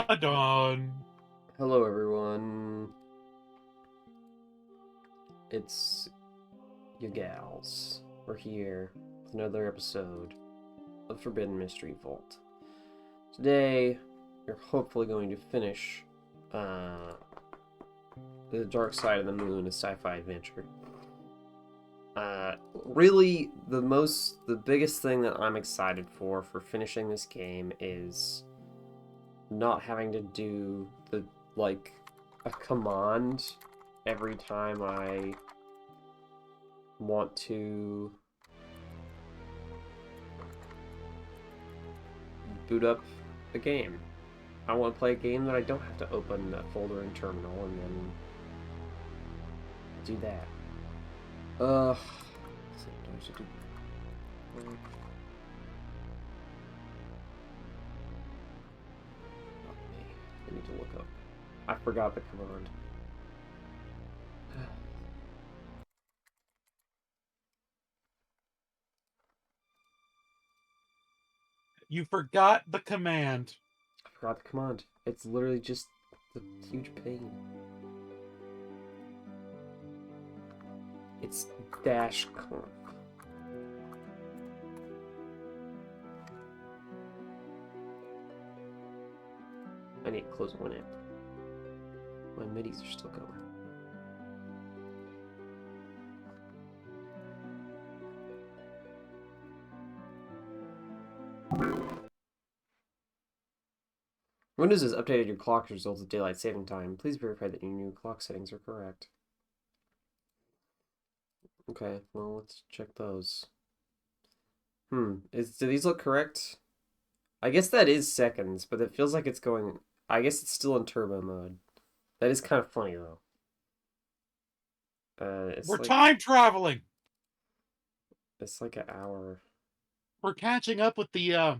Adon. Hello, everyone. It's your gals. We're here with another episode of Forbidden Mystery Vault. Today, we're hopefully going to finish The Dark Side of the Moon, a sci-fi adventure. Really, the biggest thing that I'm excited for finishing this game is not having to do a command every time I want to boot up a game. I want to play a game that I don't have to open a folder in Terminal and then do that. I need to look up. I forgot the command. You forgot the command. I forgot the command. It's literally just a huge pain. It's -conf. I need to close one app. My midis are still going. Windows has updated your clock results of daylight saving time. Please verify that your new clock settings are correct. Okay, well, let's check those. Do these look correct? I guess that is seconds, but it feels like it's going... I guess it's still in turbo mode. That is kind of funny, though. We're time traveling. It's like an hour. We're catching up with the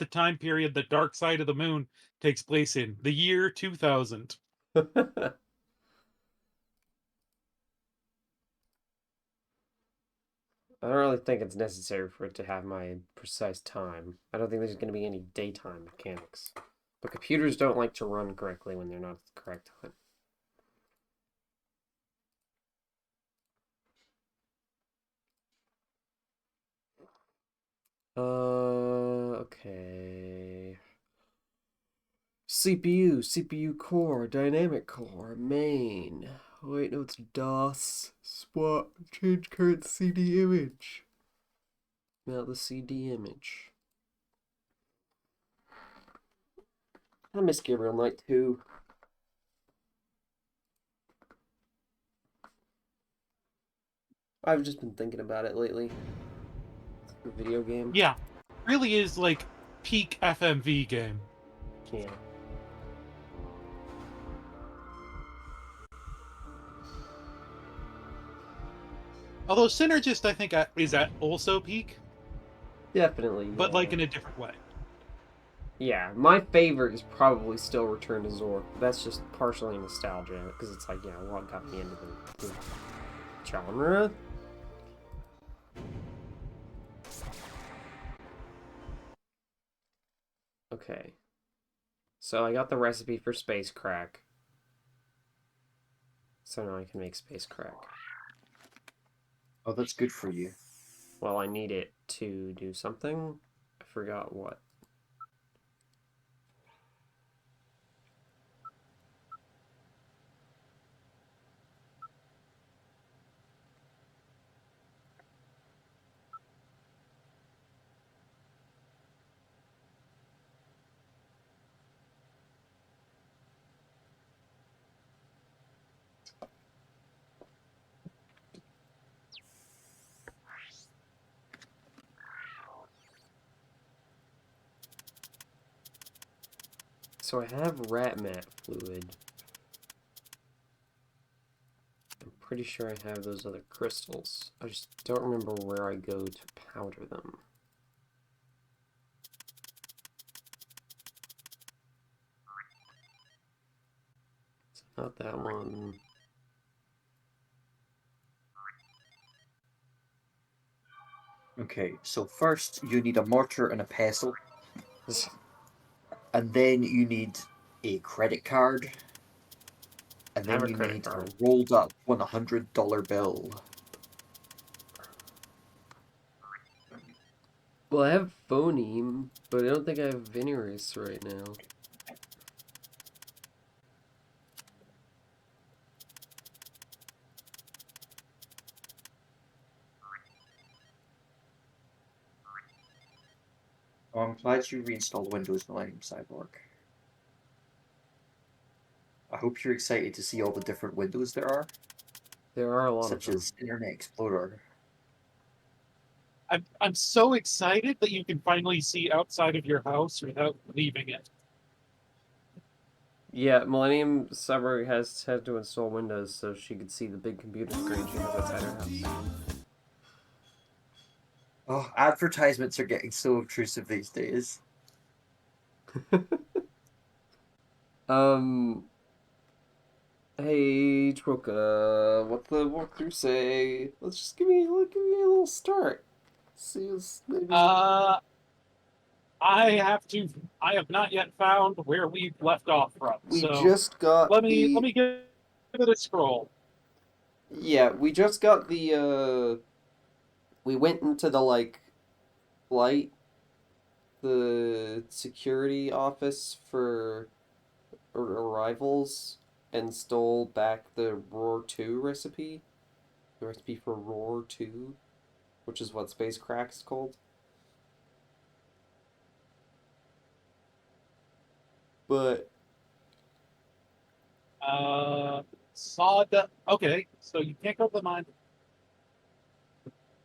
time period the Dark Side of the Moon takes place in, the year 2000. I don't really think it's necessary for it to have my precise time. I don't think there's going to be any daytime mechanics. But computers don't like to run correctly when they're not at the correct time. Okay. CPU core, dynamic core, main. Wait, no, it's DOS. Swap, change current CD image. Now the CD image. I miss Gabriel Knight too. I've just been thinking about it lately. The video game. Yeah, really is like peak FMV game. Yeah. Although Synergist, I think, is at also peak. Definitely. But like in a different way. Yeah, my favorite is probably still Return to Zork. That's just partially nostalgia, because it's like, what got me into the genre? Okay. So I got the recipe for Space Crack. So now I can make Space Crack. Oh, that's good for you. Well, I need it to do something. I forgot what. So I have rat mat fluid. I'm pretty sure I have those other crystals. I just don't remember where I go to powder them. It's not that one. Okay, so first you need a mortar and a pestle. and then you need a credit card, and I have then a you credit need card. a rolled up $100 bill. Well, I have phoneme, but I don't think I have Veneris right now. Oh, I'm glad you reinstalled Windows 9, Cyborg. I hope you're excited to see all the different windows there are, There are a lot of such them. as Internet Explorer. I'm so excited that you can finally see outside of your house without leaving it. Yeah, Millennium Cyborg has had to install Windows so she could see the big computer screen she has outside her house. Oh, advertisements are getting so obtrusive these days. Hey, Troka, what's the walkthrough say? Let's just give me a little start. See us maybe. I have not yet found where we've left off from. We So just got let me give it a scroll. Yeah, we just got the we went into the flight the security office for arrivals and stole back the Roar 2 recipe. The recipe for Roar 2, which is what Space Crack's called. But Okay, so you can't go to the mine.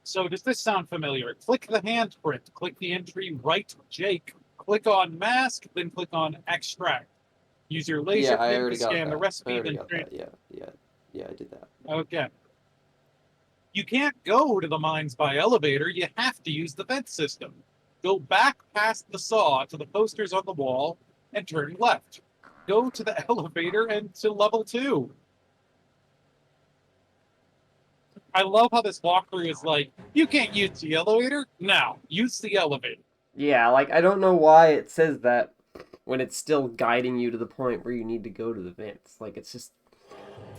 So does this sound familiar? Click the handprint. Click the entry right Jake. Click on mask, then click on extract. Use your laser yeah, I pin already to got scan that. the I recipe, already then got that. Yeah, I did that. Okay. You can't go to the mines by elevator. You have to use the vent system. Go back past the saw to the posters on the wall and turn left. Go to the elevator and to level 2. I love how this walkthrough is like, you can't use the elevator? Now, use the elevator. Yeah, I don't know why it says that when it's still guiding you to the point where you need to go to the vents. It's just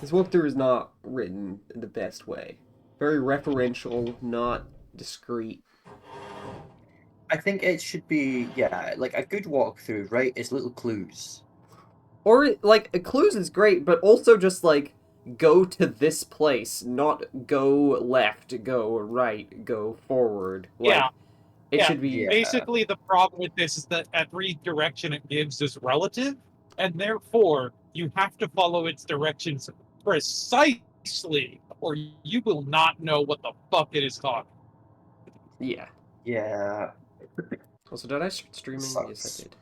this walkthrough is not written in the best way. Very referential, not discreet. I think it should be, yeah, like a good walkthrough, right? Is little clues. Or a clues is great, but also just go to this place, not go left, go right, go forward. Yeah, It yeah. should be Yeah. Basically, the problem with this is that every direction it gives is relative, and therefore you have to follow its directions precisely, or you will not know what the fuck it is talking. yeah. Yeah. Also, did I start streaming? Yes, I Sucks. did.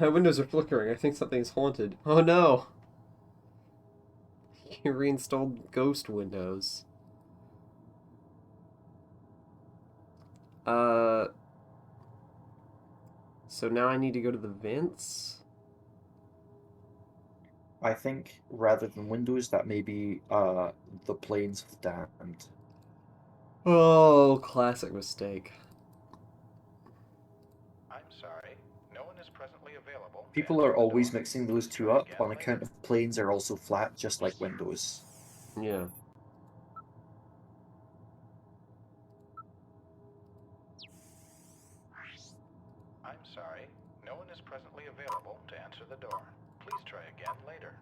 My windows are flickering. I think something's haunted. Oh no! You reinstalled Ghost Windows. Uh, so now I need to go to the vents? I think rather than Windows, that may be the Plains of the Damned. Oh, classic mistake. I'm sorry, no one is presently available. to People answer are the always door. mixing those Please two try up again on later. account of Plains are also flat, just like Windows. Yeah. I'm sorry, no one is presently available to answer the door. Please try again later.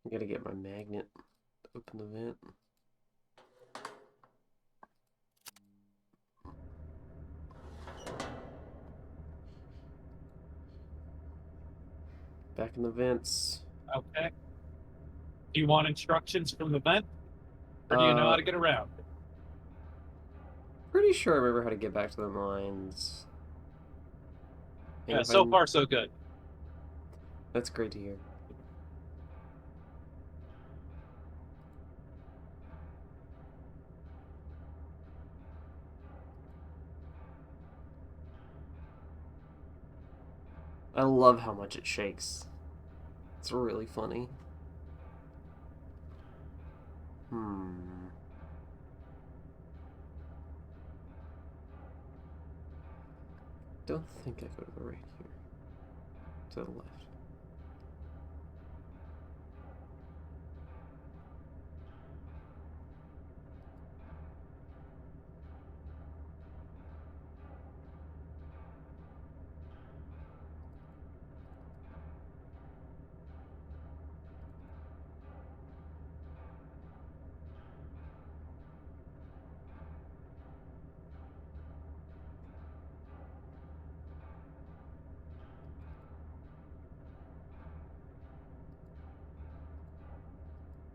I gotta get my magnet to open the vent. Back in the vents. Okay. Do you want instructions from the vent, or do you know how to get around? Pretty sure I remember how to get back to the mines. And Yeah, if so I'm... far so good. That's great to hear. I love how much it shakes. It's really funny. Don't think I go to the right here. To the left.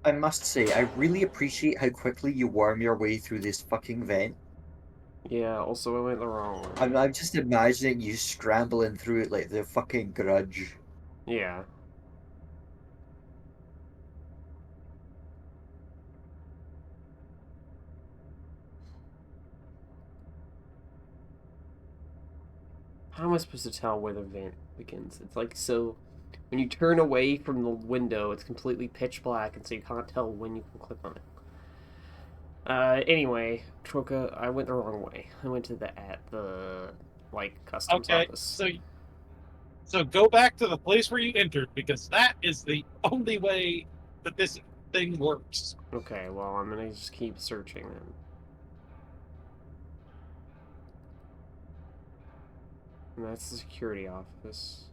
I must say, I really appreciate how quickly you worm your way through this fucking vent. Yeah, also I went the wrong way. I'm just imagining you scrambling through it like the fucking Grudge. Yeah. How am I supposed to tell where the vent begins? It's like, so when you turn away from the window, it's completely pitch black, and so you can't tell when you can click on it. Anyway, Troka, I went the wrong way. I went to the like customs Okay, office. so go back to the place where you entered, because that is the only way that this thing works. Okay, well, I'm gonna just keep searching then. And that's the security office.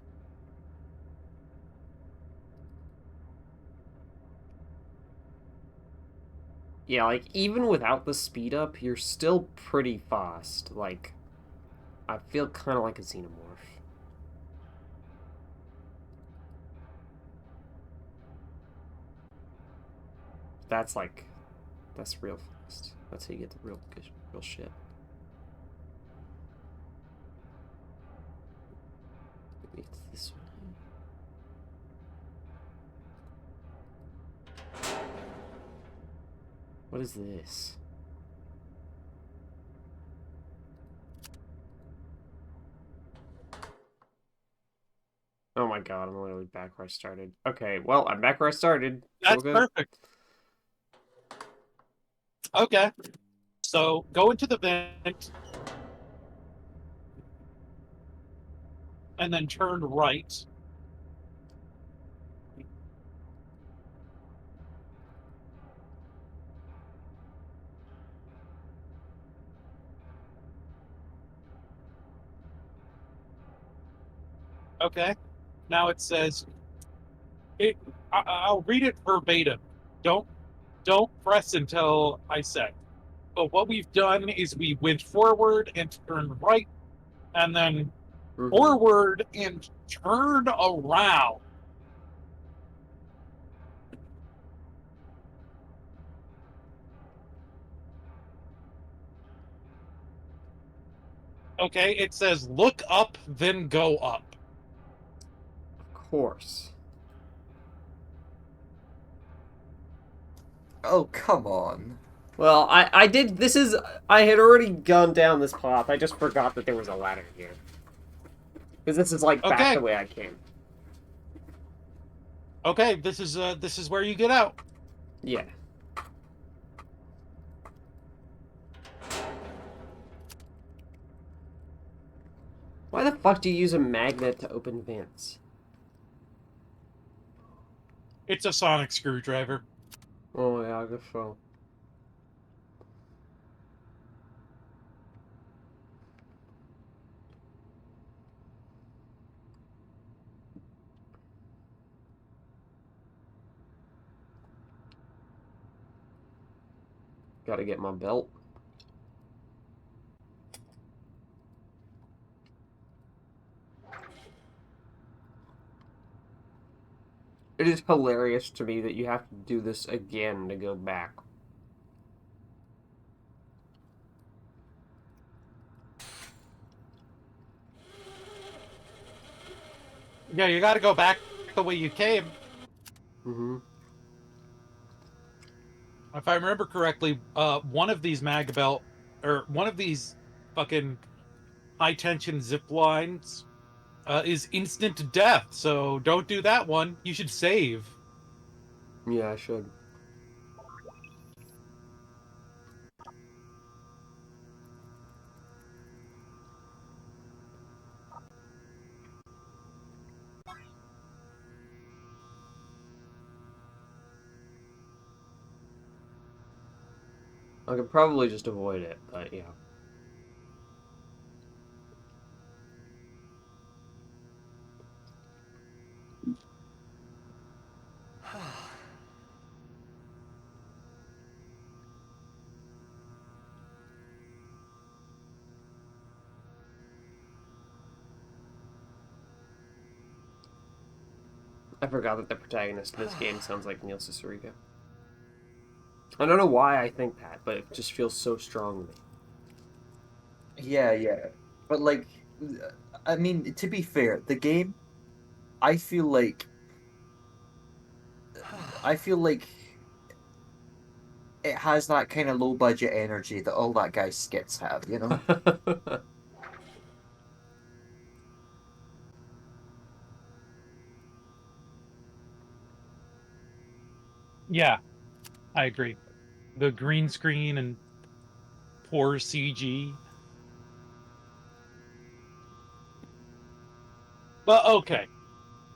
Yeah, like, even without the speed up, you're still pretty fast. Like, I feel kind of like a xenomorph. That's like, that's real fast. That's how you get the real shit. Maybe it's this one. What is this? Oh my god, I'm literally back where I started. Okay, well, I'm back where I started. That's Troka. perfect. Okay, so go into the vent and then turn right. Okay, now it says I'll read it verbatim. Don't press until I say. But what we've done is we went forward and turned right, and then forward and turned around. Okay, it says look up, then go up. Of course. Oh, come on. Well, I did, I had already gone down this path, I just forgot that there was a ladder here. Because this is, like, back Okay. the way I came. Okay, this is where you get out. Yeah. Why the fuck do you use a magnet to open vents? It's a sonic screwdriver. Oh, yeah, I guess so. Gotta get my belt. It is hilarious to me that you have to do this again to go back. Yeah, you got to go back the way you came. Mm-hmm. If I remember correctly, one of these one of these fucking high tension zip lines is instant death, so don't do that one. You should save. Yeah, I should. I could probably just avoid it, but yeah. I forgot that the protagonist of this game sounds like Neil Cicerega. I don't know why I think that, but it just feels so strong to me. Yeah, yeah. But like, I mean, to be fair, the game, I feel like, I feel like it has that kind of low budget energy that all that guy's skits have, you know? Yeah, I agree. The green screen and poor CG. But okay,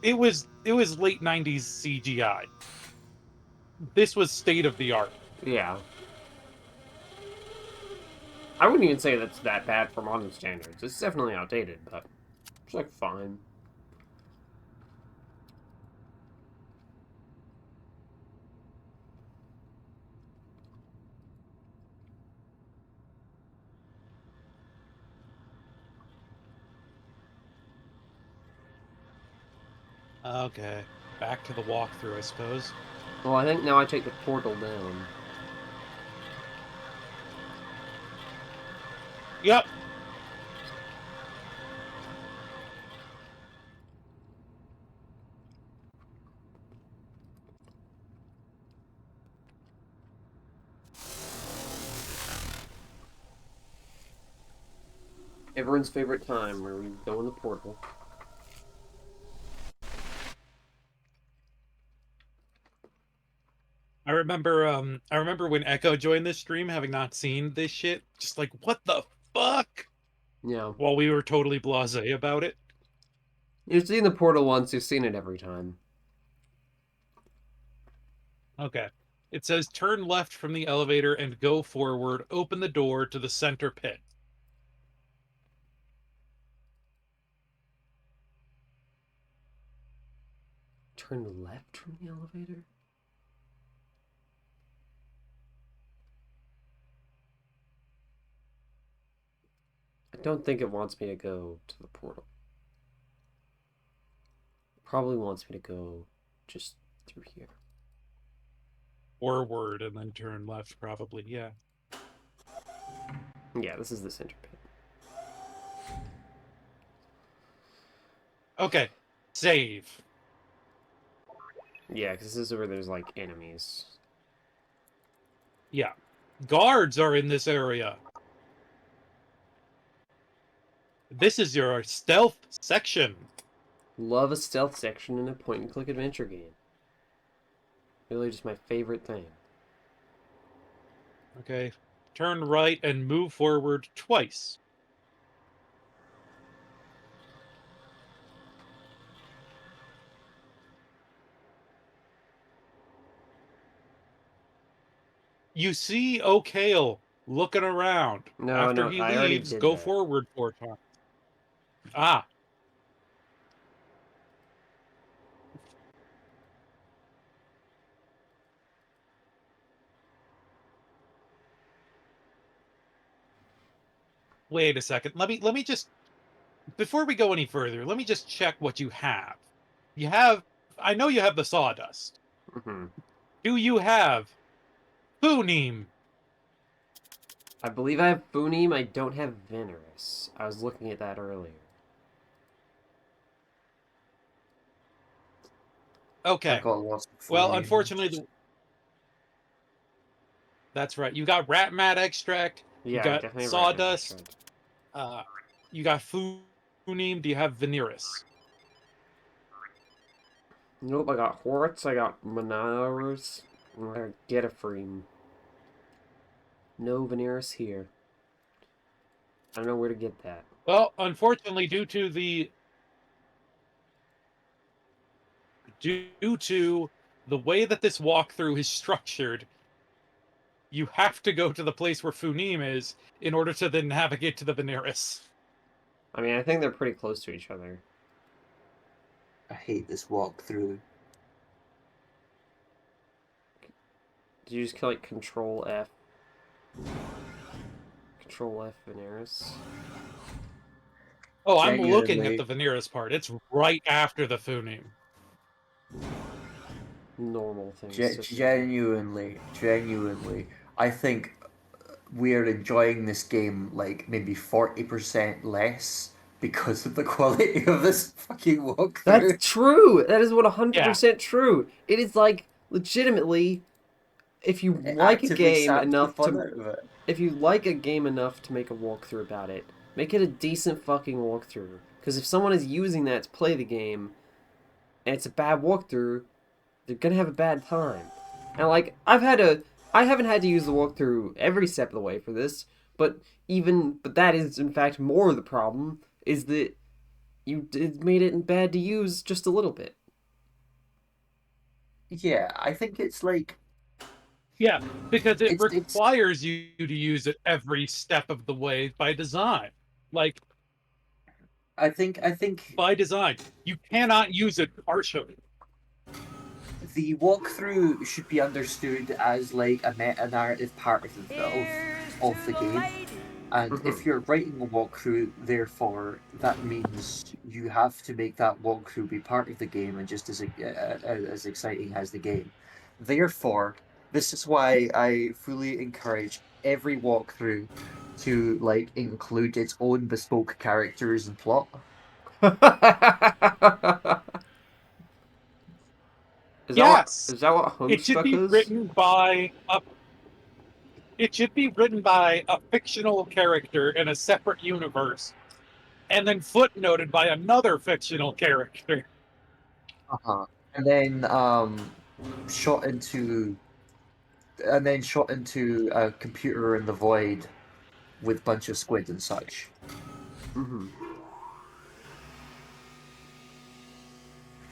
it was late '90s CGI. This was state of the art. Yeah. I wouldn't even say that's that bad for modern standards. It's definitely outdated, but it's like fine. Okay, back to the walkthrough, I suppose. Well, I think now I take the portal down. Yep. Everyone's favorite time where we go in the portal. I remember when Echo joined this stream, having not seen this shit, just like, what the fuck? Yeah. While we were totally blasé about it. You've seen the portal once, you've seen it every time. Okay. It says turn left from the elevator and go forward, open the door to the center pit. Turn left from the elevator? I don't think it wants me to go to the portal. It probably wants me to go just through here. Forward and then turn left, probably, yeah. Yeah, this is the center pit. Okay. Save. Yeah, because this is where there's like enemies. Yeah. Guards are in this area. This is your stealth section. Love a stealth section in a point-and-click adventure game. Really just my favorite thing. Okay. Turn right and move forward twice. You see O'Kale looking around. No, After no, he I already leaves, did go that. forward 4 times. Ah. Wait a second. Let me just, before we go any further, let me just check what you have. You have, I know you have the sawdust. Mm-hmm. Do you have Funim? I believe I have Funim, I don't have Venerus. I was looking at that earlier. Okay. I got lots of Well, phone unfortunately, that's right. You got rat mat extract. Yeah, You got definitely sawdust. Rat You got food. Funim do you have Veneris? Nope, I got Horus, I got Manaurus, and I got Getafreme. No Veneris here. I don't know where to get that. Well, unfortunately, due to the way that this walkthrough is structured, you have to go to the place where Funim is in order to then navigate to the Veneris. I mean, I think they're pretty close to each other. I hate this walkthrough. Did you just kill, like, Control F? Control F Veneris? Oh, I'm looking Genuinely. at the Veneris part. It's right after the Funim. Normal things. Genuinely, I think we are enjoying this game like maybe 40% less because of the quality of this fucking walkthrough. That's true! That is 100% true! It is, like, legitimately, if you It like a actively game saps the enough fun to... out of it. If you like a game enough to make a walkthrough about it, make it a decent fucking walkthrough. Because if someone is using that to play the game, and it's a bad walkthrough, they're gonna have a bad time. And like, I haven't had to use the walkthrough every step of the way for this, but that is in fact more of the problem, is that it made it bad to use just a little bit. Yeah, I think it's like Yeah, because it It's- requires you to use it every step of the way by design. Like, I think by design. You cannot use it partially. the walkthrough should be understood as like a meta narrative part of the game. And if you're writing a walkthrough, therefore, that means you have to make that walkthrough be part of the game and just as exciting as the game. Therefore, this is why I fully encourage every walkthrough to like include its own bespoke characters and plot. Yes, Is that what it should Homestuck be is? written by a. It should be written by a fictional character in a separate universe, and then footnoted by another fictional character. Uh-huh. And then shot into shot into a computer in the void with a bunch of squid and such. Mm-hmm.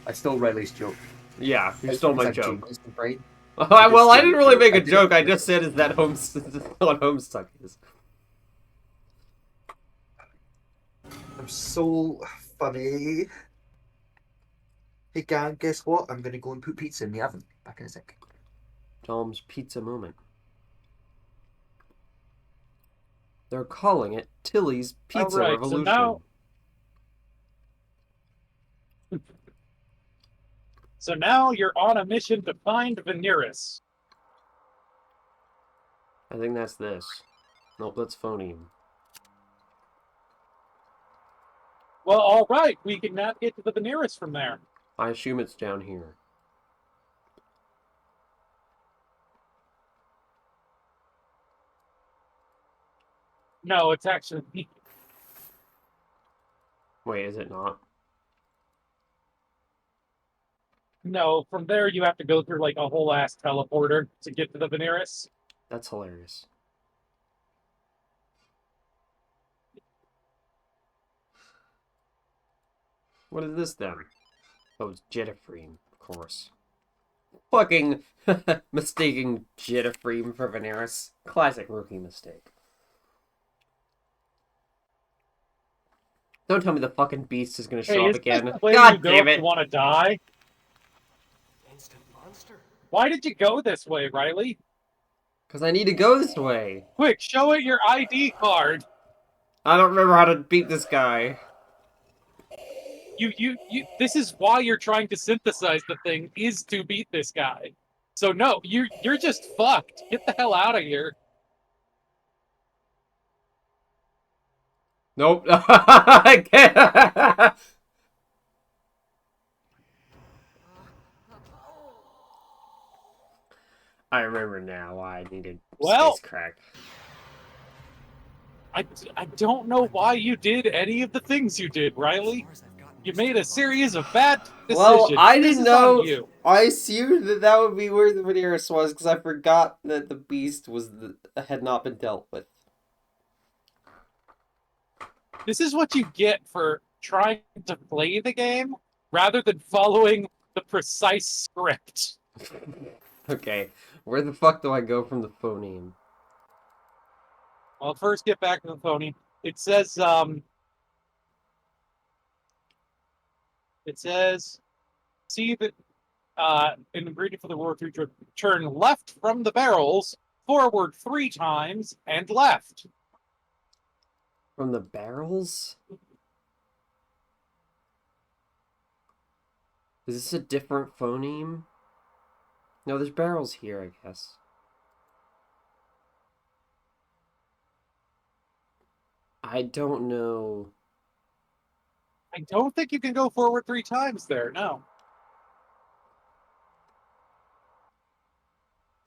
I stole Riley's joke. Yeah, you stole my It's like joke. genius and brain. Well, I didn't really make a I did- joke. I just said is that what Homestuck is. I'm so funny. Hey gang, guess what? I'm gonna go and put pizza in the oven. Back in a sec. Tom's Pizza Moment. They're calling it Tilly's Pizza Alright, Revolution. So now you're on a mission to find Veneris. I think that's this. Nope, that's Phoneme. Well, all right, we can now get to the Veneris from there. I assume it's down here. No, it's actually. Wait, is it not? No, from there you have to go through like a whole ass teleporter to get to the Veneris. That's hilarious. What is this then? Oh, it's Jetafreme, of course. Fucking mistaking Jetafreme for Veneris. Classic rookie mistake. Don't tell me the fucking beast is gonna show up Is this again. the way God you go damn if it! you want to die? Instant monster. Why did you go this way, Riley? Because I need to go this way. Quick, show it your ID card. I don't remember how to beat this guy. You. This is why you're trying to synthesize the thing, is to beat this guy. So no, you're just fucked. Get the hell out of here. Nope. I can't. I remember now why I needed Well- space crack. I don't know why you did any of the things you did, Riley. As far as I've gotten You this made a far. series of bad decisions. Well, I This didn't is on know. you. I assumed that that would be where the Veneris was because I forgot that the beast had not been dealt with. This is what you get for trying to play the game rather than following the precise script. Okay, where the fuck do I go from the phoneme? Well, first get back to the phony. It says, see that, an ingredient for the World 3 trip, turn left from the barrels, forward 3 times, and left. From the barrels? Is this a different phoneme? No, there's barrels here, I guess. I don't know. I don't think you can go forward 3 times there, no.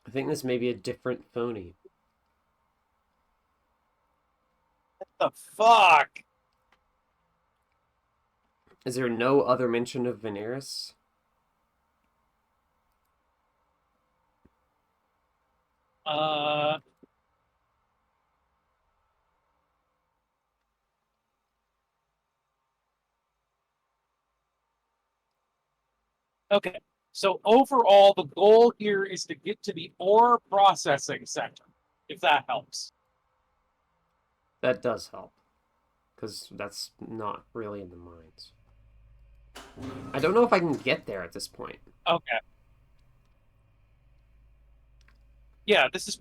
I think this may be a different phoneme. What the fuck? Is there no other mention of Veneris? Okay. So overall, the goal here is to get to the ore processing center, if that helps. That does help. Because that's not really in the mines. I don't know if I can get there at this point. Okay. Yeah, this is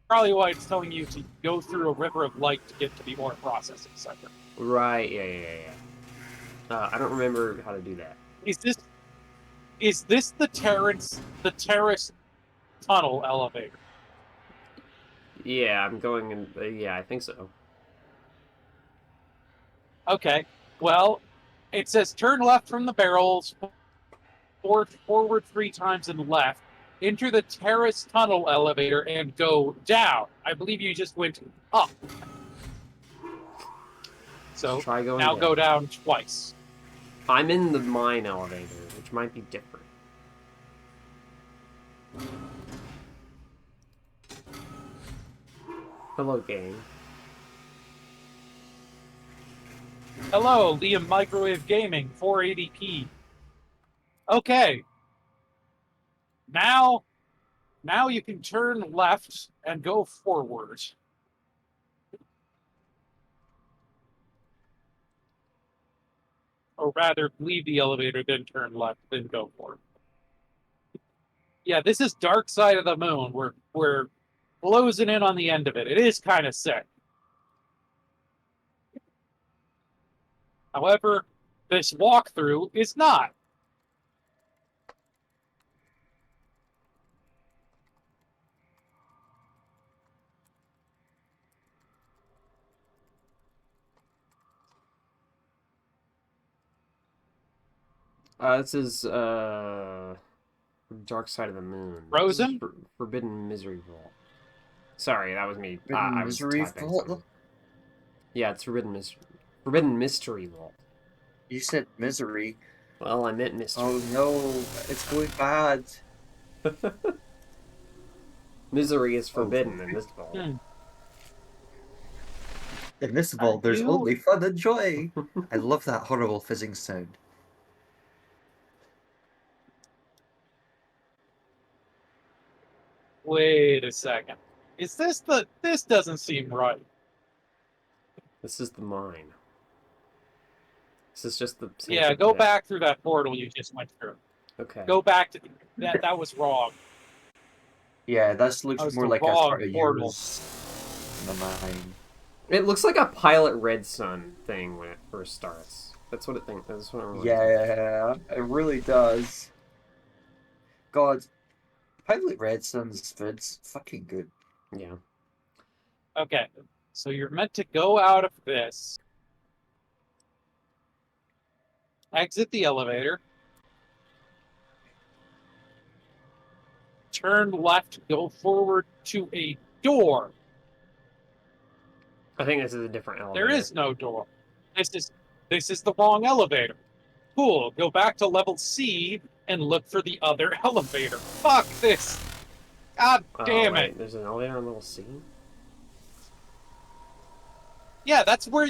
probably why it's telling you to go through a river of light to get to the ore processing center. Right, yeah. I don't remember how to do that. Is this the terrace tunnel elevator? Yeah, I'm going in... yeah, I think so. Okay. Well, it says turn left from the barrels, forward 3 times and left. Enter the terrace tunnel elevator and go down. I believe you just went up. So Let's try going now down. go down twice. I'm in the mine elevator, which might be different. Hello, game. Hello, Liam Microwave Gaming, 480p. Okay. Now you can turn left and go forward. Or rather, leave the elevator, then turn left, then go forward. Yeah, this is Dark Side of the Moon. We're closing in on the end of it. It is kind of sick. However, this walkthrough is not. This is, Dark Side of the Moon. Frozen? Forbidden Misery Vault. Sorry, that was me. Forbidden I was Misery typing Vault? something. Yeah, it's Forbidden Mystery Vault. You said misery. Well, I meant mystery. Oh no, it's going bad. Misery is forbidden in this vault. In this vault, there's you- only fun and joy. I love that horrible fizzing sound. Wait a second. Is this the... This doesn't seem right. This is the mine. This is just the... same Yeah, thing. go back through that portal you just went through. Okay. Go back to... That was wrong. Yeah, this That looks was more the like a wrong sort of portal. use in the mine. It looks like a Pilot Red Sun thing when it first starts. That's what it thinks. That's what I remember. Yeah, it really does. God, Pilot Red Sun's vid's fucking good. Yeah. Okay, so you're meant to go out of this, exit the elevator, turn left, go forward to a door. I think this is a different elevator. There is no door. This is the wrong elevator. Cool. Go back to level C and look for the other elevator. Fuck this. God damn wait, it. there's an elevator on level C? Yeah, that's where.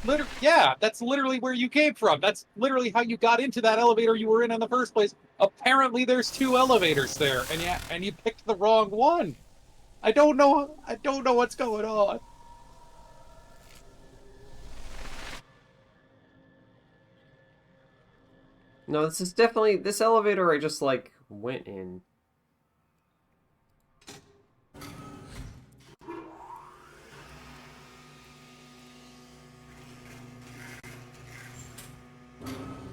That's literally where you came from. That's literally how you got into that elevator you were in the first place. Apparently, there's 2 elevators there, and you picked the wrong one. I don't know what's going on. No, this is definitely this elevator I just like went in.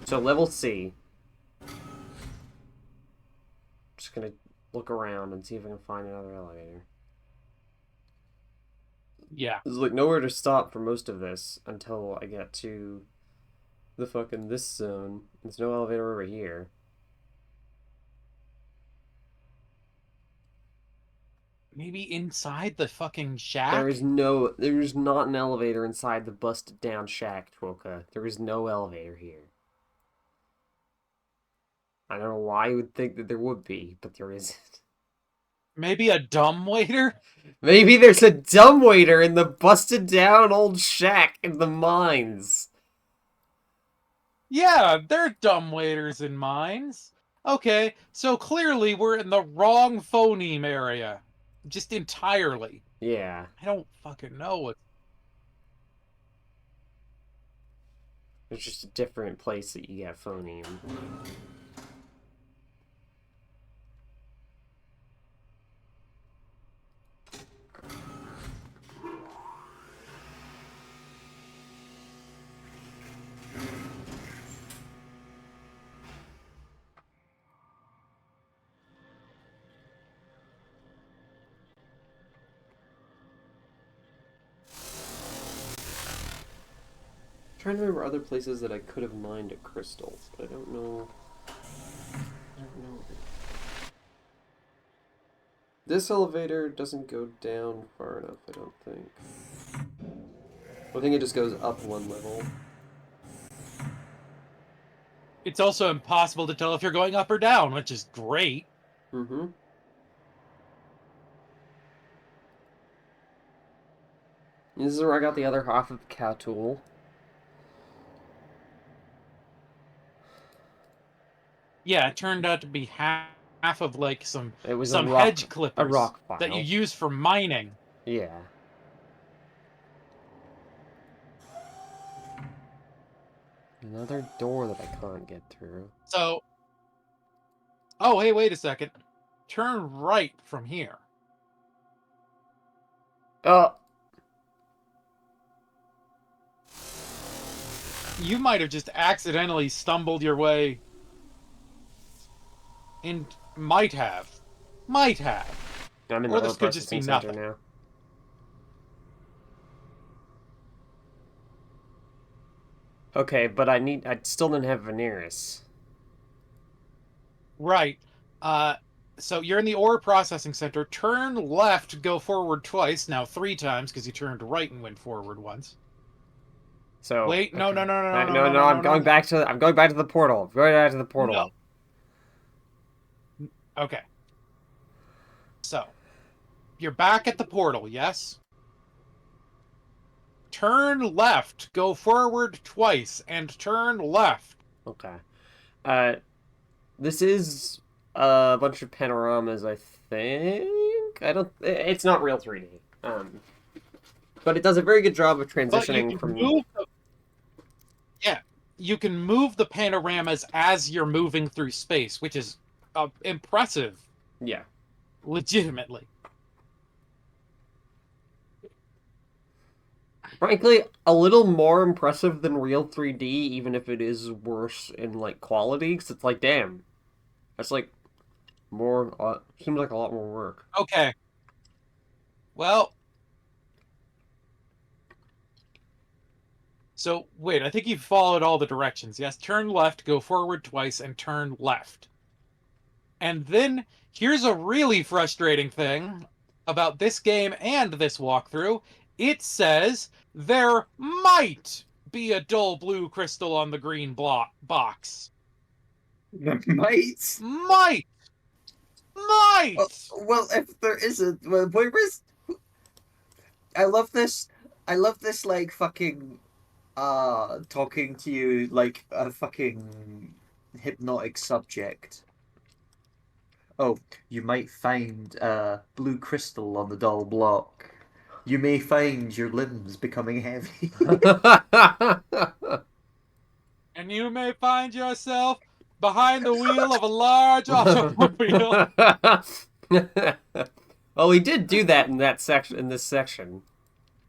So level C. Just gonna look around and see if I can find another elevator. Yeah. There's like nowhere to stop for most of this until I get to the fucking this zone. There's no elevator over here. Maybe inside the fucking shack? There's not an elevator inside the busted down shack, Twoka. There is no elevator here. I don't know why you would think that there would be, but there isn't. Maybe a dumb waiter? Maybe there's a dumbwaiter in the busted down old shack in the mines. Yeah, there are dumb waiters in mines. Okay, so clearly we're in the wrong phoneme area. Just entirely. Yeah. I don't fucking know what. It's just a different place that you get phoneme. Trying to remember other places that I could have mined at crystals, but I don't know. This elevator doesn't go down far enough, I don't think. I think it just goes up 1 level. It's also impossible to tell if you're going up or down, which is great. Mm-hmm. This is where I got the other half of the cow tool. Yeah, it turned out to be half of like some It was some a rock, hedge clippers a rock file. that you use for mining. Yeah. Another door that I can't get through. So, oh hey, wait a second. Turn right from here. Oh! You might have just accidentally stumbled your way. And might have. I'm in Or the this could just be processing center nothing. now. Okay, but I still didn't have Veneris. Right. So you're in the ore processing center. Turn left, go forward twice. Now 3 times because you turned right and went forward once. So Wait, no. I'm going back to the portal. I'm going back to the portal. No. Okay. So, you're back at the portal, yes? Turn left, go forward twice, and turn left. Okay. This is a bunch of panoramas, I think. It's not real 3D. But it does a very good job of transitioning from. Yeah, you can move the panoramas as you're moving through space, which is impressive. Yeah. Legitimately. Frankly, a little more impressive than real 3D, even if it is worse in, like, quality, because it's like, damn. That's, like, more, seems like a lot more work. Okay. Well. So, wait, I think you've followed all the directions. Yes, turn left, go forward twice, and turn left. And then, here's a really frustrating thing about this game and this walkthrough. It says there might be a dull blue crystal on the green box. Might. Might! Might! Well, if there isn't, well, where is? I love this. I love this, like, fucking talking to you like a fucking hypnotic subject. Oh, you might find a blue crystal on the dull block. You may find your limbs becoming heavy. And you may find yourself behind the wheel of a large automobile. Well, we did do that in that section. In this section,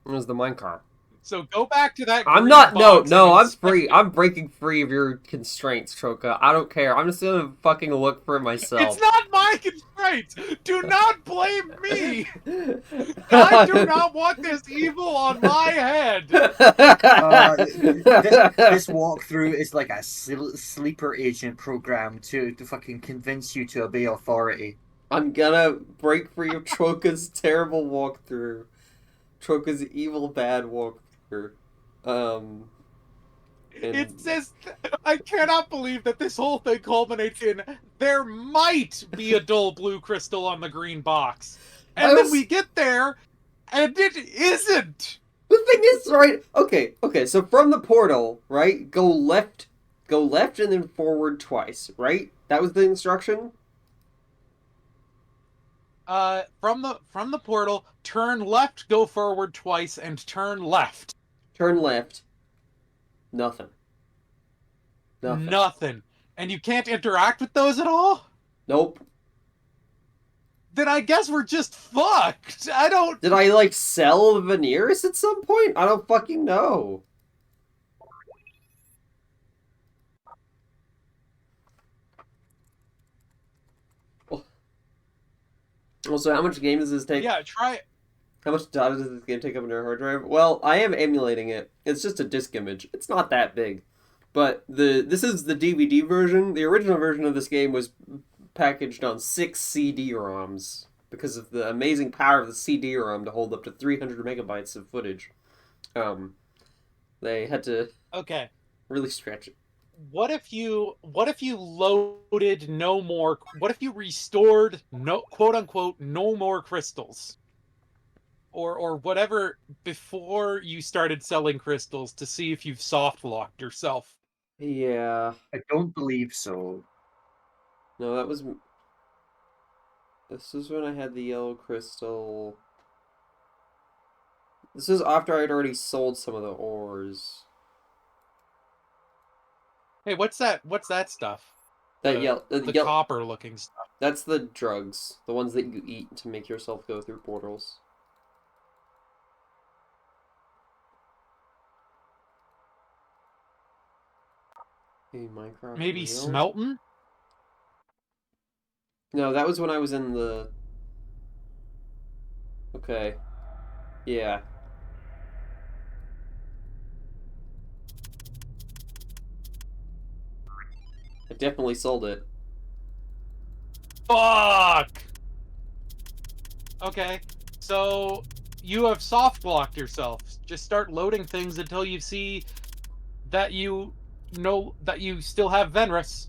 it was the minecart. So go back to that. I'm green not. No, box no. and I'm inspect free. it. I'm breaking free of your constraints, Troka. I don't care. I'm just gonna fucking look for it myself. It's not my constraints. Do not blame me. I do not want this evil on my head. This walkthrough is like a sleeper agent program to fucking convince you to obey authority. I'm gonna break free of Troka's terrible walkthrough. Troka's evil bad walkthrough. It says, I cannot believe that this whole thing culminates in there might be a dull blue crystal on the green box. And then we get there, and it isn't. The thing is, right, okay, so from the portal, right, go left and then forward twice, right? That was the instruction? From the portal, turn left, go forward twice, and turn left. Turn left. Nothing. Nothing. And you can't interact with those at all? Nope. Then I guess we're just fucked. I don't... Did I, like, sell veneers at some point? I don't fucking know. Also, how much game does this take? Yeah, try it. How much data does this game take up on your hard drive? Well, I am emulating it. It's just a disk image. It's not that big. But this is the DVD version. The original version of this game was packaged on 6 CD-ROMs because of the amazing power of the CD-ROM to hold up to 300 megabytes of footage. They had to really stretch it. What if you loaded no more? What if you restored no quote unquote no more crystals, or whatever before you started selling crystals to see if you've soft locked yourself? Yeah. I don't believe so. No, that was. This is when I had the yellow crystal. This is after I'd already sold some of the ores. Hey, what's that? What's that stuff? The copper-looking stuff. That's the drugs, the ones that you eat to make yourself go through portals. Hey, Minecraft. Maybe real? smelting? No, that was when I was in the. Okay. Yeah. I definitely sold it. Fuck! Okay, so you have soft locked yourself. Just start loading things until you see that you know that you still have Venrus.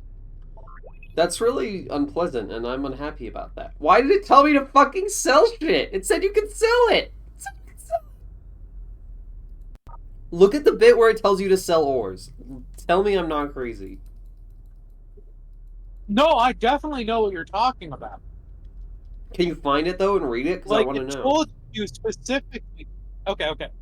That's really unpleasant, and I'm unhappy about that. Why did it tell me to fucking sell shit? It said you could sell it! Look at the bit where it tells you to sell ores. Tell me I'm not crazy. No, I definitely know what you're talking about. Can you find it, though, and read it? Because I Like, want to it know. told you specifically... Okay. Fuck it.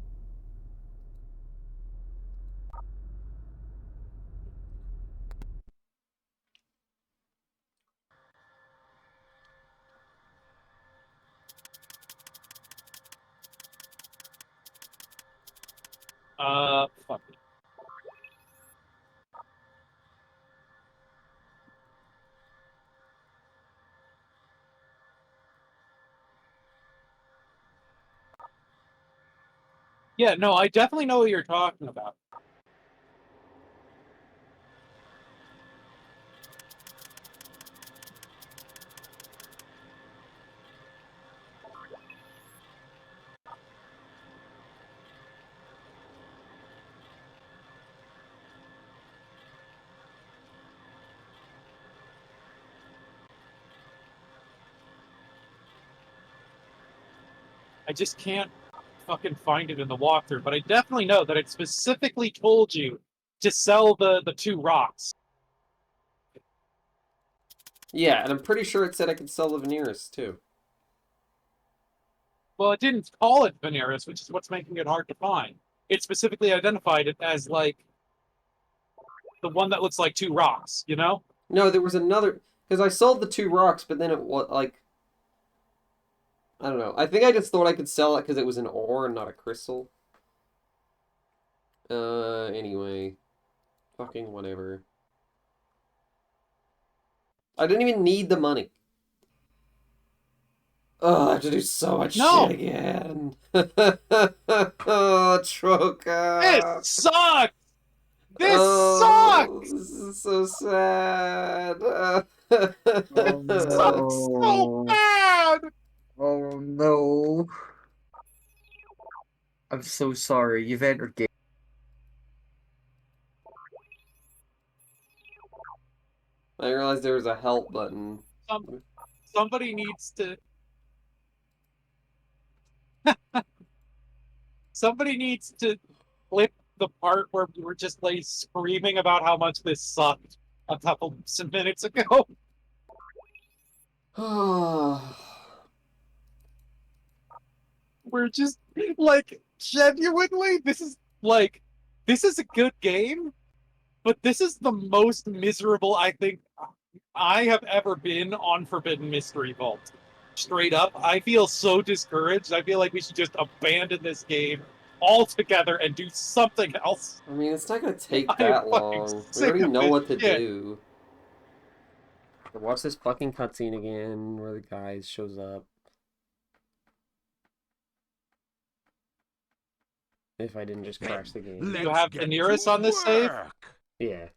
Yeah, no, I definitely know what you're talking about. I just can't fucking find it in the walkthrough, but I definitely know that it specifically told you to sell the 2 rocks. Yeah, and I'm pretty sure it said I could sell the Veneers, too. Well, it didn't call it Veneris, which is what's making it hard to find. It specifically identified it as, like, the one that looks like 2 rocks, you know? No, there was another... Because I sold the 2 rocks, but then it was, like... I don't know. I think I just thought I could sell it because it was an ore and not a crystal. Anyway. Fucking whatever. I didn't even need the money. Oh, I have to do so much No! shit again. Oh, Troca. This sucks! This Oh, sucks! this is so sad. Oh It sucks so no. bad! Oh no. I'm so sorry. You've entered game. I realized there was a help button. Somebody needs to. Somebody needs to clip the part where we were just like screaming about how much this sucked a couple some minutes ago. We're just like genuinely, this is a good game, but this is the most miserable I think I have ever been on Forbidden Mystery Vault. Straight up, I feel so discouraged. I feel like we should just abandon this game altogether and do something else. I mean, it's not gonna take I am that fucking long. We sick already of know this what to shit. do. Watch this fucking cutscene again where the guy shows up. If I didn't just crash the game. You have Daenerys on this save? Yeah.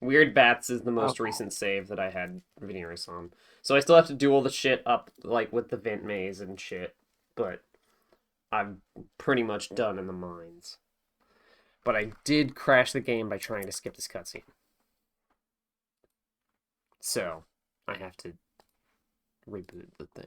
Weird Bats is the most recent save that I had Veneris on. So I still have to do all the shit up, like, with the vent maze and shit. But I'm pretty much done in the mines. But I did crash the game by trying to skip this cutscene. So, I have to reboot the thing.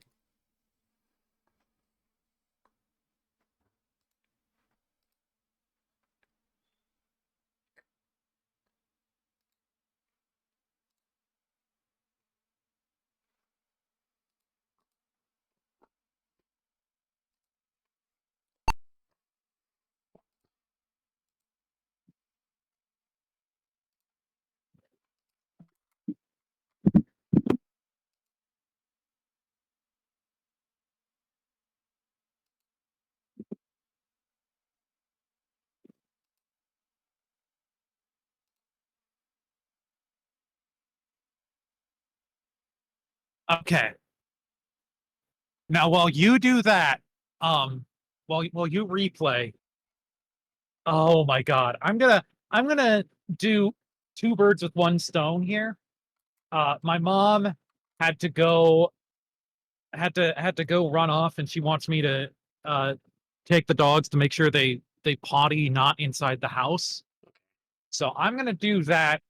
Okay. Now while you do that, while you replay, oh my god, I'm gonna do 2 birds with 1 stone here. My mom had to go had to go run off, and she wants me to uh take the dogs to make sure they potty not inside the house. So I'm gonna do that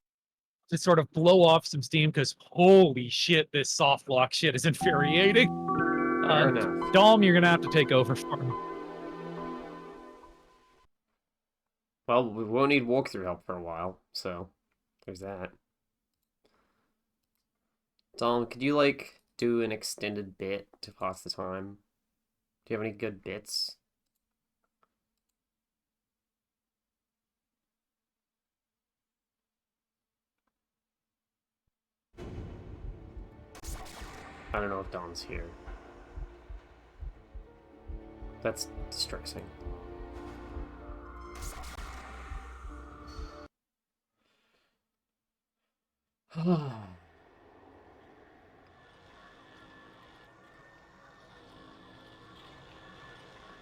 to sort of blow off some steam because holy shit, this soft lock shit is infuriating. Fair enough. Dom, you're gonna have to take over for me. Well, we won't need walkthrough help for a while, so there's that. Dom, could you, like, do an extended bit to pass the time? Do you have any good bits? I don't know if Dom's here. That's distressing.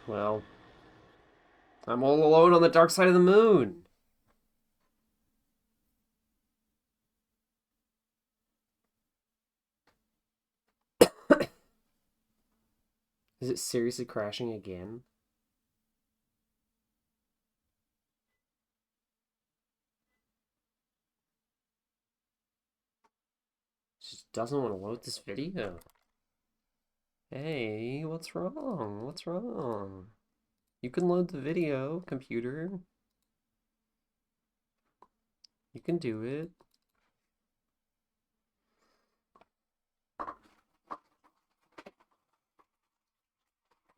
Well, I'm all alone on the dark side of the moon. Is it seriously crashing again? It just doesn't want to load this video. Hey, what's wrong? What's wrong? You can load the video, computer. You can do it.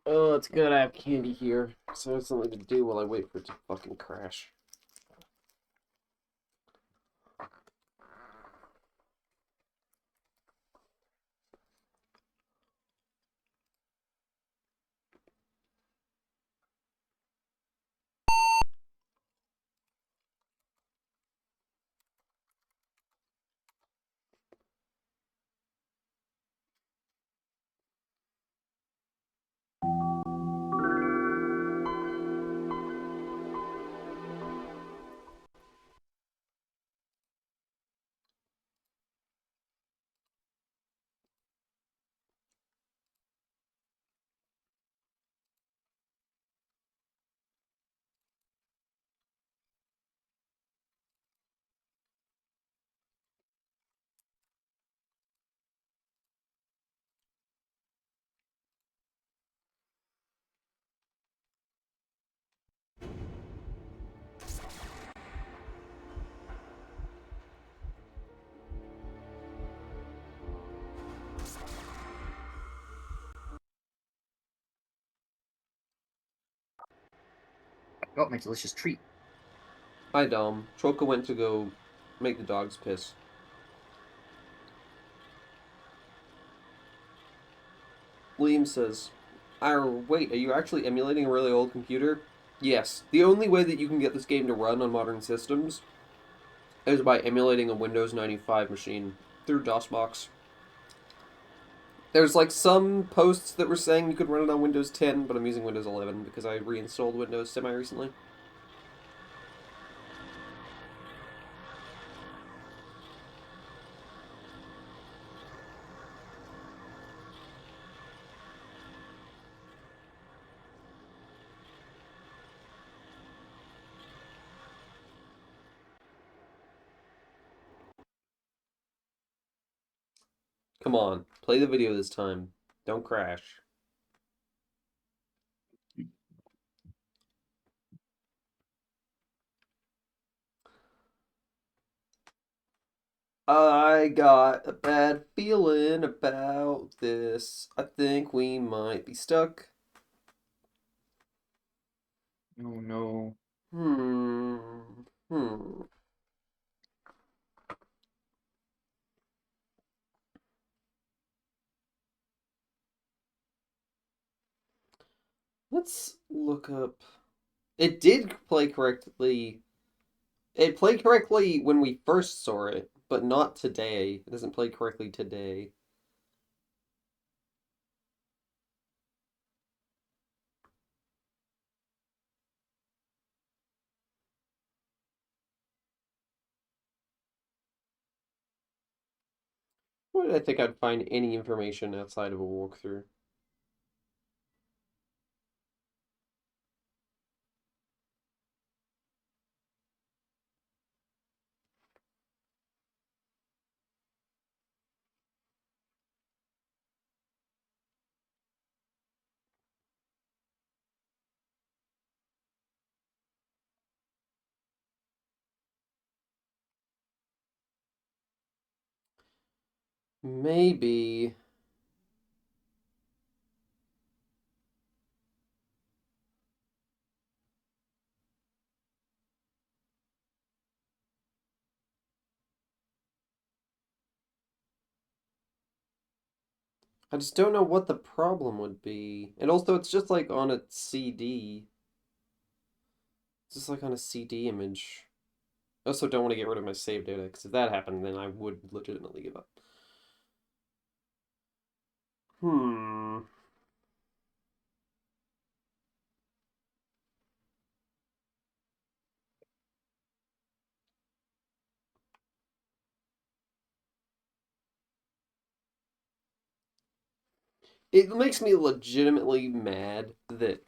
Oh, it's good I have candy here, so I have something to do while I wait for it to fucking crash. I got my delicious treat. Hi, Dom. Troka went to go make the dogs piss. Liam says, wait, are you actually emulating a really old computer? Yes. The only way that you can get this game to run on modern systems is by emulating a Windows 95 machine through DOSBox. There's like some posts that were saying you could run it on Windows 10, but I'm using Windows 11 because I reinstalled Windows semi-recently. Come on, play the video this time. Don't crash. I got a bad feeling about this. I think we might be stuck. Oh no. Hmm. Let's look up. It did play correctly. It played correctly when we first saw it, but not today. It doesn't play correctly today. Why did I think I'd find any information outside of a walkthrough? Maybe. I just don't know what the problem would be. And also, it's just like on a CD. It's just like on a CD image. I also don't want to get rid of my save data, because if that happened, then I would legitimately give up. Hmm. It makes me legitimately mad that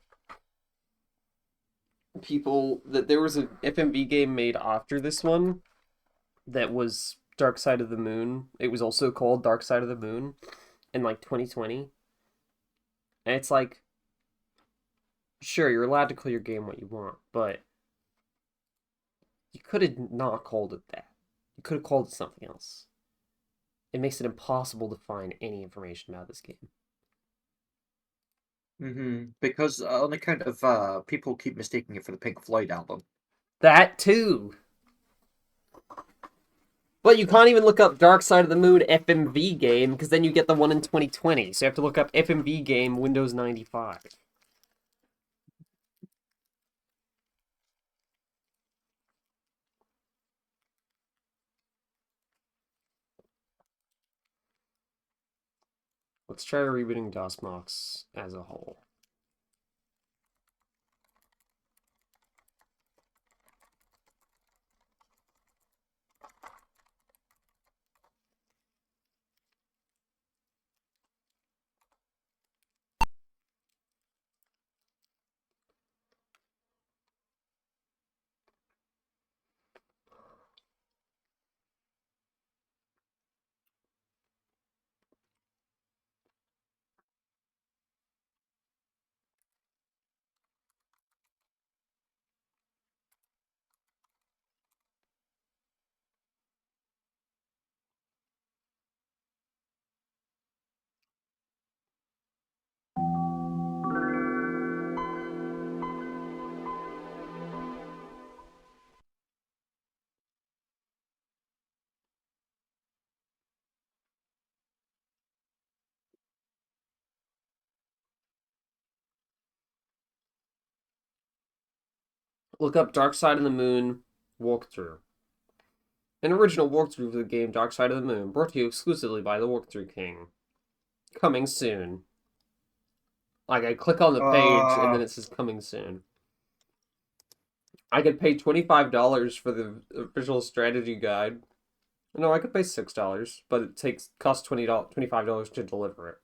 there was an FMV game made after this one that was Dark Side of the Moon. It was also called Dark Side of the Moon in like 2020. And it's like, sure, you're allowed to call your game what you want, but you could have not called it that. You could have called it something else. It makes it impossible to find any information about this game. Because on account of people keep mistaking it for the Pink Floyd album. That too! But you can't even look up Dark Side of the Moon FMV game, because then you get the one in 2020. So you have to look up FMV game Windows 95. Let's try rebooting DOSMox as a whole. Look up Dark Side of the Moon walkthrough. An original walkthrough of the game Dark Side of the Moon, brought to you exclusively by the Walkthrough King. Coming soon. Like, I click on the page, and then it says coming soon. I could pay $25 for the official strategy guide. No, I could pay $6, but it costs $25 to deliver it.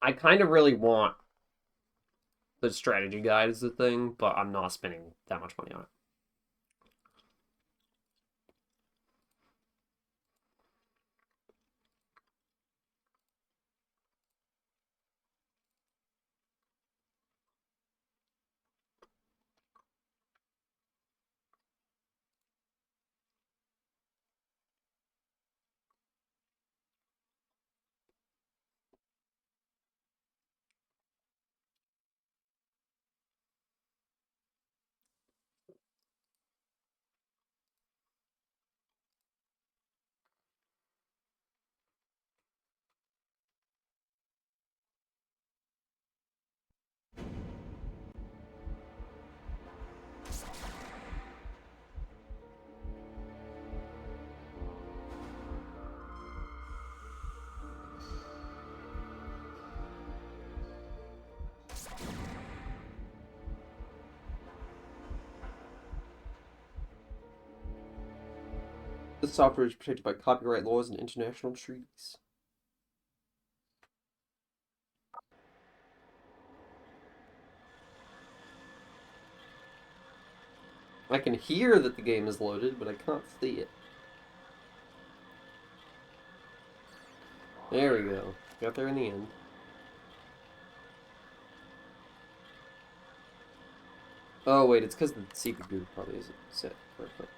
I kind of really want the strategy guide as the thing, but I'm not spending that much money on it. This software is protected by copyright laws and international treaties. I can hear that the game is loaded, but I can't see it. There we go. Got there in the end. Oh wait, it's because the CPU probably isn't set correctly.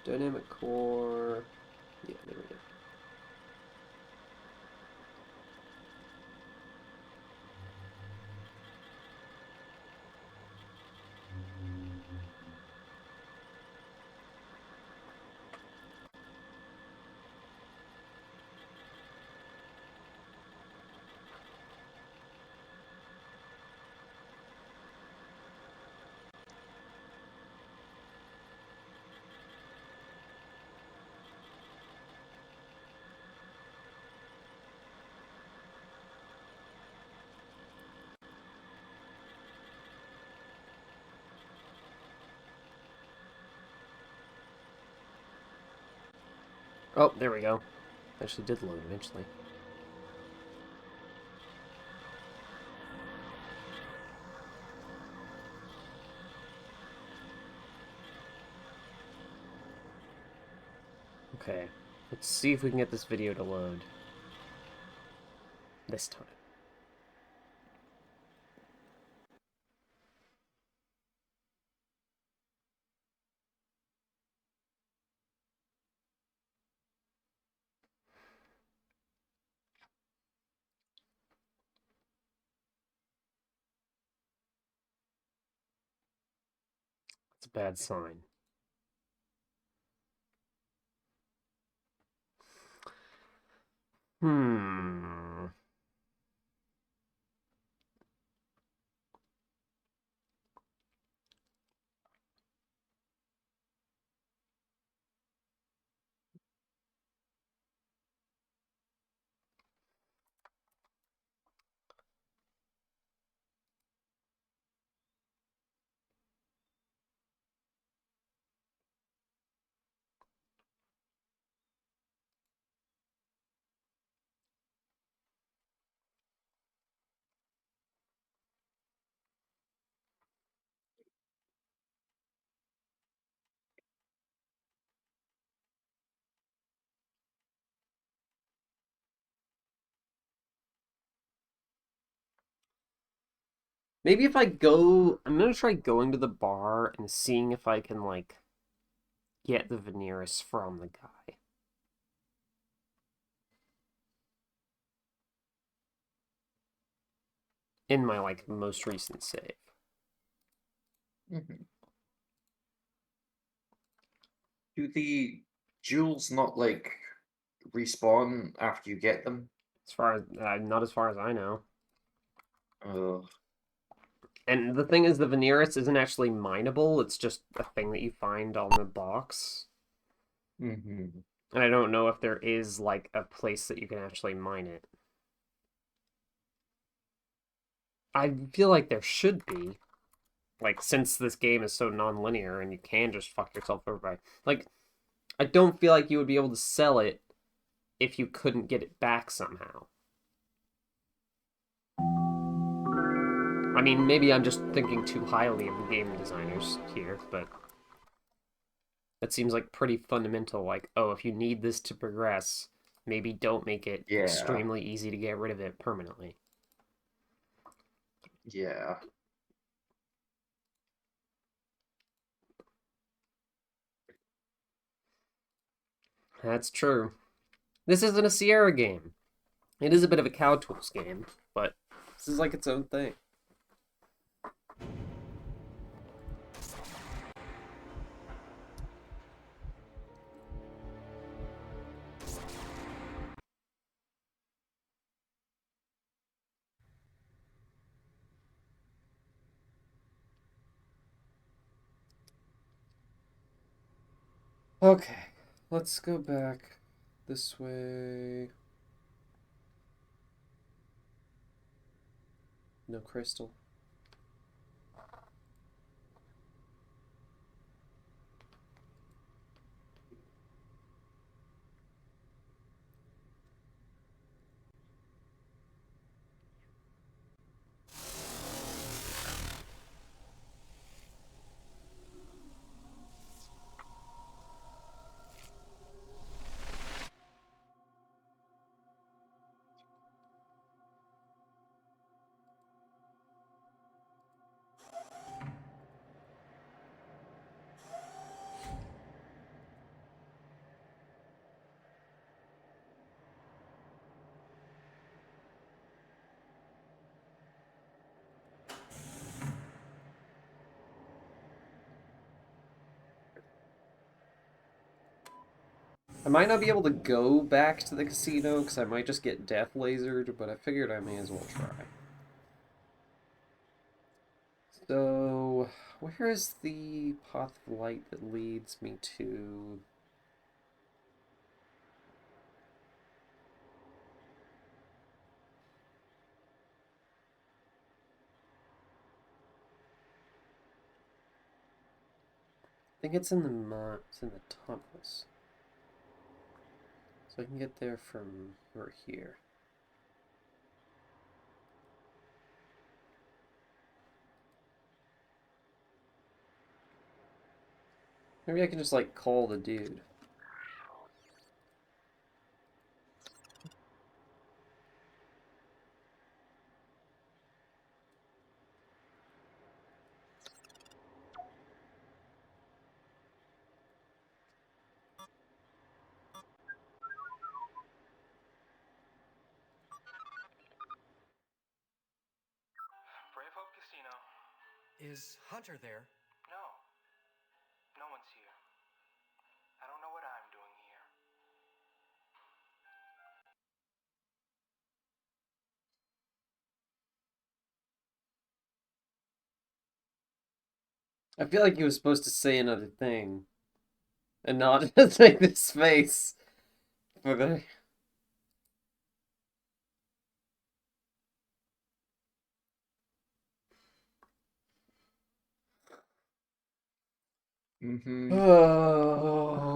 Dynamic core. Yeah, there we go. Oh, there we go. Actually did load eventually. Okay, let's see if we can get this video to load. This time. It's a bad sign. Hmm. Maybe if I go... I'm gonna try going to the bar and seeing if I can, like, get the Veneris from the guy. In my, like, most recent save. Do the jewels not like respawn after you get them? As far as... not as far as I know. Oh. And the thing is, the Veneris isn't actually mineable, it's just a thing that you find on the box. Mm-hmm. And I don't know if there is, like, a place that you can actually mine it. I feel like there should be. Like, since this game is so non-linear and you can just fuck yourself over by... Like, I don't feel like you would be able to sell it if you couldn't get it back somehow. I mean, maybe I'm just thinking too highly of the game designers here, but... That seems like pretty fundamental, like, oh, if you need this to progress, maybe don't make it Yeah. extremely easy to get rid of it permanently. Yeah. That's true. This isn't a Sierra game. It is a bit of a Cow Tools game, but this is like its own thing. Okay, let's go back this way. No crystal. I might not be able to go back to the casino because I might just get death lasered, but I figured I may as well try. So, where is the path of light that leads me to... I think it's in the tunnels. So I can get there from over here. Maybe I can just, like, call the dude. Is Hunter there? No. No one's here. I don't know what I'm doing here. I feel like he was supposed to say another thing. And not like this face. For the... Mm-hmm. Oh.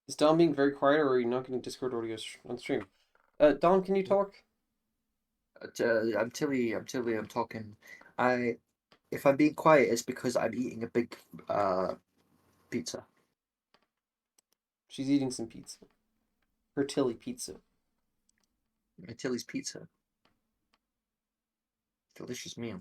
Is Dom being very quiet, or are you not getting Discord audio on stream? Dom, can you talk? I'm Tilly, I'm talking. If I'm being quiet, it's because I'm eating a big pizza. She's eating some pizza. Her Tilly pizza. My Tilly's pizza. Delicious meal.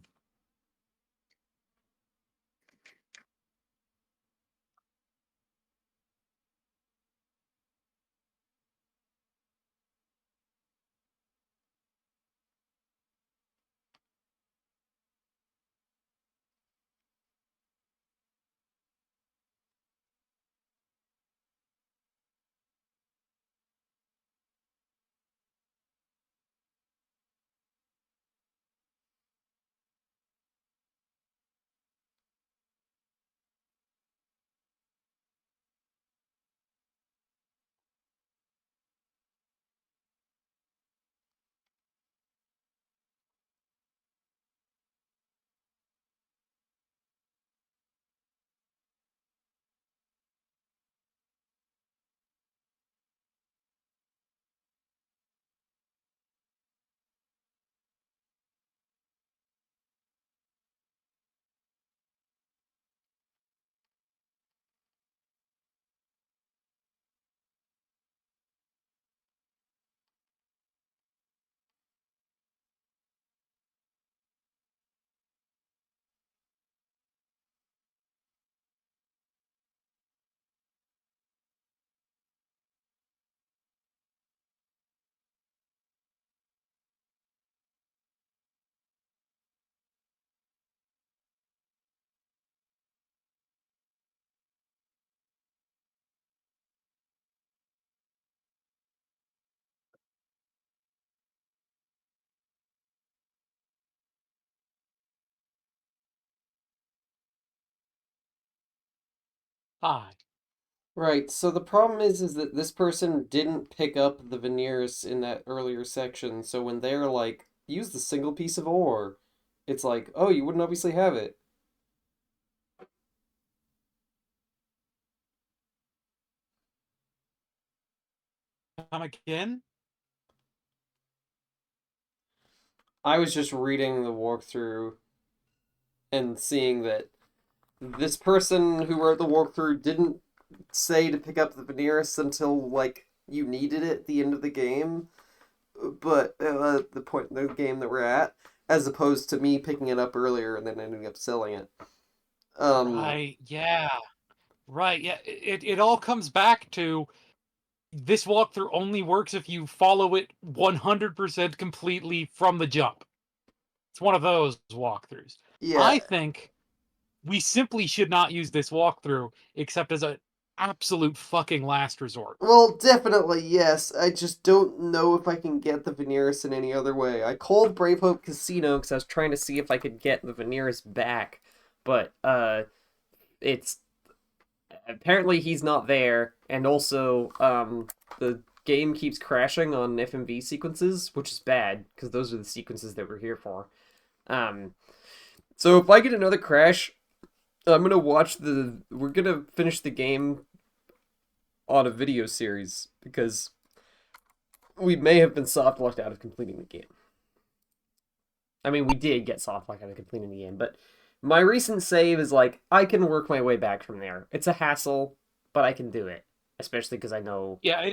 Hi. Right, so the problem is that this person didn't pick up the veneers in that earlier section, so when they're like, use the single piece of ore, it's like, oh, you wouldn't obviously have it. Come again? I was just reading the walkthrough and seeing that this person who wrote the walkthrough didn't say to pick up the veneers until, like, you needed it at the end of the game, but the point in the game that we're at, as opposed to me picking it up earlier and then ending up selling it. Right, yeah. Right, yeah. It all comes back to this walkthrough only works if you follow it 100% completely from the jump. It's one of those walkthroughs. Yeah, I think we simply should not use this walkthrough except as an absolute fucking last resort. well, definitely, yes. I just don't know if I can get the Veneers in any other way. I called Brave Hope Casino because I was trying to see if I could get the Veneers back, but, it's... apparently he's not there, and also, the game keeps crashing on FMV sequences, which is bad, because those are the sequences that we're here for. So if I get another crash, I'm gonna watch the... we're gonna finish the game on a video series, because we may have been soft locked out of completing the game. I mean, we did get soft locked out of completing the game, but my recent save is like, I can work my way back from there. It's a hassle, but I can do it. Especially because I know... Yeah,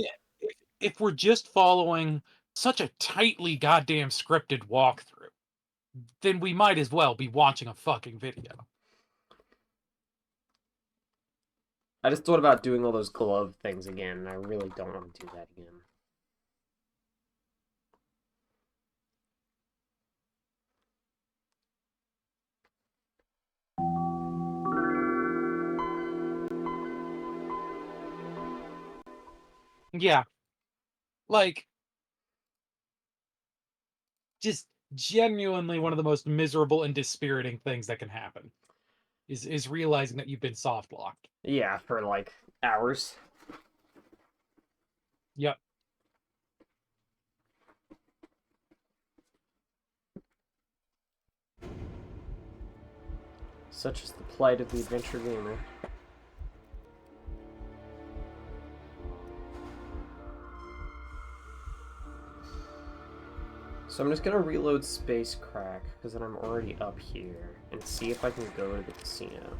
if we're just following such a tightly goddamn scripted walkthrough, then we might as well be watching a fucking video. I just thought about doing all those glove things again, and I really don't want to do that again. Yeah. Like, just genuinely one of the most miserable and dispiriting things that can happen is realizing that you've been soft locked. Yeah, for like hours. Yep. Such is the plight of the adventure gamer. So I'm just gonna reload Space Crack, because then I'm already up here, and see if I can go to the casino.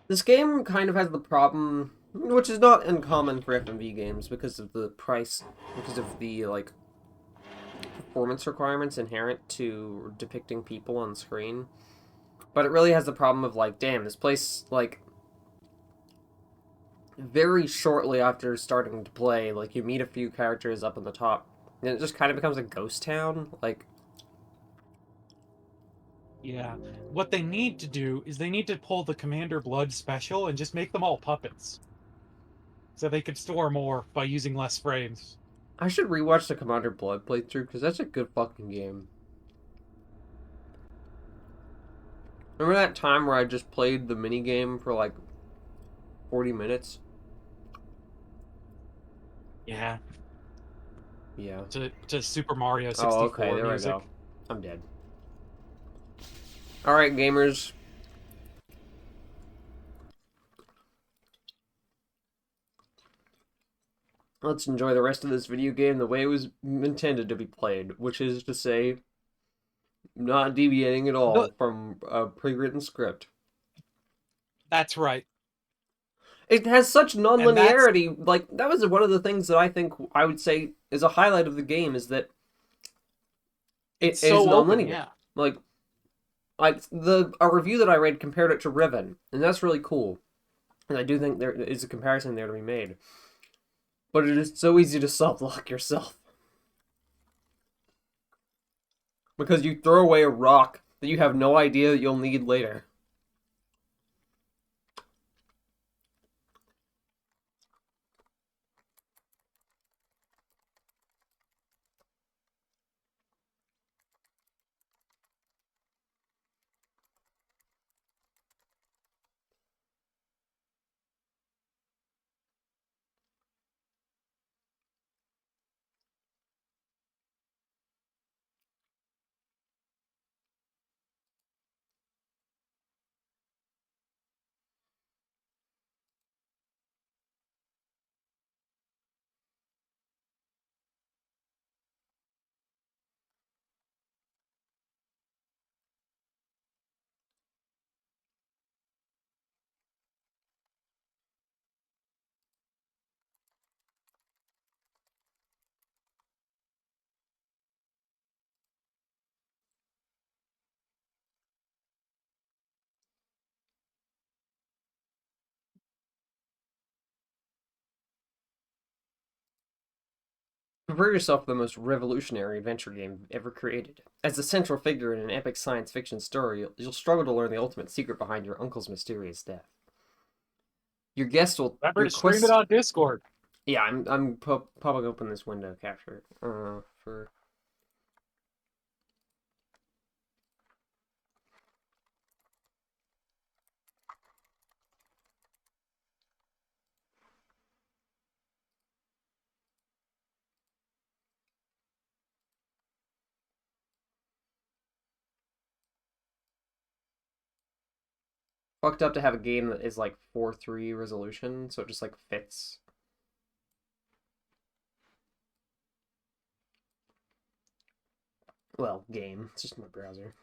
This game kind of has the problem, which is not uncommon for FMV games because of the price, because of the, like, performance requirements inherent to depicting people on screen. But it really has the problem of, like, damn, this place, like, very shortly after starting to play, like, you meet a few characters up on the top, and it just kind of becomes a ghost town, like... Yeah. What they need to do is they need to pull the Commander Blood special and just make them all puppets. So they could store more by using less frames. I should rewatch the Commander Blood playthrough, because that's a good fucking game. Remember that time where I just played the minigame for, like, 40 minutes? Yeah. Yeah. To Super Mario Oh, 64 okay, there music. we go. I'm dead. Alright, gamers. Let's enjoy the rest of this video game the way it was intended to be played, which is to say, not deviating at all from a pre-written script. That's right. It has such And that's non-linearity. Like, that was one of the things that I think I would say is a highlight of the game, is that it it's is so open, non-linear. yeah. Like a review that I read compared it to Riven, and that's really cool. And I do think there is a comparison there to be made. But it is so easy to soft-lock yourself. Because you throw away a rock that you have no idea that you'll need later. Prepare yourself for the most revolutionary adventure game ever created. As the central figure in an epic science fiction story, you'll struggle to learn the ultimate secret behind your uncle's mysterious death. Your guest will Remember to request. stream it on Discord. Yeah, I'm popping open this window capture for. Fucked up to have a game that is like 4:3 resolution, so it just like fits. Well, game. It's just my browser.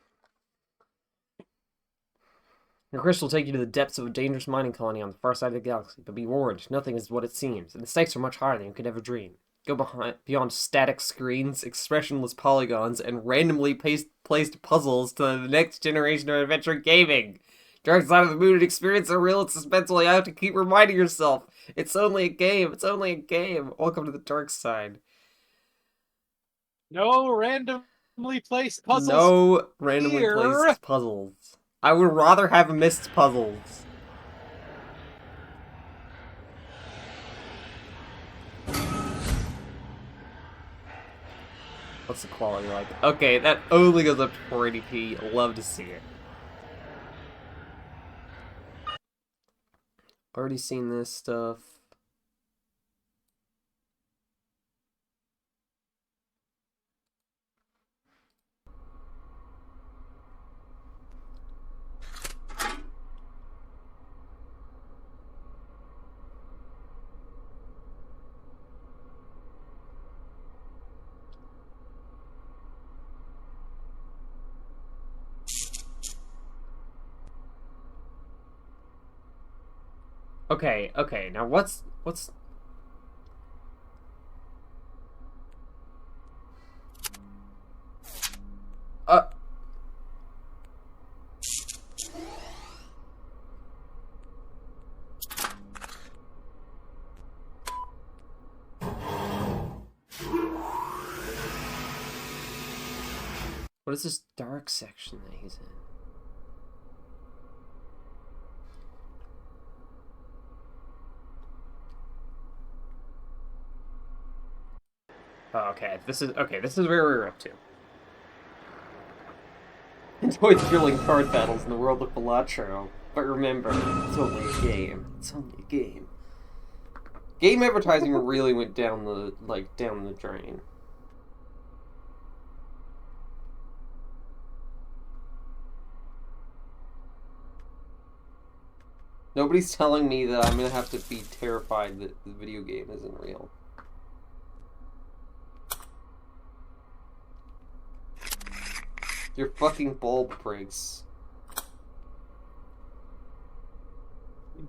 Your quest will take you to the depths of a dangerous mining colony on the far side of the galaxy, but be warned, nothing is what it seems, and the stakes are much higher than you could ever dream. Go beyond static screens, expressionless polygons, and randomly placed puzzles to the next generation of adventure gaming. Dark Side of the Moon and experience a real and suspenseful. You have to keep reminding yourself, it's only a game, it's only a game. Welcome to the dark side. No randomly placed puzzles. No randomly here. placed puzzles. I would rather have missed puzzles. What's the quality like? Okay, that only goes up to 480p. Love to see it. Already seen this stuff. Okay, now what's... What is this dark section that he's in? Oh, okay, this is where we're up to. Enjoy thrilling card battles in the world of Balatro, but remember, it's only a game. It's only a game. Game advertising really went down the drain. Nobody's telling me that I'm gonna have to be terrified that the video game isn't real. Your fucking bulb breaks.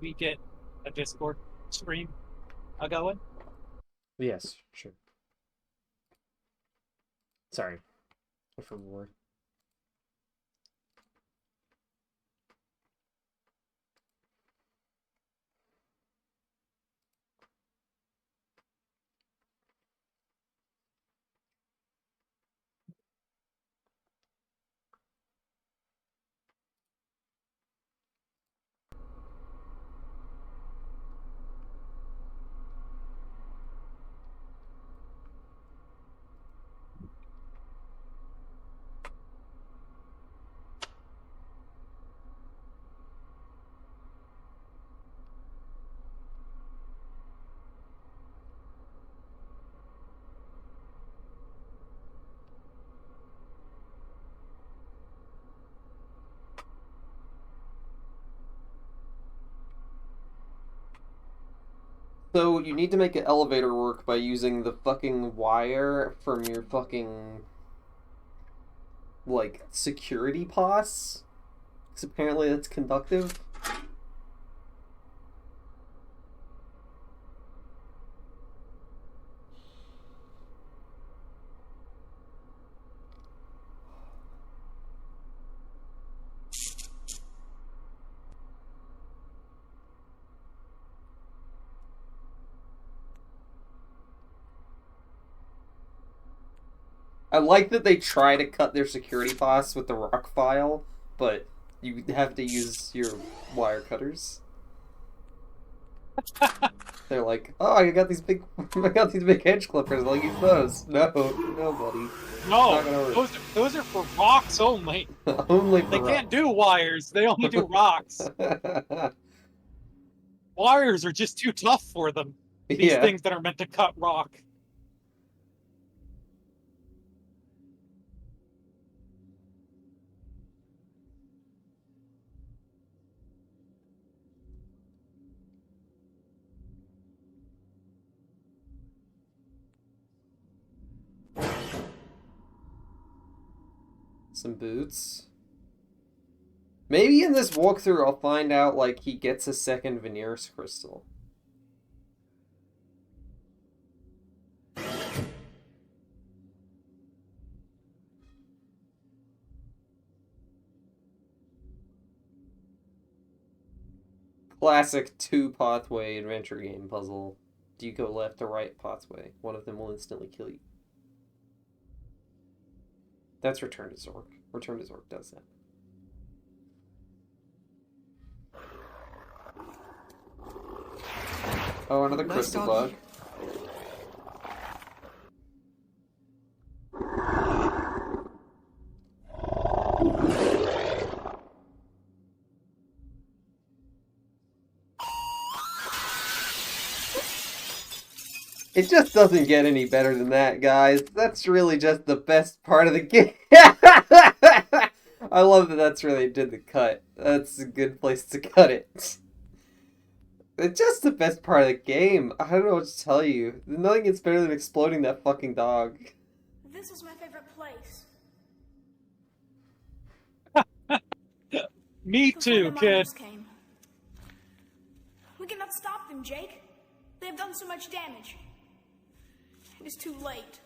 We get a Discord stream going. Yes, sure. Sorry. I forgot. So, you need to make an elevator work by using the fucking wire from your fucking, like, security pass? Because apparently that's conductive. I like that they try to cut their security costs with the rock file, but you have to use your wire cutters. They're like, oh, I got these big edge clippers. I'll use those. No, buddy. Not gonna No, work. those are for rocks only. Only for They can't do wires. They only do rocks. rock. Wires are just too tough for them. These Yeah. things that are meant to cut rock. Some boots. Maybe in this walkthrough I'll find out, like, he gets a second Veneers crystal. Classic two-pathway adventure game puzzle. Do you go left or right pathway? One of them will instantly kill you. That's Return to Zork. Return to Zork does that. Oh, another Nice crystal doggy. bug. It just doesn't get any better than that, guys. That's really just the best part of the game. I love that that's where they did the cut. That's a good place to cut it. It's just the best part of the game. I don't know what to tell you. Nothing gets better than exploding that fucking dog. This is my favorite place. Me Before too, the kid. miners came. We cannot stop them, Jake. They have done so much damage. It is too late.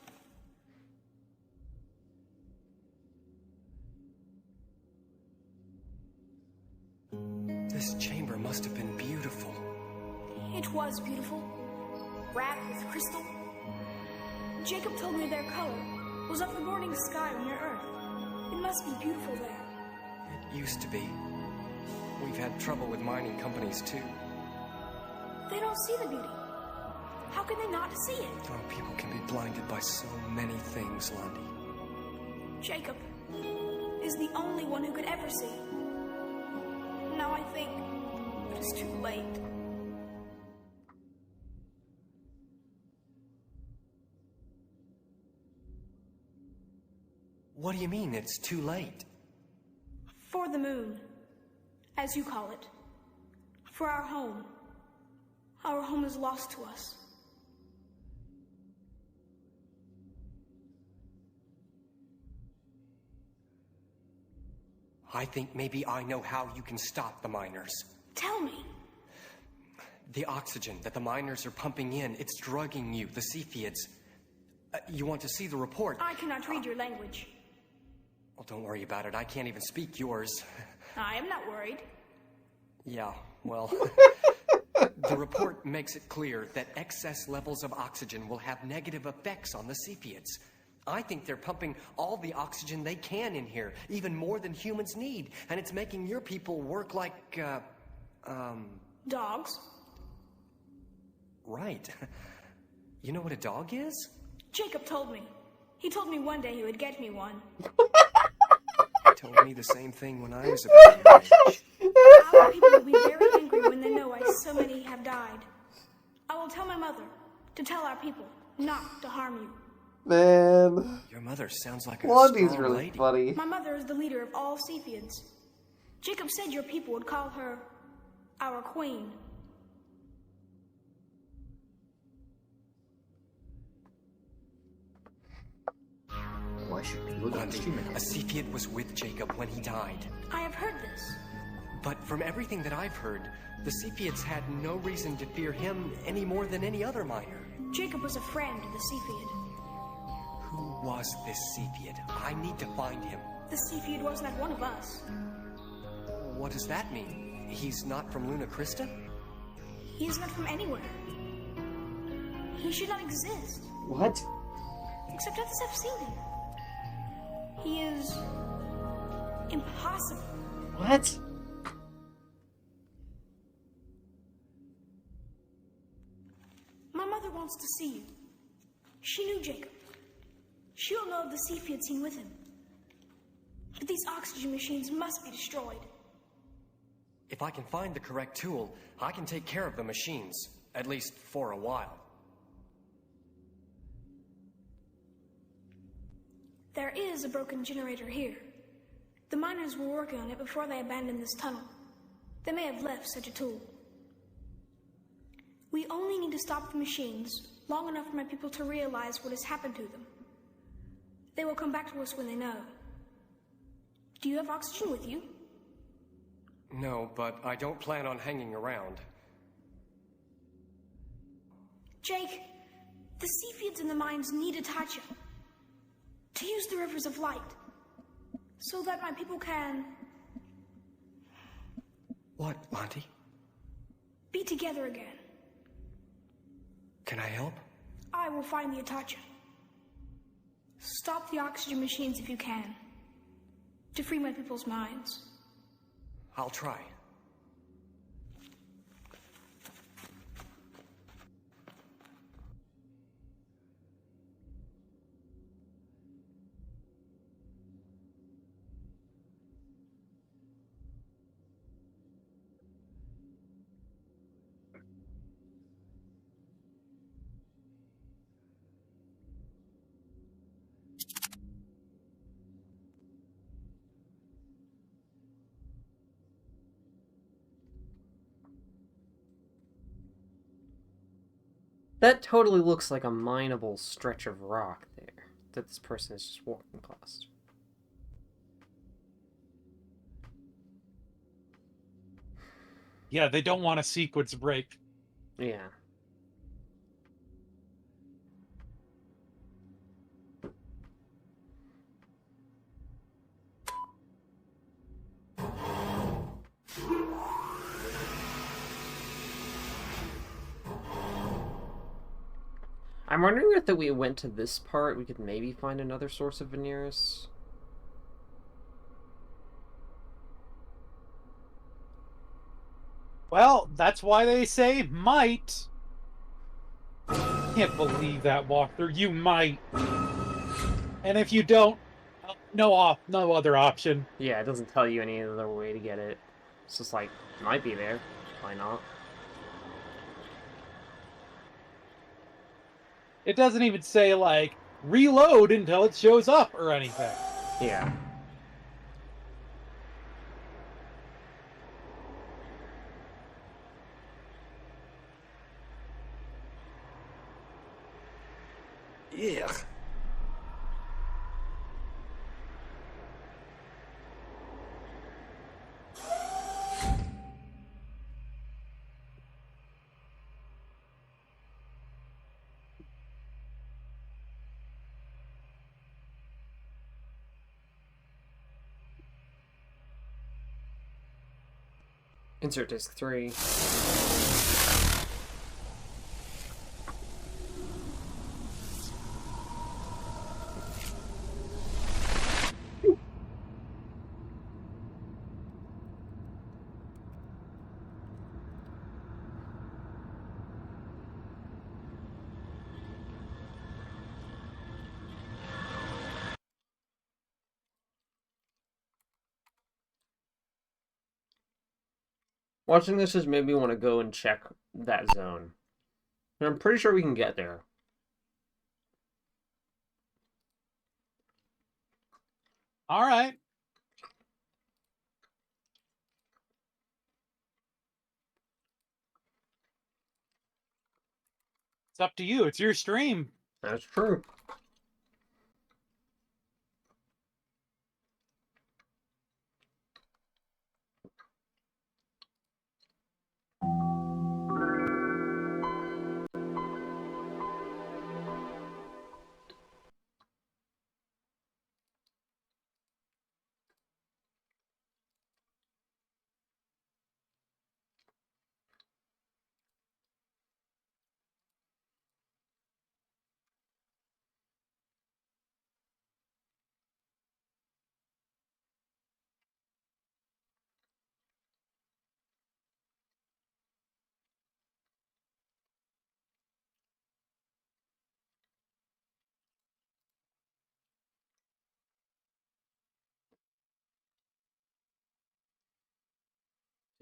This chamber must have been beautiful. It was beautiful. Wrapped with crystal. Jacob told me their color was of the morning sky on your Earth. It must be beautiful there. It used to be. We've had trouble with mining companies too. They don't see the beauty. How can they not see it? Oh, people can be blinded by so many things, Lundy. Jacob is the only one who could ever see. Now I think it is too late. What do you mean it's too late? For the moon, as you call it. For our home. Our home is lost to us. I think maybe I know how you can stop the miners. Tell me. The oxygen that the miners are pumping in, it's drugging you, the Cepheids. You want to see the report? I cannot read your language. Well, don't worry about it. I can't even speak yours. I am not worried. Yeah, well... The report makes it clear that excess levels of oxygen will have negative effects on the Cepheids. I think they're pumping all the oxygen they can in here, even more than humans need, and it's making your people work like, Dogs? Right. You know what a dog is? Jacob told me. He told me one day he would get me one. He told me the same thing when I was about your age. Our people will be very angry when they know why so many have died. I will tell my mother to tell our people not to harm you. Man. Your mother sounds like a Blondie's strong really lady. funny. My mother is the leader of all Cepheids. Jacob said your people would call her our queen. Why should we look at Lundy, streaming? a Cepheid was with Jacob when he died. I have heard this. But from everything that I've heard, the Cepheids had no reason to fear him any more than any other miner. Jacob was a friend of the Cepheid. Who was this Cepheid? I need to find him. The Cepheid was not one of us. What does that mean? He's not from Luna Crista? He is not from anywhere. He should not exist. What? Except others have seen him. He is impossible. What? My mother wants to see you. She knew Jacob. She'll know of the Cepheid seen with him. But these oxygen machines must be destroyed. If I can find the correct tool, I can take care of the machines, at least for a while. There is a broken generator here. The miners were working on it before they abandoned this tunnel. They may have left such a tool. We only need to stop the machines long enough for my people to realize what has happened to them. They will come back to us when they know. Do you have oxygen with you? No, but I don't plan on hanging around. Jake, the Cepheids in the mines need Itacha to use the rivers of light so that my people can What, Monty? be together again. Can I help? I will find the Itacha. Stop the oxygen machines if you can, to free my people's minds. I'll try. That totally looks like a mineable stretch of rock there that this person is just walking past. Yeah, they don't want a sequence break. Yeah. I'm wondering if we went to this part, we could maybe find another source of Veneris. Well, that's why they say might. Can't believe that walkthrough. You might. And if you don't, no other option. Yeah, it doesn't tell you any other way to get it. It's just like, might be there. Why not? It doesn't even say, like, reload until it shows up or anything. Yeah. Ugh. Insert disc 3. Watching this just made me want to go and check that zone. And I'm pretty sure we can get there. All right. It's up to you. It's your stream. That's true.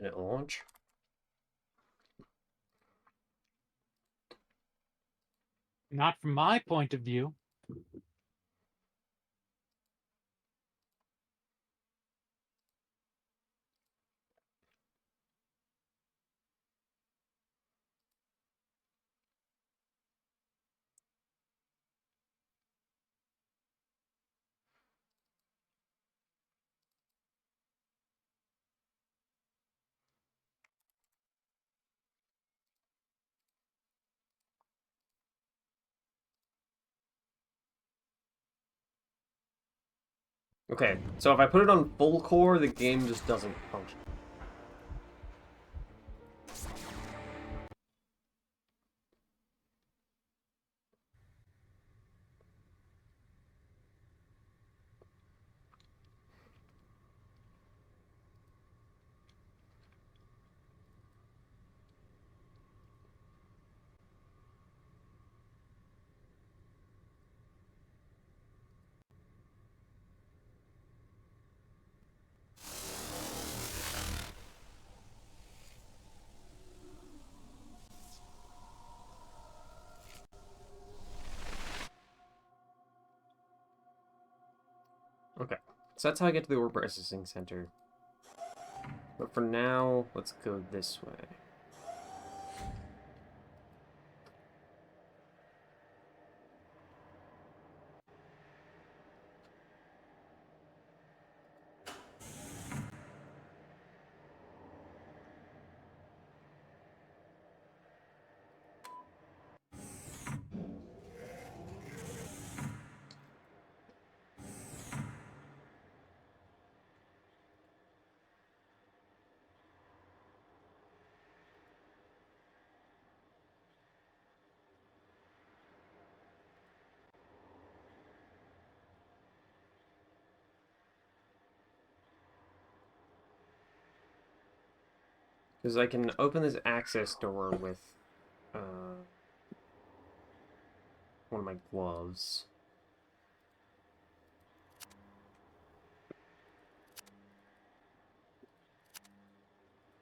Did it launch? Not from my point of view. Okay, so if I put it on full core, the game just doesn't function. Okay, so that's how I get to the Word Processing Center. But for now, let's go this way. Because I can open this access door with one of my gloves.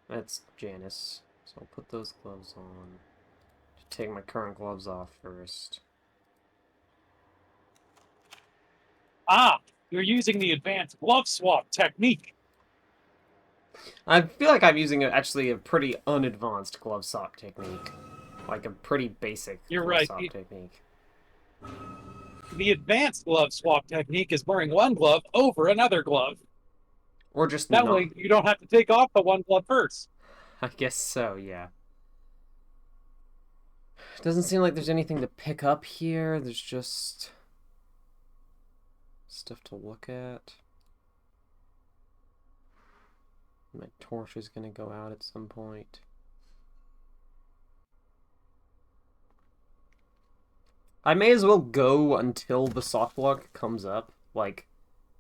That's Janice. So I'll put those gloves on. Take my current gloves off first. Ah, you're using the advanced glove swap technique. I feel like I'm using actually a pretty unadvanced glove swap technique. Like a pretty basic You're glove right. swap technique. The advanced glove swap technique is wearing one glove over another glove. Or just That not. way you don't have to take off the one glove first. I guess so, yeah. Doesn't seem like there's anything to pick up here. There's just stuff to look at. My torch is going to go out at some point. I may as well go until the soft lock comes up. Like,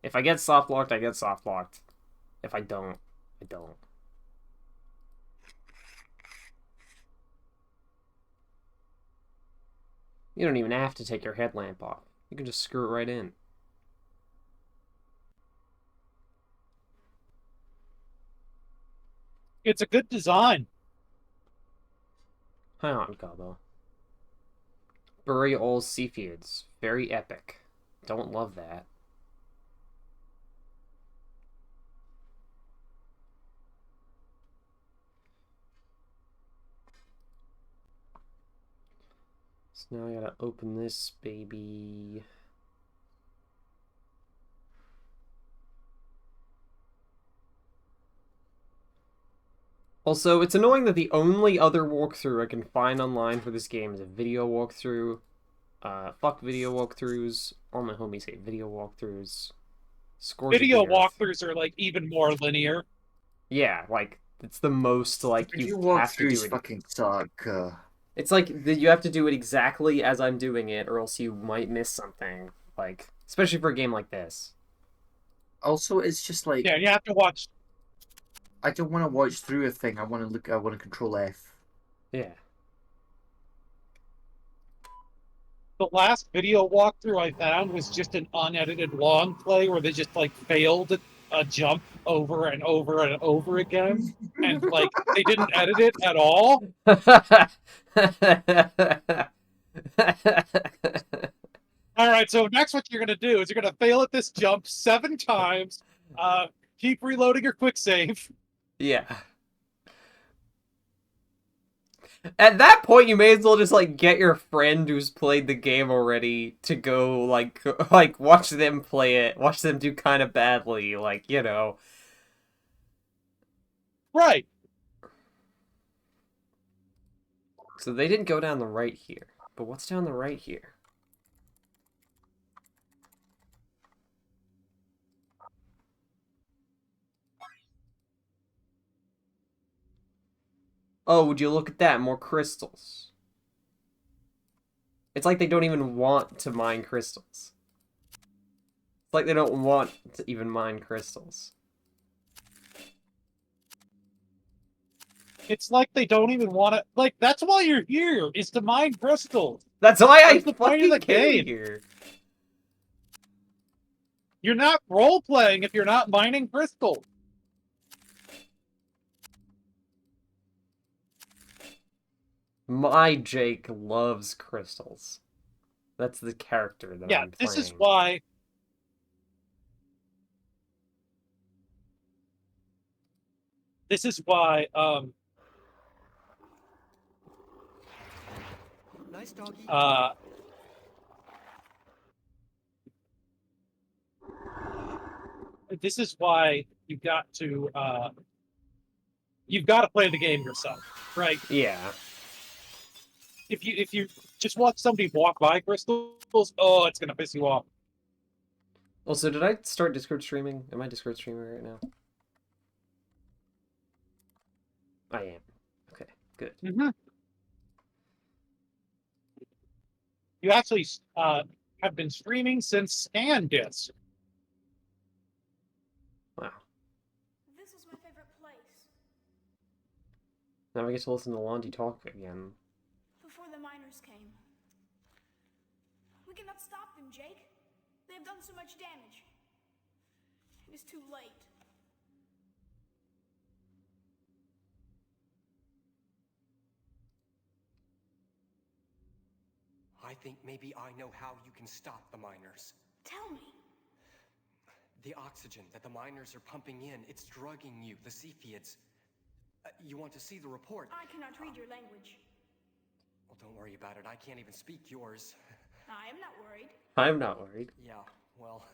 if I get soft locked, I get soft locked. If I don't, I don't. You don't even have to take your headlamp off. You can just screw it right in. It's a good design. Hang on, Gabo. Bury all Cepheids. Very epic. Don't love that. So now I gotta open this baby. Also, it's annoying that the only other walkthrough I can find online for this game is a video walkthrough. Fuck video walkthroughs. All my homies hate video walkthroughs. Scores Video of the earth. walkthroughs are like even more linear. Yeah, like, it's the most, like, Review you have to do walkthroughs it. fucking suck. It's like, you have to do it exactly as I'm doing it, or else you might miss something. Like, especially for a game like this. Also, it's just like, Yeah, you have to watch. I don't want to watch through a thing. I want to control F. Yeah. The last video walkthrough I found was just an unedited long play where they just like failed a jump over and over and over again, and like they didn't edit it at all. All right, so next what you're gonna do is you're gonna fail at this jump 7 times. Keep reloading your quick save. Yeah. At that point, you may as well just like get your friend who's played the game already to go like watch them play it, watch them do kind of badly, like, you know. Right. So they didn't go down the right here, but what's down the right here? Oh, would you look at that? More crystals. It's like they don't even want to mine crystals. It's like they don't want to even mine crystals. It's like they don't even want to. Like, that's why you're here, is to mine crystals. That's why I That's the point of fucking the came game. here. You're not role playing if you're not mining crystals. My Jake loves crystals. That's the character that Yeah, I'm this is playing. why. This is why. Nice doggy. This is why you've got to play the game yourself, right? Yeah. If you just watch somebody walk by crystals, oh, it's gonna piss you off. Also, did I start Discord streaming? Am I Discord streaming right now? I am. Okay, good. Mm-hmm. You actually have been streaming since ScanDisc. Wow. This is my favorite place. Now I get to listen to Londi talk again. Before the miners came. We cannot stop them, Jake. They have done so much damage. It is too late. I think maybe I know how you can stop the miners. Tell me. The oxygen that the miners are pumping in, it's drugging you, the Cepheids. You want to see the report? I cannot read your language. Well, don't worry about it. I can't even speak yours. I am not worried. I'm not worried. Yeah, well,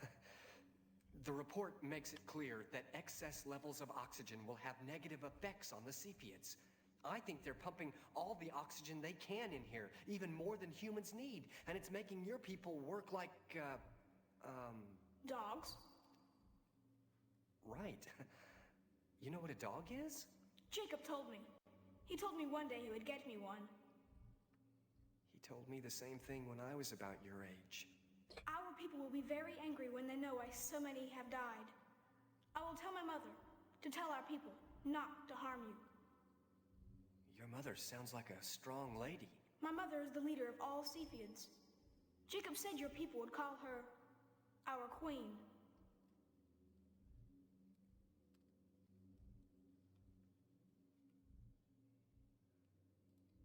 the report makes it clear that excess levels of oxygen will have negative effects on the Cepheids. I think they're pumping all the oxygen they can in here, even more than humans need, and it's making your people work like, Dogs? Right. You know what a dog is? Jacob told me. He told me one day he would get me one. He told me the same thing when I was about your age. Our people will be very angry when they know why so many have died. I will tell my mother to tell our people not to harm you. Your mother sounds like a strong lady. My mother is the leader of all Cepheids. Jacob said your people would call her our queen.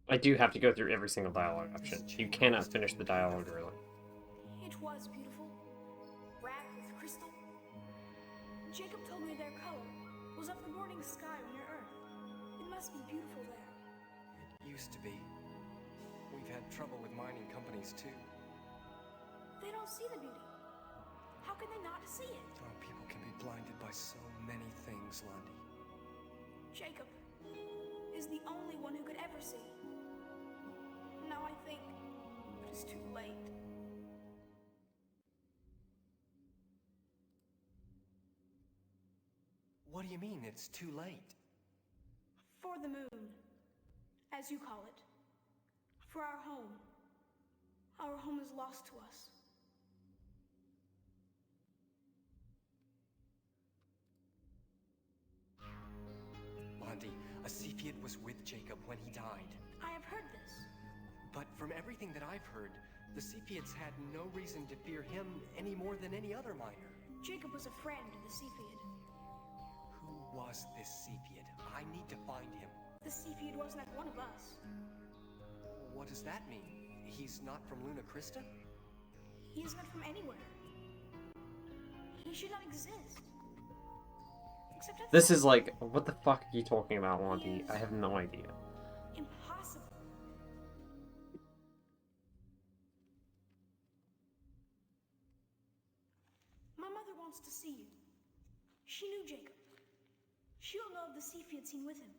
I do have to go through every single dialogue option. You cannot finish the dialogue early. It was beautiful, wrapped with crystal. Jacob told me their color was of the morning sky on your earth. It must be beautiful there. It used to be. We've had trouble with mining companies too. They don't see the beauty. How can they not see it? Oh, people can be blinded by so many things, Londi. Jacob is the only one who could ever see. Now I think it is too late. What do you mean it's too late? For the moon, as you call it. For our home. Our home is lost to us. Londi, a Cepheid was with Jacob when he died. I have heard this. But from everything that I've heard, the Cepheids had no reason to fear him any more than any other miner. Jacob was a friend of the Cepheid. was this Cepheid? I need to find him. The Cepheid wasn't like one of us. What does that mean? He's not from Luna Crista? He is not from anywhere. He should not exist. Except I This thought- is like, what the fuck are you talking about, Monty? I have no idea. Impossible. My mother wants to see you. She knew Jacob. She'll know of the Cepheid seen with him.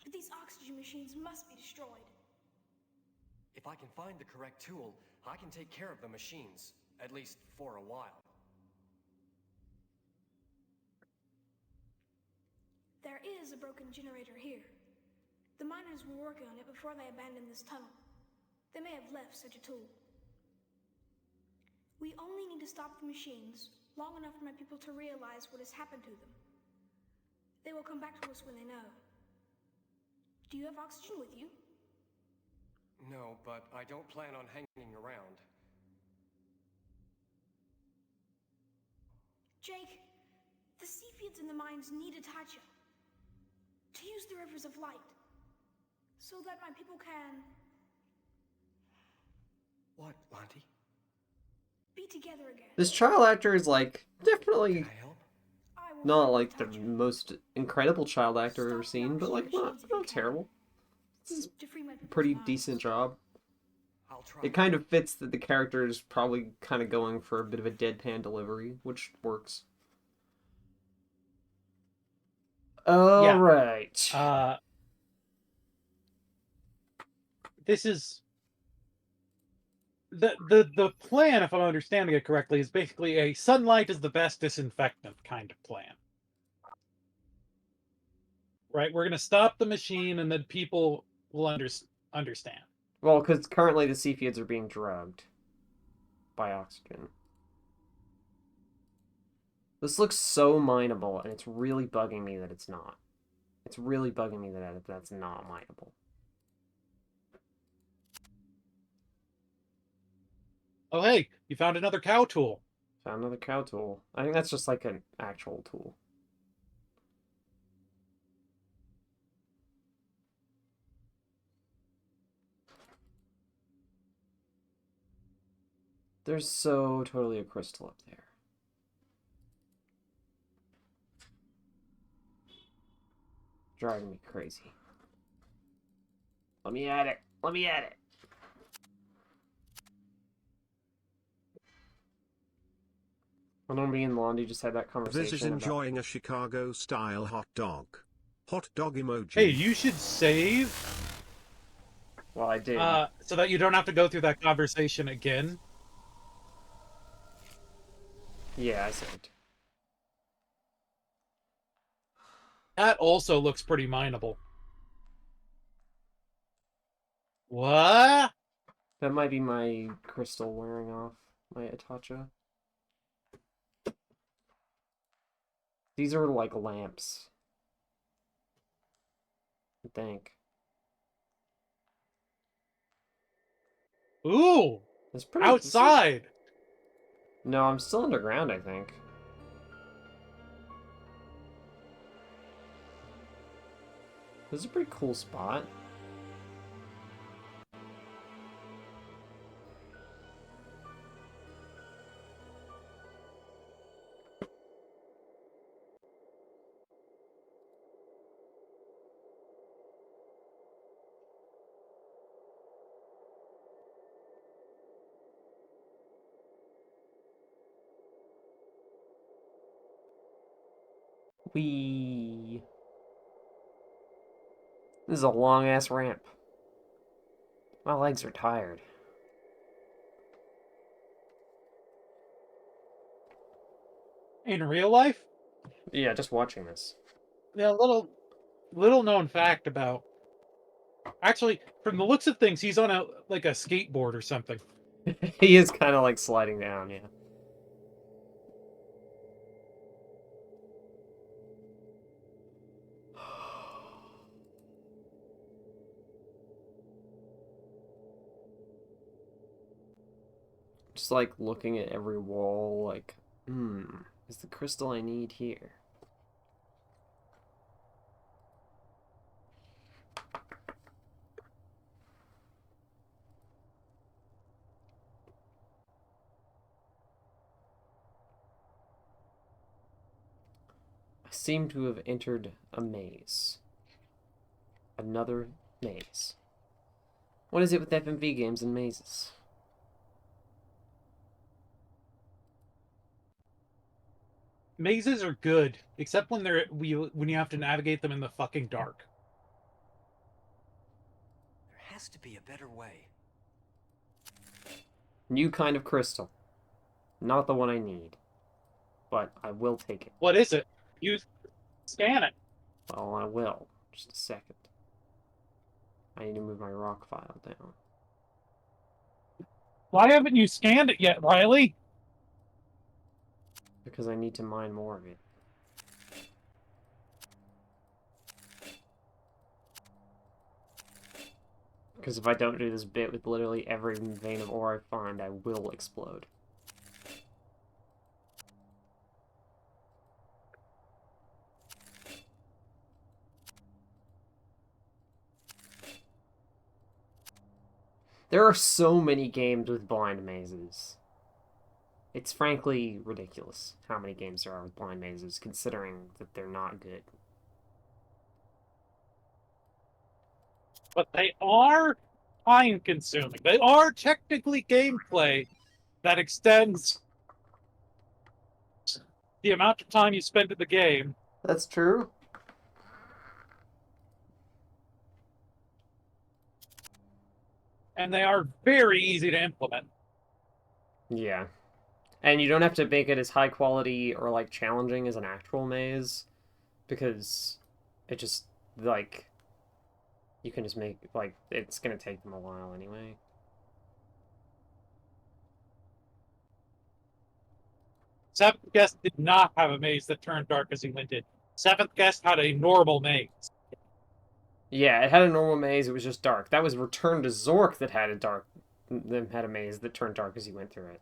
But these oxygen machines must be destroyed. If I can find the correct tool, I can take care of the machines. At least for a while. There is a broken generator here. The miners were working on it before they abandoned this tunnel. They may have left such a tool. We only need to stop the machines long enough for my people to realize what has happened to them. They will come back to us when they know. Do you have oxygen with you? No, but I don't plan on hanging around. Jake, the Cepheids in the mines need Itacha to use the rivers of light so that my people can What, Monty? be together again. This child actor is like definitely Can I help? I will not find like the Itacha most incredible child actor I've ever seen, but like not terrible. This is to free my a people's pretty minds. decent job. I'll try. It kind of fits that the character is probably kind of going for a bit of a deadpan delivery, which works. All right. This is the plan, if I'm understanding it correctly, is basically a sunlight is the best disinfectant kind of plan. Right? We're gonna stop the machine, and then people will understand. Well, because currently the Cepheids are being drugged by oxygen. This looks so mineable, and it's really bugging me that it's not. It's really bugging me that that's not mineable. Oh, hey, you found another cow tool. Found another cow tool. I think that's just like an actual tool. There's so totally a crystal up there. Driving me crazy. Let me at it. Let me at it. I know me and Blondie just had that conversation. This is enjoying a Chicago-style hot dog. Hot dog emoji. Hey, you should save Well, I did. so that you don't have to go through that conversation again. Yeah, I saved. That also looks pretty mineable. What? That might be my crystal wearing off. My Itacha. These are like lamps. I think. Ooh, It's pretty outside. No, I'm still underground, I think. This is a pretty cool spot. Whee! This is a long-ass ramp. My legs are tired. In real life, Yeah, just watching this. yeah, little known fact about. Actually, from the looks of things, he's on a skateboard or something. He is kind of like sliding down, yeah. Just like looking at every wall, like, is the crystal I need here? seem to have entered a maze. Another maze. What is it with FMV games and mazes? Mazes are good, except when when you have to navigate them in the fucking dark. There has to be a better way. New kind of crystal. Not the one I need. But I will take it. What is it? You scan it. Well, I will. Just a second. I need to move my rock file down. Why haven't you scanned it yet, Riley? Because I need to mine more of it. Because if I don't do this bit with literally every vein of ore I find, I will explode. There are so many games with blind mazes. It's frankly ridiculous how many games there are with blind mazes, considering that they're not good. But they are time-consuming. They are technically gameplay that extends the amount of time you spend in the game. That's true. And they are very easy to implement. Yeah. And you don't have to make it as high quality or, like, challenging as an actual maze, because it just, like, you can just make, like, it's gonna take them a while anyway. Seventh Guest did not have a maze that turned dark as he went in. Seventh Guest had a normal maze. Yeah, it had a normal maze, it was just dark. That was Return to Zork that had a maze that turned dark as you went through it.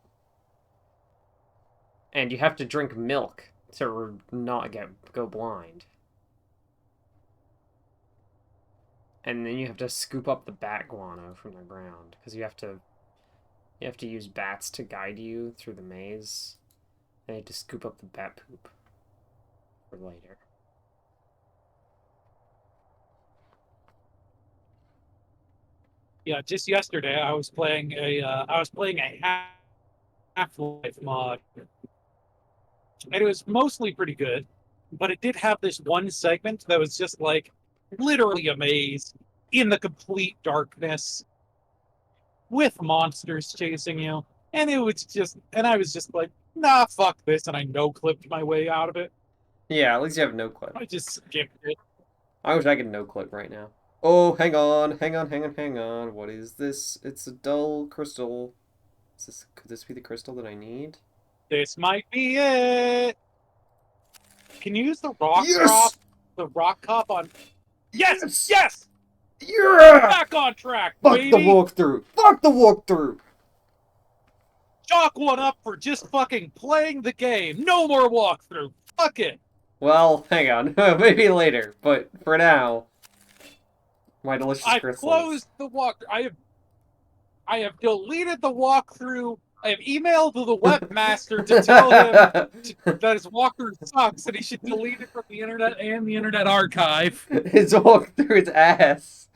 And you have to drink milk to not go blind. And then you have to scoop up the bat guano from the ground, because you have to use bats to guide you through the maze. And you have to scoop up the bat poop for later. Yeah, just yesterday I was playing a Half-Life mod, and it was mostly pretty good, but it did have this one segment that was just like literally a maze in the complete darkness with monsters chasing you, and I was just like, nah, fuck this, and I no-clipped my way out of it. Yeah, at least you have no clip. I just skipped it. I wish I could no clip right now. Oh, hang on. What is this? It's a dull crystal. Could this be the crystal that I need? This might be it. Can you use the Yes! rock cop on? Yes! Yeah! Back on track, Fuck baby! the walkthrough! Chalk one up for just fucking playing the game. No more walkthrough. Fuck it. Well, hang on. Maybe later, but for now, my delicious I've crystals. closed the walkthrough. I have deleted the walkthrough. I have emailed the webmaster to tell him that his walkthrough sucks and he should delete it from the internet and the internet archive. His walkthrough is ass.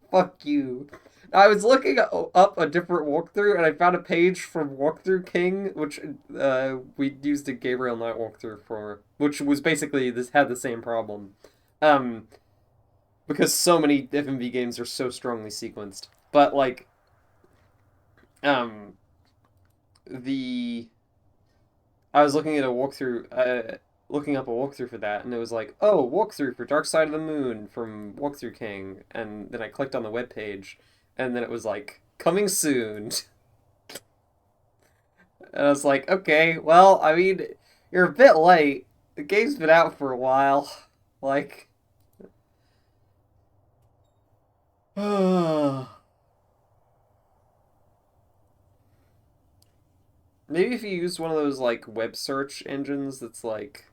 Fuck you. I was looking up a different walkthrough, and I found a page from Walkthrough King, which we used a Gabriel Knight walkthrough for, which was basically had the same problem, because so many FMV games are so strongly sequenced. But like, I was looking at a walkthrough, looking up a walkthrough for that, and it was like, oh, walkthrough for Dark Side of the Moon from Walkthrough King, and then I clicked on the webpage. And then it was like, coming soon. And I was like, okay, well, I mean, you're a bit late. The game's been out for a while. Like... Maybe if you use one of those, like, web search engines that's, like,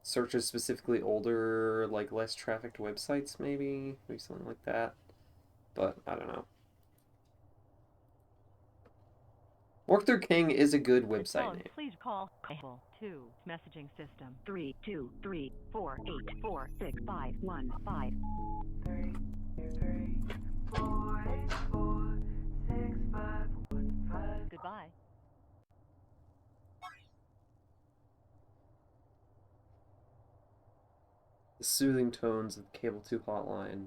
searches specifically older, like, less trafficked websites, maybe? Maybe something like that. But, I don't know. Walkthrough King is a good website Phone, name. please call 2 messaging system 323446515. 334846515. Goodbye. The soothing tones of the Cable 2 hotline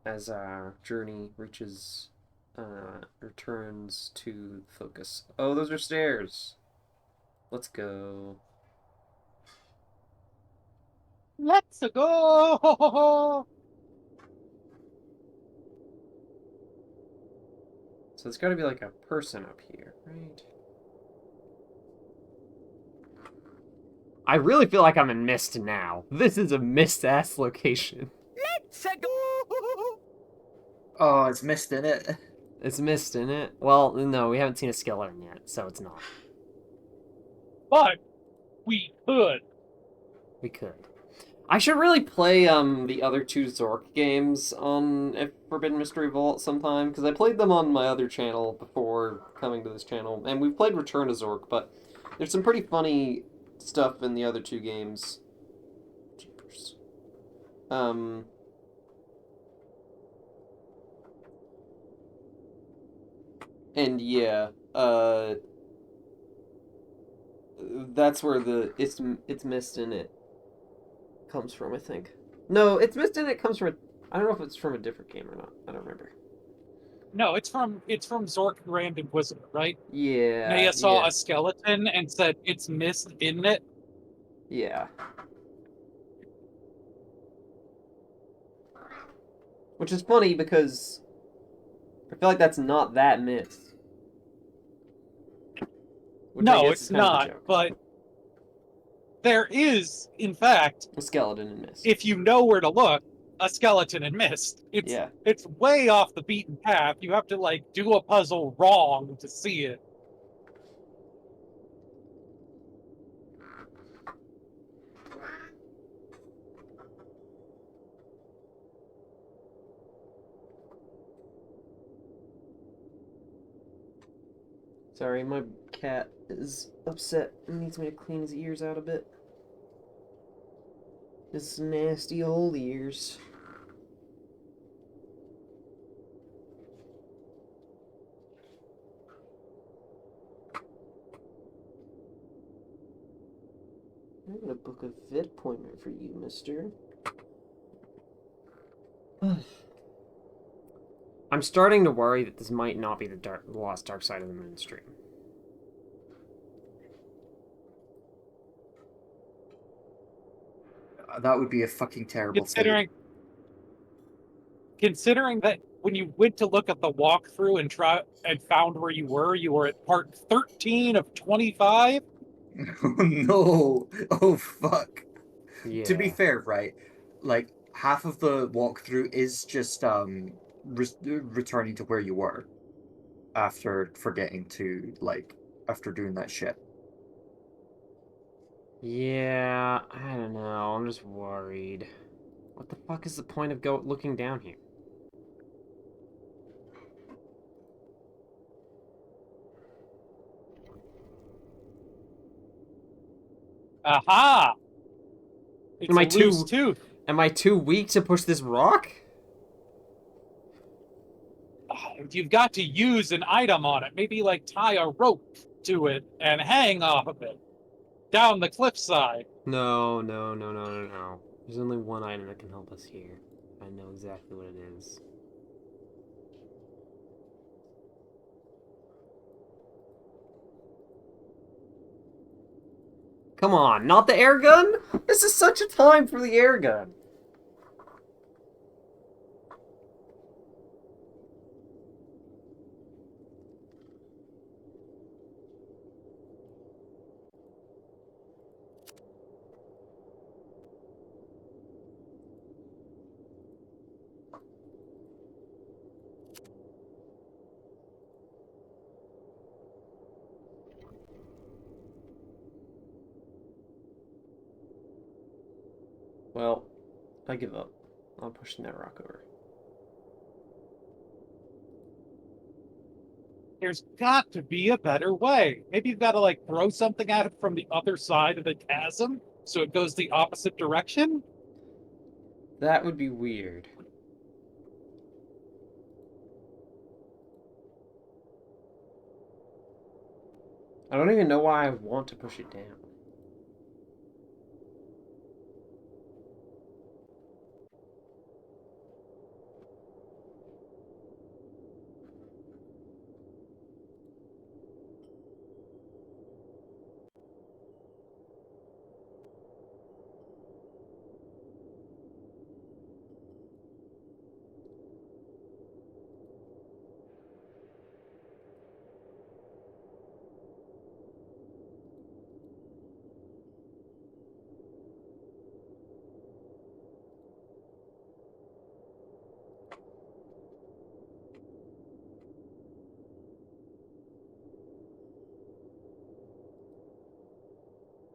as our journey returns to focus. Oh, those are stairs. Let's go. Let's go! So there's got to be like a person up here, right? I really feel like I'm in Mist now. This is a Mist-ass location. Let's go! Oh, it's Mist in it. It's Mist, isn't it? Well, no, we haven't seen a skeleton yet, so it's not. But we could. We could. I should really play the other two Zork games on Forbidden Mystery Vault sometime, because I played them on my other channel before coming to this channel, and we've played Return to Zork, but there's some pretty funny stuff in the other two games. Jeepers. And yeah, that's where the it's Mist in it comes from, I think. No, it's Mist in it comes from I don't know if it's from a different game or not. I don't remember. No, it's from Zork Grand Inquisitor, right? Yeah. Naya saw yeah. a skeleton and said, "It's Mist, isn't it?" Yeah. Which is funny because I feel like that's not that Mist. Which I No, guess it's is kind of a not. joke. But there is, in fact, A skeleton in Mist. if you know where to look, a skeleton in Mist. Yeah. It's way off the beaten path. You have to like do a puzzle wrong to see it. Sorry, my cat is upset and needs me to clean his ears out a bit. His nasty old ears. I'm gonna book a vet appointment for you, mister. I'm starting to worry that this might not be the lost dark side of the moon stream. That would be a fucking terrible thing. Considering that when you went to look at the walkthrough and found where you were at part 13 of 25. Oh no! Oh fuck! Yeah. To be fair, right? Like half of the walkthrough is just returning to where you were after after doing that shit. Yeah, I don't know. I'm just worried. What the fuck is the point of looking down here? Aha! It's Am I a loose tooth. Am I too weak to push this rock? You've got to use an item on it. Maybe like tie a rope to it and hang off of it down the cliffside. No. There's only one item that can help us here. I know exactly what it is. Come on, not the air gun? This is such a time for the air gun. Well, I give up. I'm pushing that rock over. There's got to be a better way. Maybe you've got to like throw something at it from the other side of the chasm so it goes the opposite direction. That would be weird. I don't even know why I want to push it down.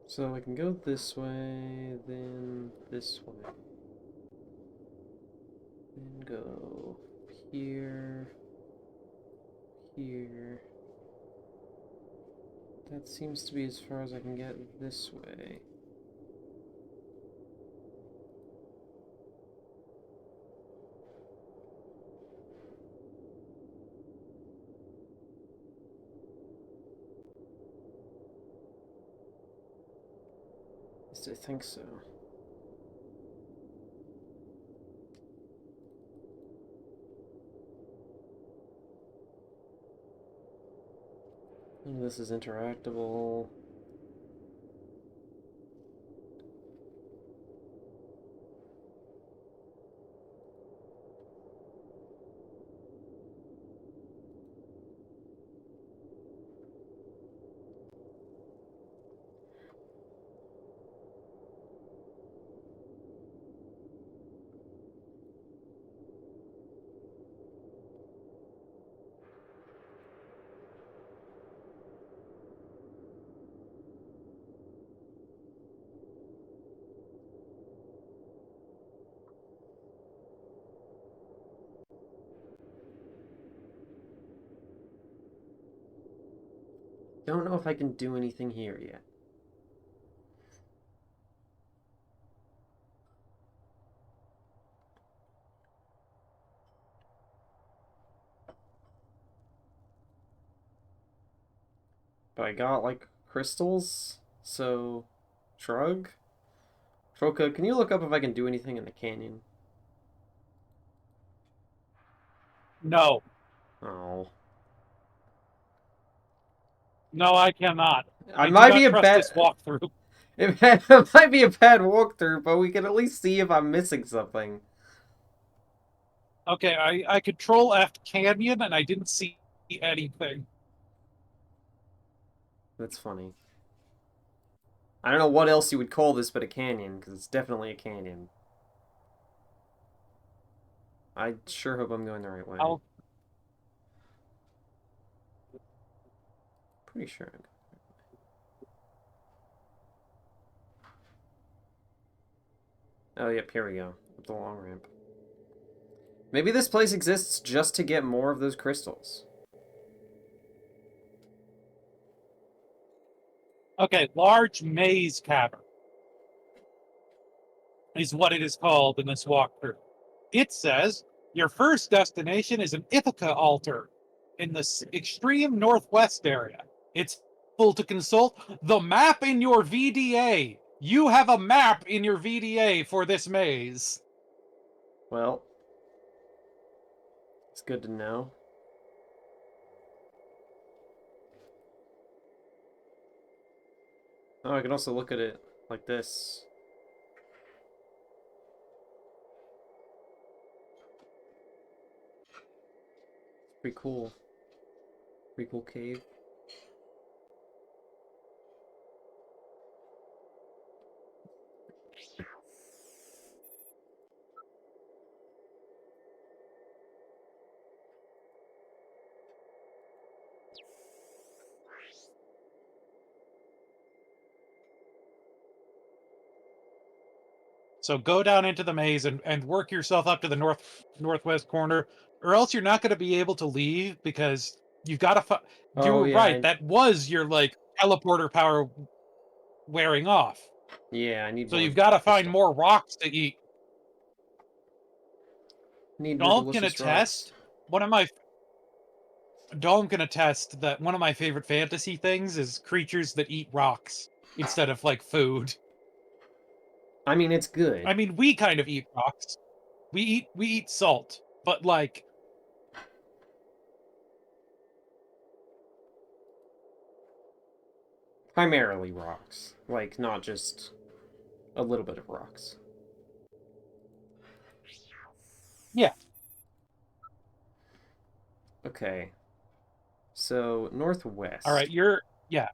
So I can go this way, then this way. Then go here, here. That seems to be as far as I can get this way. At least I think so. None of this is interactable. Don't know if I can do anything here yet. But I got, like, crystals, so... Shrug? Troka, can you look up if I can do anything in the canyon? No. Oh. No, I cannot. I do might not be a trust bad... this walkthrough. It might be a bad walkthrough, but we can at least see if I'm missing something. Okay, I control F Canyon and I didn't see anything. That's funny. I don't know what else you would call this but a canyon, because it's definitely a canyon. I sure hope I'm going the right way. I'll... Pretty sure I'm going. Oh, yep, here we go. Up the long ramp. Maybe this place exists just to get more of those crystals. Okay, large maze cavern is what it is called in this walkthrough. It says your first destination is an Ithaca altar in the extreme northwest area. It's full to consult the map in your VDA. You have a map in your VDA for this maze. Well, it's good to know. Oh, I can also look at it like this. Pretty cool. Pretty cool cave. So go down into the maze and work yourself up to the northwest corner, or else you're not going to be able to leave because You've got to Oh, do yeah, right. That was your like teleporter power wearing off. Yeah, I need So more you've got to find crystal. more rocks to eat. Need more Dolph can delicious rocks. attest. One of my Dolph can attest that one of my favorite fantasy things is creatures that eat rocks instead of like food. I mean, it's good. I mean, we kind of eat rocks. We eat salt, but like Primarily rocks. Like, not just a little bit of rocks. yeah. Okay. So, northwest. All right, yeah.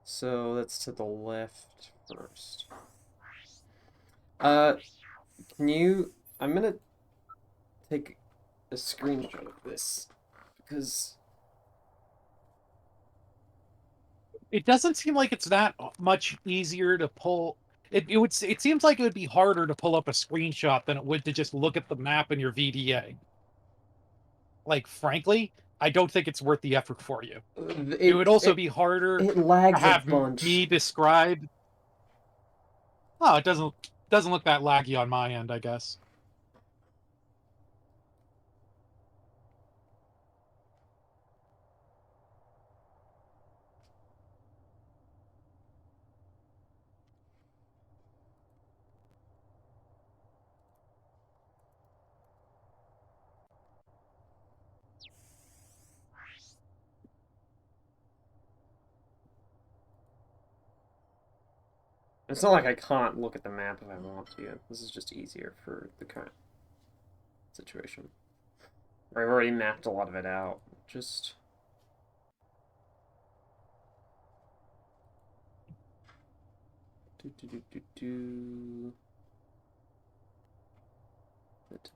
So, that's to the left first. Can you... I'm gonna take a screenshot of this, because... It doesn't seem like it's that much easier to pull. It seems like it would be harder to pull up a screenshot than it would to just look at the map in your VDA. Like, frankly, I don't think it's worth the effort for you. It would also be harder It to lags a have bunch. me describe. Oh, it doesn't look that laggy on my end, I guess. It's not like I can't look at the map if I want to. This is just easier for the current situation. I've already mapped a lot of it out. Just... To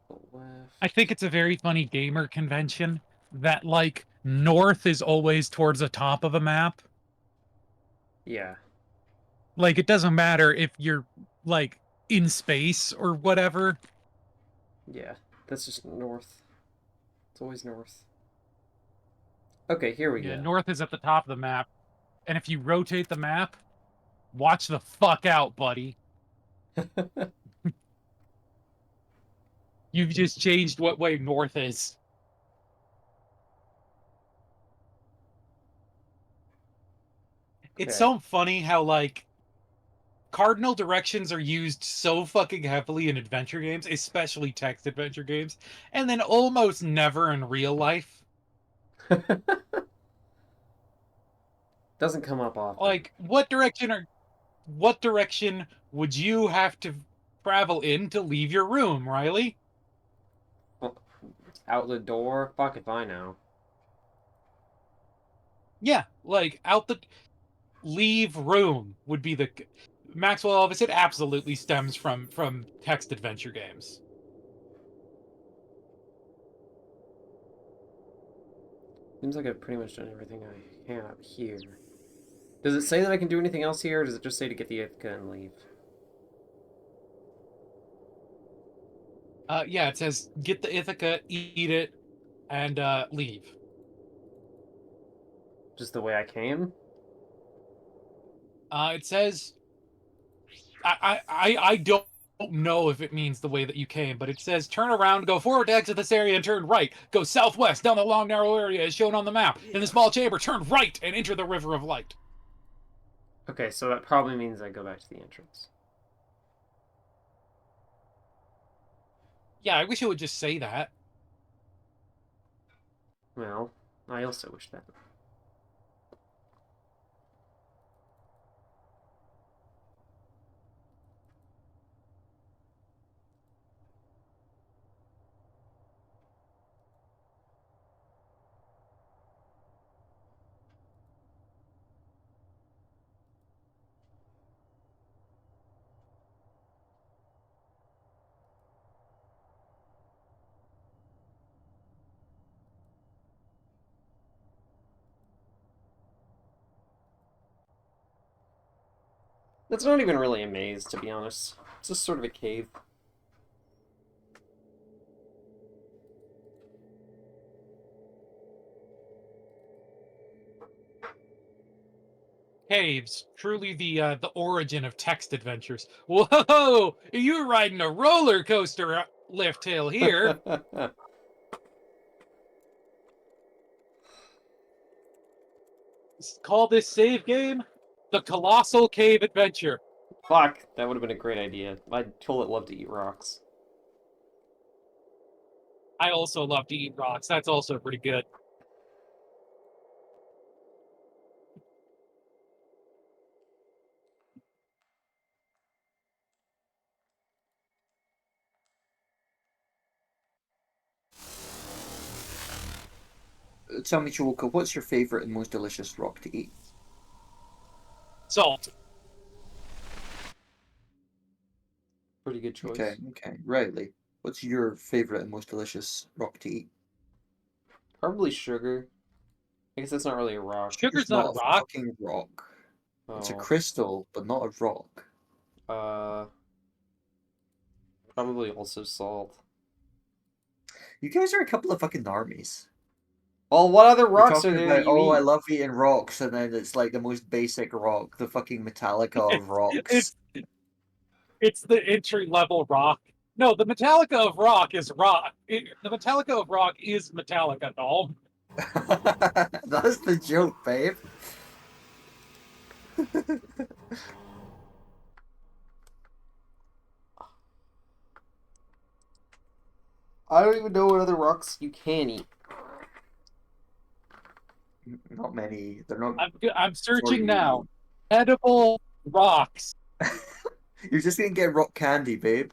the left. I think it's a very funny gamer convention that like north is always towards the top of a map. Yeah. Like it doesn't matter if you're like in space or whatever. Yeah. That's just north. It's always north. Okay, here we Yeah, go. north is at the top of the map. And if you rotate the map, watch the fuck out, buddy. You've just changed what way north is. It's Okay. so funny how like cardinal directions are used so fucking heavily in adventure games, especially text adventure games, and then almost never in real life. Doesn't come up often. Like, what direction would you have to travel in to leave your room, Riley? Well, out the door? Fuck if I know. Yeah, like out the leave room would be the Maxwell Elvis. It absolutely stems from text adventure games. Seems like I've pretty much done everything I can out here. Does it say that I can do anything else here, or does it just say to get the Ithaca and leave? Yeah, it says get the Ithaca, eat it, and leave. Just the way I came? It says I don't know if it means the way that you came, but it says turn around, go forward to exit this area, and turn right. Go southwest down the long narrow area as shown on the map. In the small chamber, turn right and enter the River of Light. Okay, so that probably means I go back to the entrance. Yeah, I wish it would just say that. Well, I also wish that. It's not even really a maze, to be honest. It's just sort of a cave. Caves, truly the origin of text adventures. Whoa! You're riding a roller coaster lift hill here. Call this save game the Colossal Cave Adventure. Fuck, that would have been a great idea. I totally love to eat rocks. I also love to eat rocks. That's also pretty good. Tell me, Chiwoka, what's your favourite and most delicious rock to eat? Salt. Pretty good choice. Okay. Riley, what's your favourite and most delicious rock to eat? Probably sugar. I guess that's not really a rock. Sugar's It's not a rock. fucking rock. It's a Oh. crystal, but not a rock. Probably also salt. You guys are a couple of fucking normies. Well, what other You're rocks are talking there about, that you oh, I eat? love eating rocks, and then it's like the most basic rock, the fucking Metallica of rocks. It's the entry level rock. No, the Metallica of rock is rock. The Metallica of rock is Metallica, no. That's the joke, babe. I don't even know what other rocks you can eat. Not many. They're not. I'm searching you. now. Edible rocks. You're just gonna get rock candy, babe.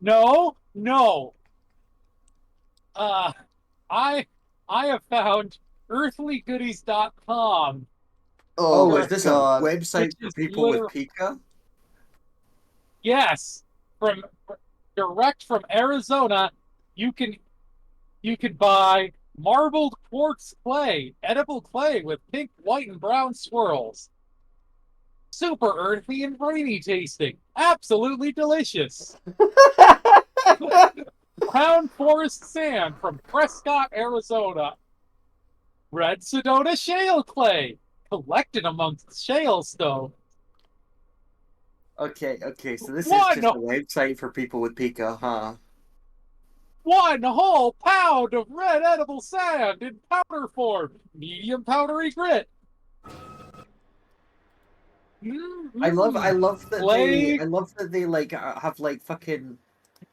No. I have found earthlygoodies.com. Oh, Sure. is this God. a website Which for is people with literal- Pika? Yes, from direct from Arizona, you can buy marbled quartz clay, edible clay with pink, white, and brown swirls. Super earthy and brainy tasting. Absolutely delicious. Crown Forest sand from Prescott, Arizona. Red Sedona shale clay, collected amongst shale stones. Okay, so this Why is just no- a website for people with Pika, huh? 1 whole pound of red edible sand in powder form, medium powdery grit. I love that Clay. I love that they like have like fucking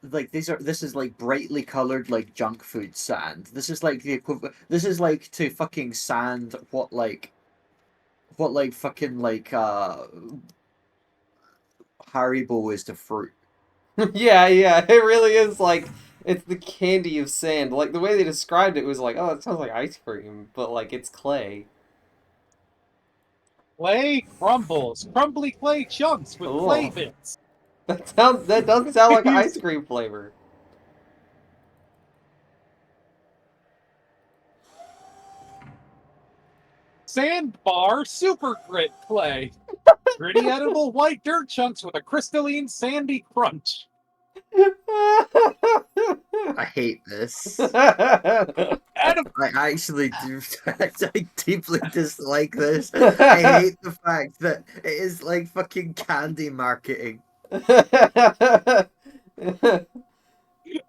like this is like brightly colored like junk food sand. This is like the equivalent. This is like to fucking sand what fucking like Haribo is to fruit. Yeah, it really is like it's the candy of sand. Like the way they described it was like, oh, it sounds like ice cream, but like it's clay. Clay crumbles, crumbly clay chunks with clay Ugh. bits. That doesn't sound like ice cream flavor. Sandbar super grit clay. Gritty edible white dirt chunks with a crystalline sandy crunch. I hate this. Edible. I actually do. I deeply dislike this. I hate the fact that it is like fucking candy marketing.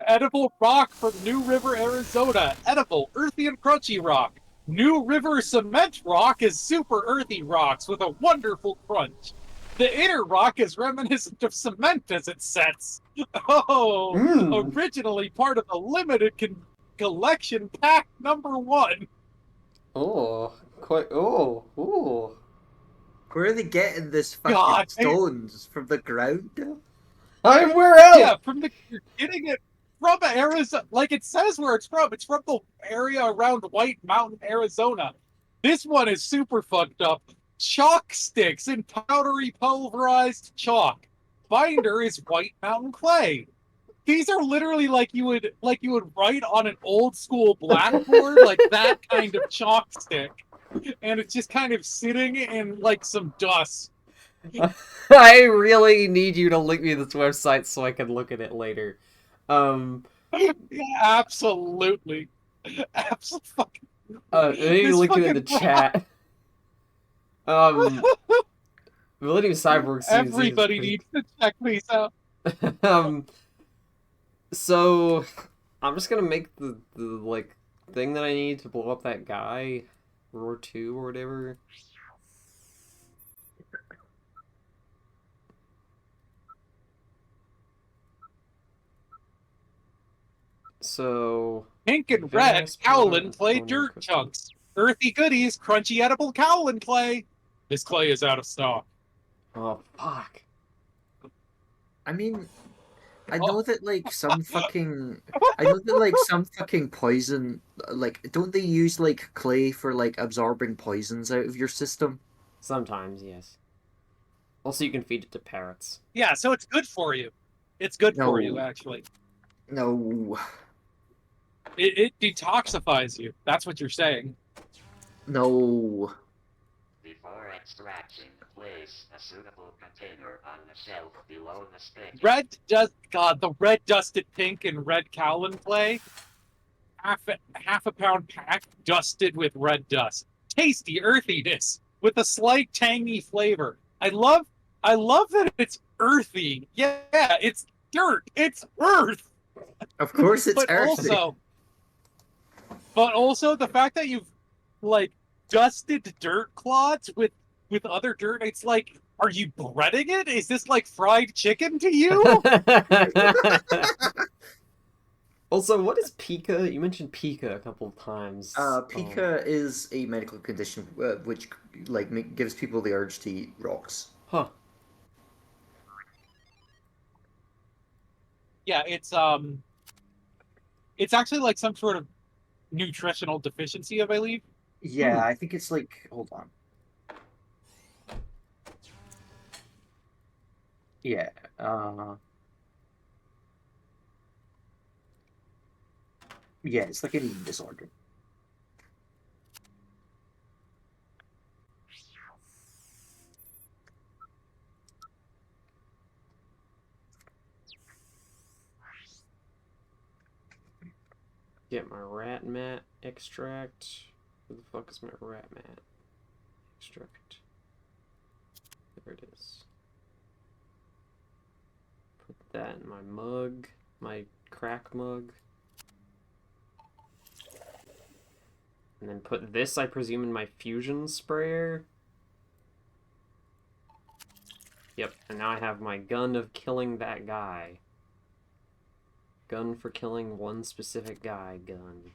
Edible rock from New River, Arizona. Edible, earthy and crunchy rock. New River cement rock is super earthy rocks with a wonderful crunch. The inner rock is reminiscent of cement as it sets. Oh, originally part of the limited collection pack number 1. Oh, quite. Oh. Where are they getting this fucking God, stones from the ground? I'm where else? Yeah, you're getting it from Arizona. Like it says where it's from. It's from the area around White Mountain, Arizona. This one is super fucked up. Chalk sticks in powdery pulverized chalk. Binder is White Mountain clay. These are literally like you would write on an old school blackboard, like that kind of chalk stick. and it's just kind of sitting in like some dust. I really need you to link me this website so I can look at it later. Yeah, absolutely. Absolutely. Maybe This link it in the fucking- chat. Millennium Cyborg seems Everybody needs to check these out. So I'm just gonna make the like thing that I need to blow up that guy, Roar 2 or whatever. So Pink and red Vast Cowlin part clay of dirt crystal. chunks. Earthy goodies, crunchy edible Cowlin clay. This clay is out of stock. Oh fuck. I mean, I know that like some fucking, I know that like some fucking poison, like don't they use like clay for like absorbing poisons out of your system? Sometimes, yes. Also, you can feed it to parrots. Yeah, so it's good for you. It's good for you, No. actually. No, It detoxifies you. That's what you're saying. no. Before extraction, place a suitable container on the shelf below the stick. The red dusted pink and red Cowlin clay. Half a pound pack dusted with red dust. Tasty earthiness with a slight tangy flavor. I love that it's earthy. Yeah, it's dirt. It's earth. Of course it's but earthy. also the fact that you've like dusted dirt clods with other dirt, it's like, are you breading it? Is this like fried chicken to you? Also, what is Pika? You mentioned Pika a couple of times. Pika is a medical condition which like gives people the urge to eat rocks. Huh. Yeah, it's actually like some sort of nutritional deficiency, I believe. Yeah, I think it's like, hold on. Yeah, yeah, it's like an eating disorder. Get my rat mat extract. Where the fuck is my rat mat extract? There it is. Put that in my mug, my crack mug. And then put this, I presume, in my fusion sprayer. Yep, and now I have my gun of killing that guy. Gun for killing one specific guy gun.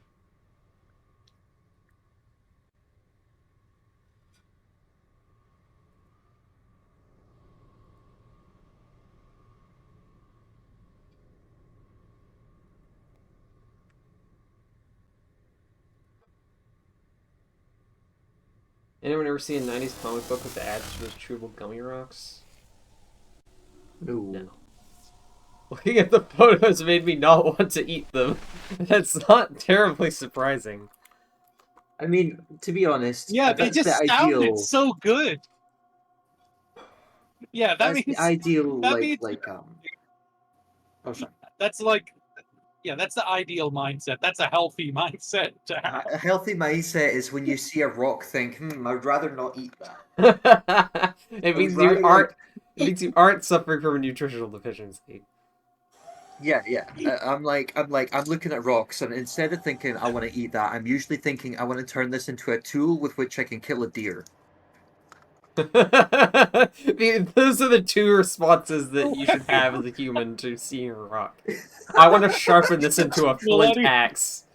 Anyone ever see a 90s comic book with the ads for those chewable gummy rocks? No. Looking at the photos made me not want to eat them. That's not terribly surprising. I mean, to be honest, Yeah, they that's just the sounded ideal. so good. Yeah, that That's means the ideal, that means Oh, sorry. that's like, yeah, that's the ideal mindset. That's a healthy mindset to have. A healthy mindset is when you see a rock, think, I'd rather not eat that. It means rather, you aren't. It means you aren't suffering from a nutritional deficiency. Yeah. I'm looking at rocks, and instead of thinking I want to eat that, I'm usually thinking I want to turn this into a tool with which I can kill a deer. Those are the two responses that you should have as a human to seeing a rock. I want to sharpen this into a flint axe.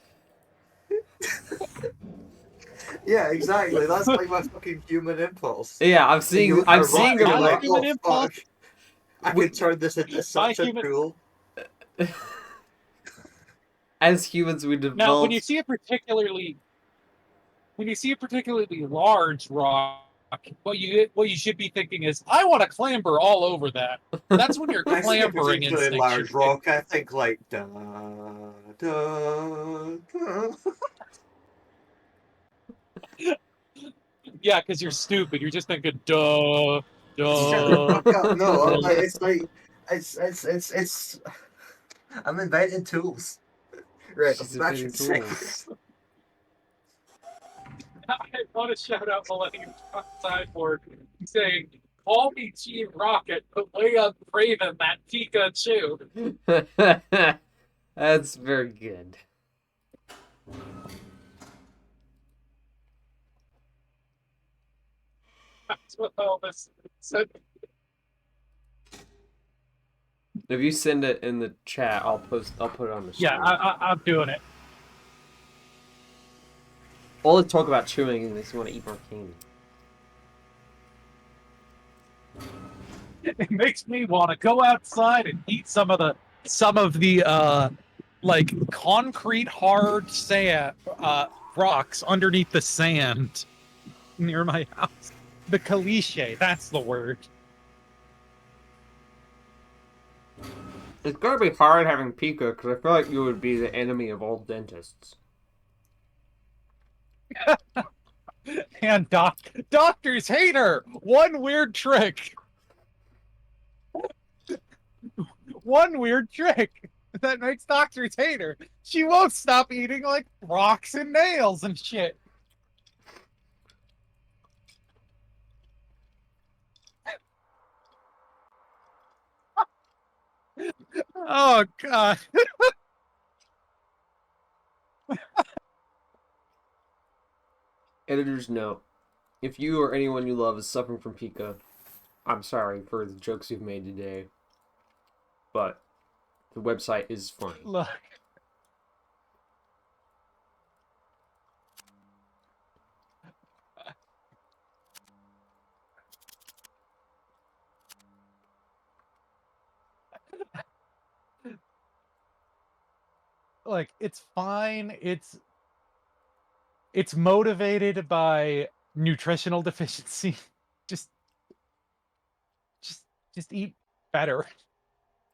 Yeah, exactly. That's like my fucking human impulse. Yeah, I'm seeing a rock. Human impulse. I can turn this into such a tool. As humans, we develop. Now, when you see a particularly large rock, what you should be thinking is, I want to clamber all over that. That's when your I see a clambering particularly instinct large should rock. I think like da da da. Yeah, because you're stupid. You're just thinking, duh, Shut the duh. fuck up. No, it's like, it's. I'm inventing tools. Right, She's back inventing to the tools. I want to shout out Millennium Cyborg saying, call me Team Rocket, but way up Craven that Pikachu. That's very good. That's what Elvis said. If you send it in the chat, I'll put it on the screen. Yeah, I'm doing it. All the talk about chewing and they just want to eat more candy. It makes me want to go outside and eat some of the like concrete hard sand rocks underneath the sand near my house. The caliche, that's the word. It's gonna be hard having Pika because I feel like you would be the enemy of all dentists. And doctors hate her. One weird trick. One weird trick that makes doctors hate her. She won't stop eating like rocks and nails and shit. Oh god. Editor's note. If you or anyone you love is suffering from Pika, I'm sorry for the jokes you've made today. But the website is funny. Look. Like, it's fine. It's motivated by nutritional deficiency. Just eat better.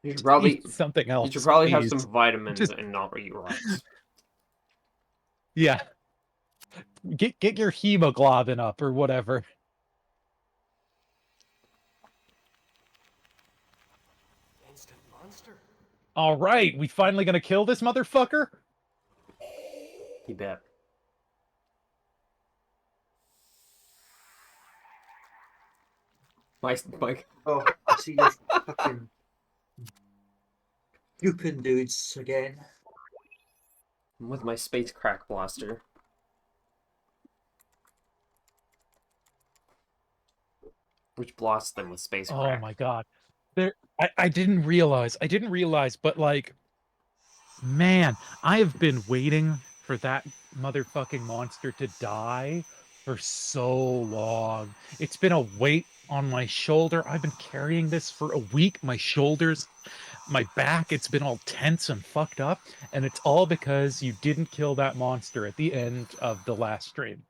You should Just probably eat something else. You should probably have please. some vitamins Just- and not eat rocks. Yeah. Get your hemoglobin up or whatever. Instant monster. All right, we finally gonna kill this motherfucker? You bet. Mike. Oh, I see you fucking gooping dudes again. I'm with my space crack blaster. Which blasts them with space crack. Oh my god. I didn't realize, but like, man, I have been waiting for that motherfucking monster to die for so long. It's been a weight on my shoulder. I've been carrying this for a week. My shoulders, my back, it's been all tense and fucked up. And it's all because you didn't kill that monster at the end of the last stream.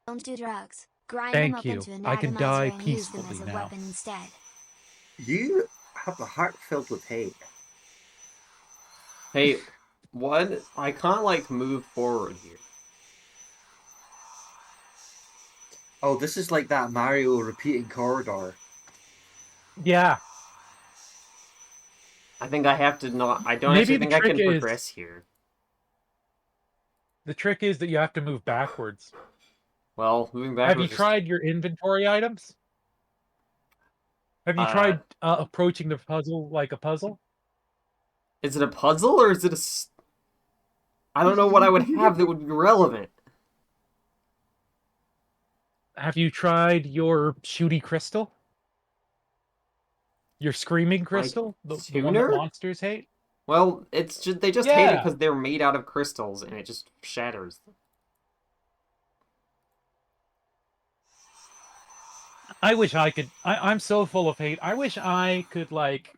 Don't do drugs. Grind Thank them up you. into an I can atomizer die and use them peacefully as a now. weapon instead. You have a heart filled with hate. Hey, what? I can't, like, move forward here. Oh, this is like that Mario repeating corridor. Yeah. I think I have to not... I don't Maybe actually the think I can trick is- progress here. The trick is that you have to move backwards. Well, moving Have backwards... you tried your inventory items? Have you tried approaching the puzzle like a puzzle? Is it a puzzle, or is it a... I don't know what I would have that would be relevant. Have you tried your shooty crystal? Your screaming crystal? The one that tuner? monsters hate? Well, it's just... They just hate it Yeah. because they're made out of crystals, and it just shatters them. I wish I could... I'm so full of hate. I wish I could, like...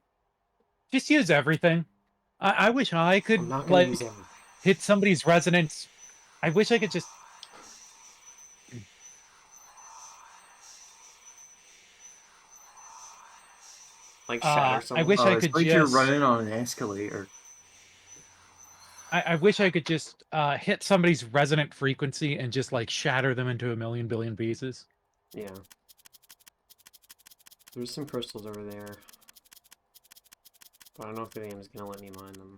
Just use everything. I wish I could, I'm not gonna like, use everything. hit somebody's resonance. I wish I could just... Like, shatter I someone. wish I could It's like you're just... running on an escalator. I wish I could just hit somebody's resonant frequency and just like shatter them into a million billion pieces. Yeah. There's some crystals over there. But I don't know if the game is gonna let me mine them.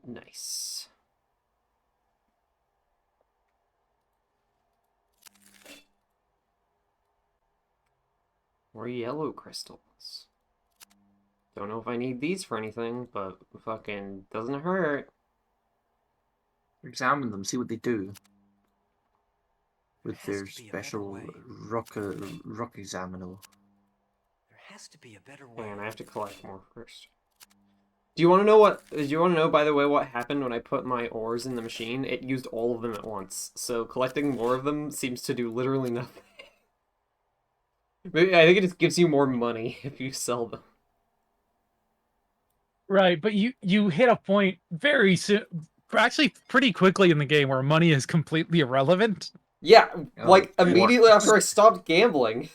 Nice. More yellow crystals. Don't know if I need these for anything, but fucking doesn't hurt. Examine them, see what they do. With There their has to be a better special way. rock examiner. There has to be a better way. And I have to collect more first. Do you want to know what? Do you want to know, by the way, what happened when I put my ores in the machine? It used all of them at once. So collecting more of them seems to do literally nothing. Maybe, I think it just gives you more money if you sell them. Right, but you hit a point very soon, actually pretty quickly in the game where money is completely irrelevant. Yeah, Oh, like immediately what? after I stopped gambling.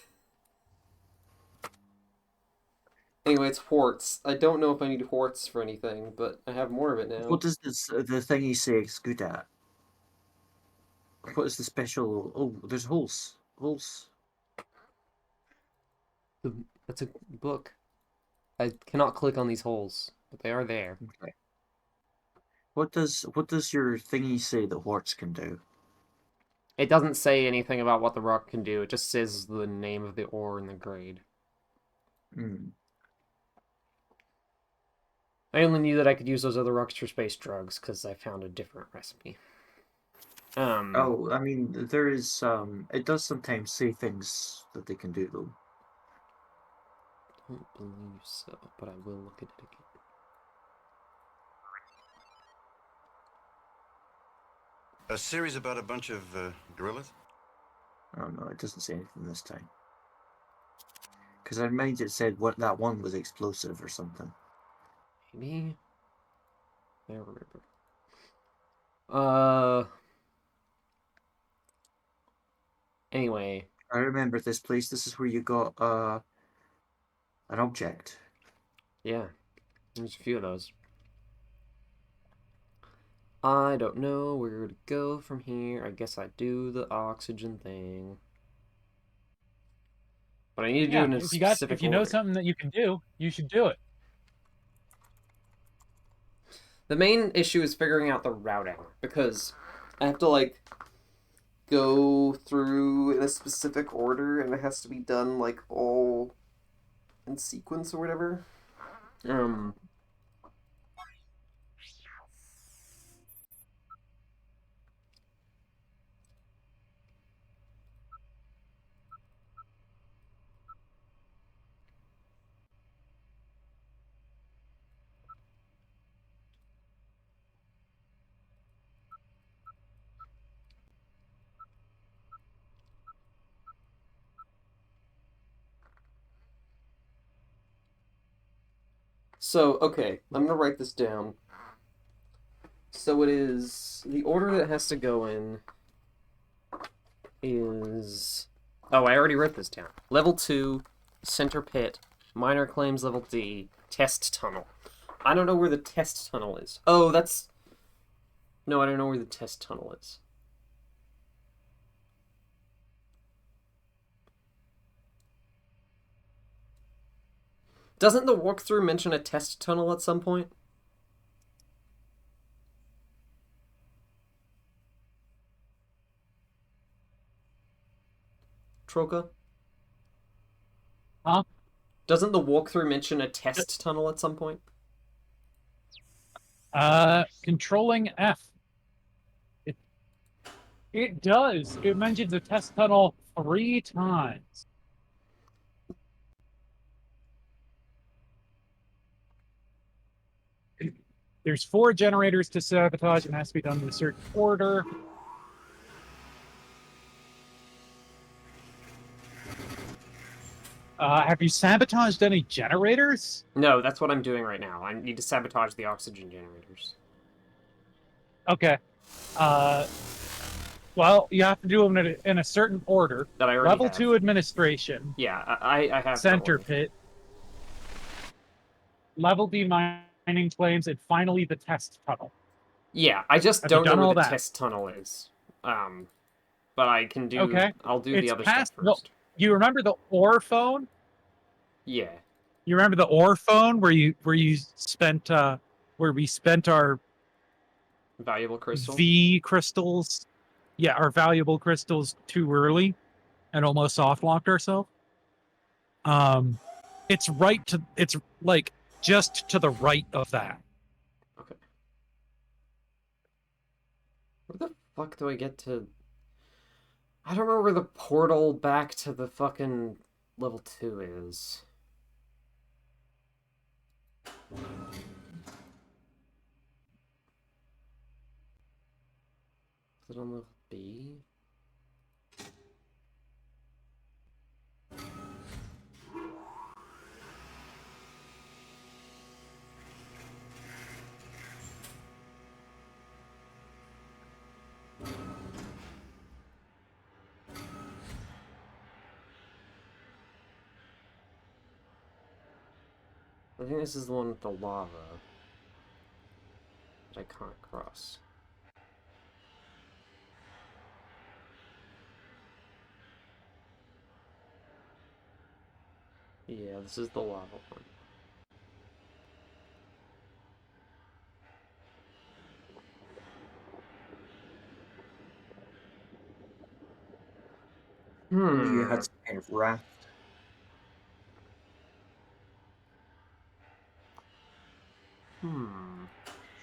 Anyway, it's quartz. I don't know if I need quartz for anything, but I have more of it now. What does the thing you say it's good at? What is the special? Oh, there's holes. Holes. That's a book. I cannot click on these holes, but they are there. Okay. What does your thingy say that quartz can do? It doesn't say anything about what the rock can do. It just says the name of the ore and the grade. Hmm. I only knew that I could use those other rocks for space drugs because I found a different recipe. Oh, I mean, there is it does sometimes say things that they can do though. Don't believe so, but I will look at it again. A series about a bunch of gorillas? Oh no, it doesn't say anything this time. Because I mind it said what that one was explosive or something. Maybe. I don't remember. Anyway. I remember this place. This is where you got an object. Yeah. There's a few of those. I don't know where to go from here. I guess I do the oxygen thing. But I need to do it in a specific if you know order. something that you can do, you should do it. The main issue is figuring out the routing, because I have to, like, go through in a specific order, and it has to be done, like, all in sequence or whatever. So, okay, I'm gonna write this down. So it is... The order that it has to go in is... Oh, I already wrote this down. Level 2, Center Pit, Minor Claims Level D, Test Tunnel. I don't know where the Test Tunnel is. Oh, that's... No, I don't know where the Test Tunnel is. Doesn't the walkthrough mention a test tunnel at some point? Troka? Huh? Doesn't the walkthrough mention a test tunnel at some point? Controlling F. It does. It mentions a test tunnel 3 times. There's 4 generators to sabotage and has to be done in a certain order. Have you sabotaged any generators? No, that's what I'm doing right now. I need to sabotage the oxygen generators. Okay. Well, you have to do them in a certain order. That I already Level have. 2 administration. Yeah, I have Center the pit. Level D mining claims, and finally the test tunnel. Yeah, I just Have you don't know done where all the that? test tunnel is. But I can do. Okay. I'll do It's the other past, stuff first. You remember the ore phone? Yeah. You remember the ore phone where you spent where we spent our Valuable crystal. V crystals? Yeah, our valuable crystals too early and almost soft locked ourselves. It's like just to the right of that. Okay. Where the fuck do I get to? I don't remember where the portal back to the fucking level 2 is. Is it on level B? I think this is the one with the lava that I can't cross. Yeah, this is the lava one. You had some kind of raft.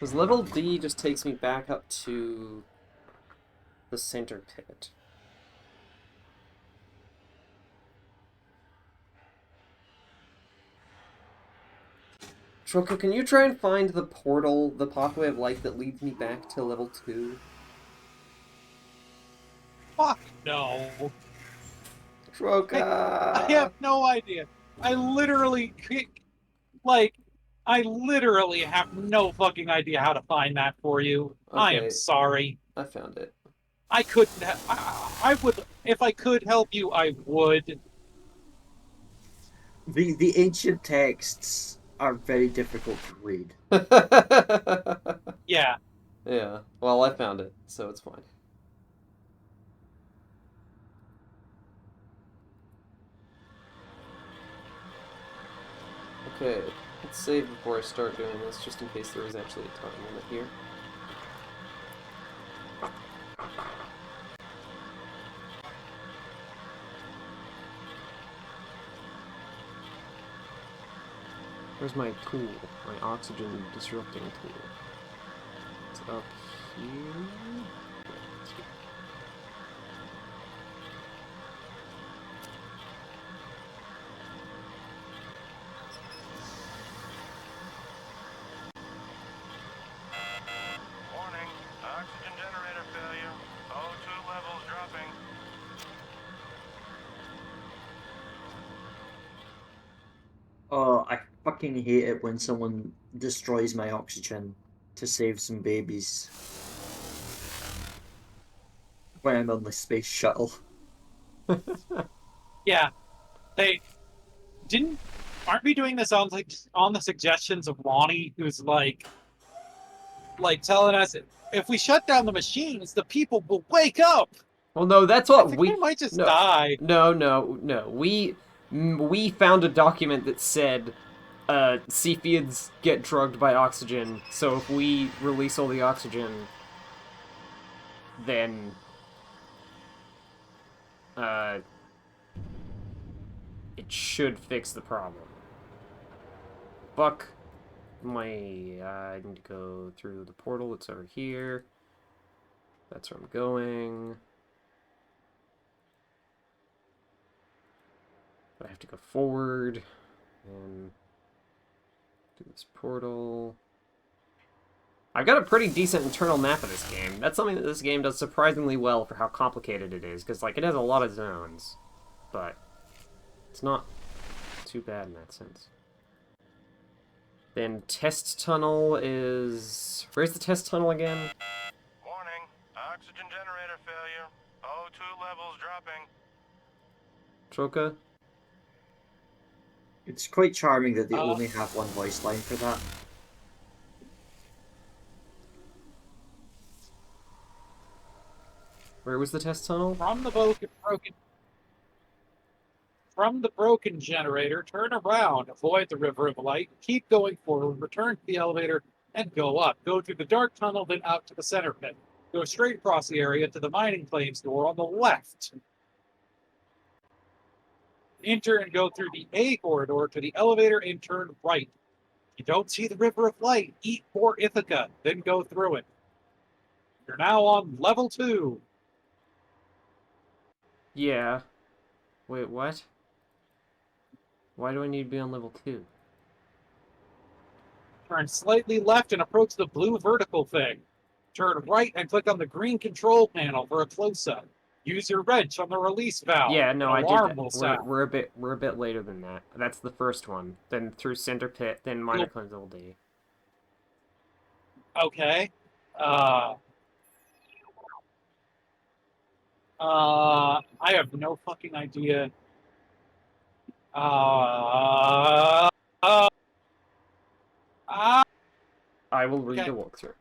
Because level D just takes me back up to the center pit. Troko, can you try and find the portal, the pathway of light that leads me back to level 2? Fuck no. Troka! I have no idea. I literally have no fucking idea how to find that for you. Okay. I am sorry. I found it. I couldn't I would, if I could help you, I would. The ancient texts are very difficult to read. Yeah. Yeah. Well, I found it, so it's fine. Okay, let's save before I start doing this, just in case there is actually a time limit here. Where's my tool? My oxygen disrupting tool. It's up here. Yeah, it's here. Warning, oxygen generator failure. O2 levels dropping. Oh, I fucking hate it when someone destroys my oxygen to save some babies. When I'm on the space shuttle. Yeah. Aren't we doing this on the suggestions of Lonnie, who's like telling us if we shut down the machines, the people will wake up. Well, no, that's what I think they might just no, die. No. We found a document that said Cephiids get drugged by oxygen, so if we release all the oxygen, then it should fix the problem. Fuck my... I need to go through the portal. It's over here. That's where I'm going. But I have to go forward and do this portal. I've got a pretty decent internal map of this game. That's something that this game does surprisingly well for how complicated it is, because like it has a lot of zones, but it's not too bad in that sense. Then test tunnel is... Where's the test tunnel again? Warning, Oxygen generator failure. O2 levels dropping. Troka? It's quite charming that they only have one voice line for that. Where was the test tunnel? From the broken generator, turn around, avoid the river of light, keep going forward, return to the elevator, and go up. Go through the dark tunnel, then out to the center pit. Go straight across the area to the mining claims door on the left. Enter and go through the A corridor to the elevator and turn right. If you don't see the river of light, eat more Ithaca, then go through it. You're now on level 2. Yeah. Wait, what? Why do I need to be on level 2? Turn slightly left and approach the blue vertical thing. Turn right and click on the green control panel for a close-up. Use your wrench on the release valve. Yeah, no, I An did alarm that. will sound. We're a bit later than that. That's the first one. Then through Center Pit, then Minor Claims Level D. Okay. I have no fucking idea. I will read okay. a walkthrough.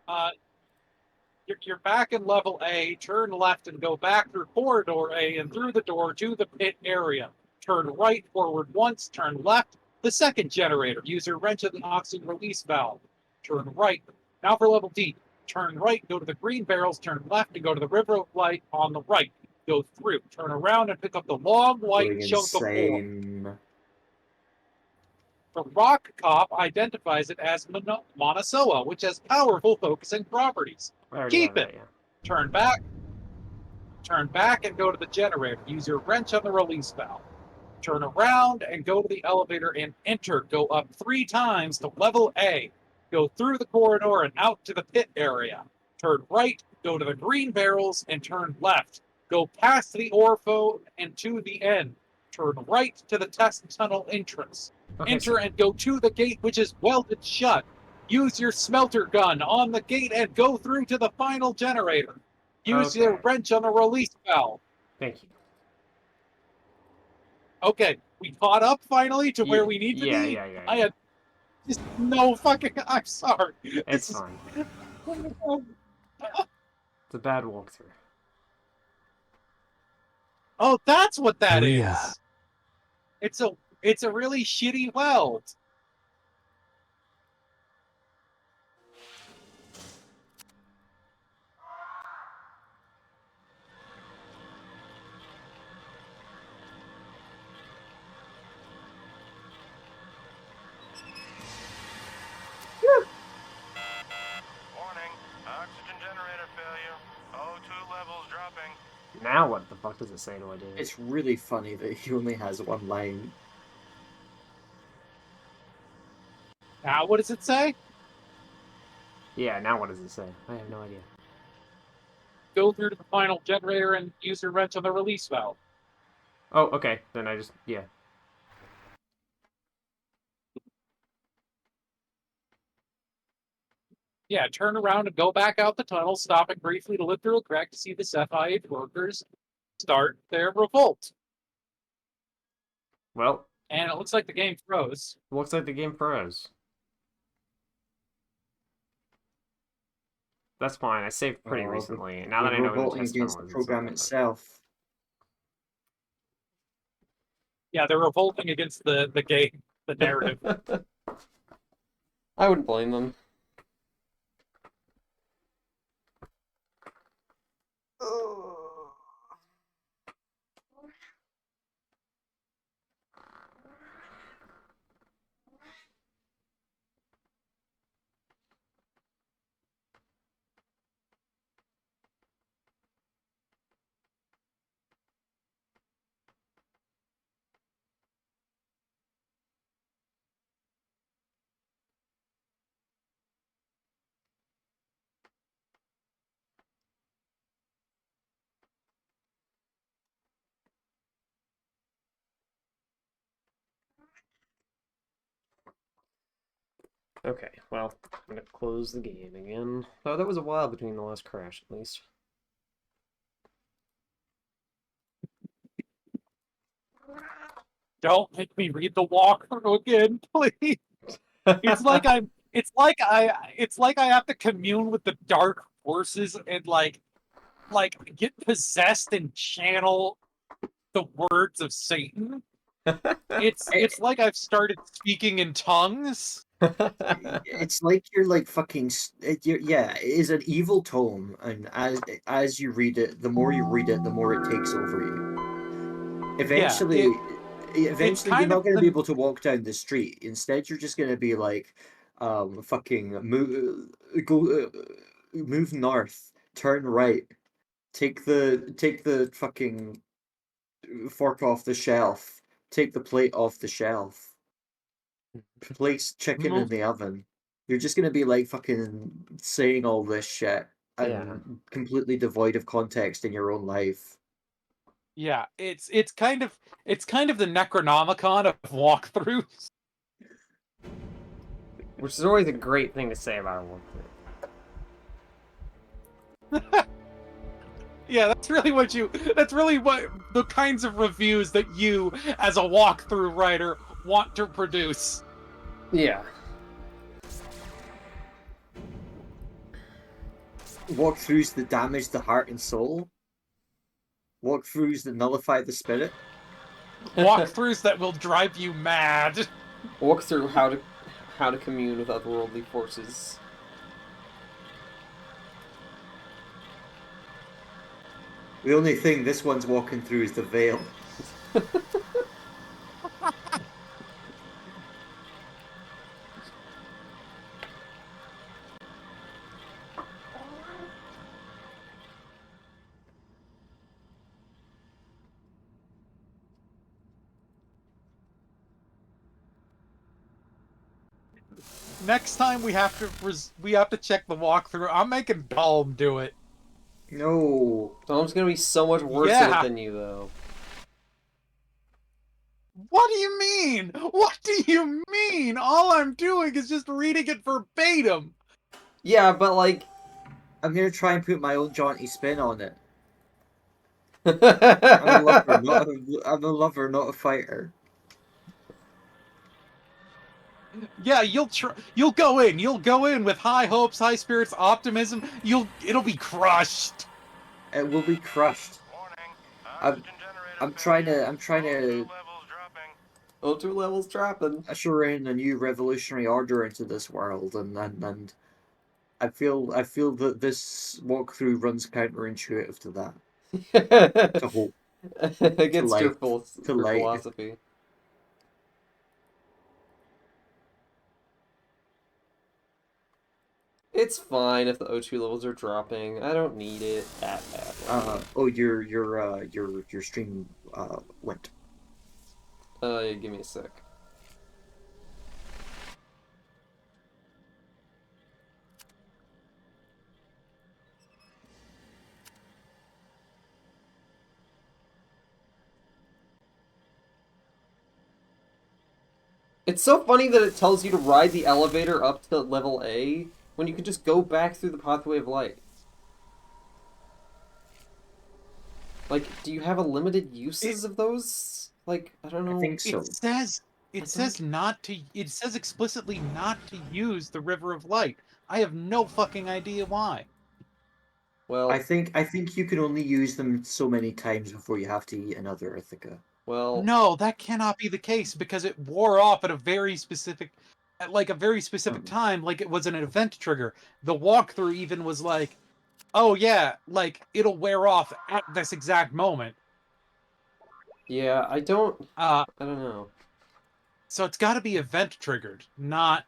You're back in level A. Turn left and go back through corridor A and through the door to the pit area. Turn right forward once. Turn left. The second generator. Use your wrench at the oxygen release valve. Turn right. Now for level D. Turn right. Go to the green barrels. Turn left and go to the river of light on the right. Go through. Turn around and pick up the long white Going chunk of ore. insane. The rock cop identifies it as Monosoa, which has powerful focusing properties. Keep it. Yeah. Turn back and go to the generator. Use your wrench on the release valve. Turn around and go to the elevator and enter. Go up 3 times to level A. Go through the corridor and out to the pit area. Turn right, go to the green barrels, and turn left. Go past the Orpho and to the end. Turn right to the test tunnel entrance. Okay, Enter and go to the gate, which is welded shut. Use your smelter gun on the gate and go through to the final generator. Use your wrench on the release valve. Thank you. Okay, we caught up finally to where we need to be. Yeah. I had just no fucking. I'm sorry. It's fine. It's a bad walkthrough. Oh, that's what that Maria. is. It's a really shitty weld. Warning. Oxygen generator failure. O2 levels dropping. Now what the fuck does it say to I do? It's really funny that he only has one line. Now what does it say? Yeah, now what does it say? I have no idea. Go through to the final generator and use your wrench on the release valve. Oh, okay. Then I just, yeah. Yeah, turn around and go back out the tunnel, stopping briefly to look through a crack to see the Cephite workers start their revolt. Well. And it looks like the game froze. Looks like the game froze. That's fine. I saved pretty recently. And now that I know revolting against the program itself. Yeah, they're revolting against the game, the narrative. I wouldn't blame them. Okay, well, I'm gonna close the game again. Oh, that was a while between the last crash, at least. Don't make me read the walkthrough again, please. It's like I have to commune with the dark forces and like get possessed and channel the words of Satan. It's like I've started speaking in tongues. It's like you're like fucking. Yeah, it is an evil tome, and as you read it, the more you read it, the more it takes over you. Eventually, eventually, you're kind not of going to be the- able to walk down the street. Instead, you're just going to be like, fucking move north, turn right, take the fucking fork off the shelf, take the plate off the shelf, place chicken in the oven. You're just gonna be like fucking saying all this shit Yeah. and completely devoid of context in your own life. Yeah, it's kind of the Necronomicon of walkthroughs. Which is always a great thing to say about a walkthrough. Yeah, that's really what the kinds of reviews that you, as a walkthrough writer, want to produce. Yeah. Walkthroughs that damage the heart and soul. Walkthroughs that nullify the spirit. Walkthroughs that will drive you mad. Walk through how to commune with otherworldly forces. The only thing this one's walking through is the veil. Next time we have to check the walkthrough. I'm making Dalm do it. No. Dalm's gonna be so much worse at it than you, though. What do you mean? What do you mean? All I'm doing is just reading it verbatim. Yeah, but like, I'm gonna try and put my own jaunty spin on it. I'm a lover, not a fighter. Yeah, you'll go in with high hopes, high spirits, optimism. It'll be crushed. It will be crushed. I'm trying to O2 levels dropping. usher in a new revolutionary order into this world, and I feel that this walkthrough runs counterintuitive to that. To hope. Against your to light. philosophy. It's fine if the O2 levels are dropping. I don't need it that badly. Oh, your stream went. Yeah, give me a sec. It's so funny that it tells you to ride the elevator up to level A when you can just go back through the pathway of light. Like, do you have a limited uses of those? Like, I don't know. I think so. It says explicitly not to use the River of Light. I have no fucking idea why. Well, I think you can only use them so many times before you have to eat another Ithaca. Well, no, that cannot be the case because it wore off at a very specific time, like it was an event trigger. The walkthrough even was like, oh yeah, like it'll wear off at this exact moment. Yeah, I don't know. So it's got to be event triggered, not.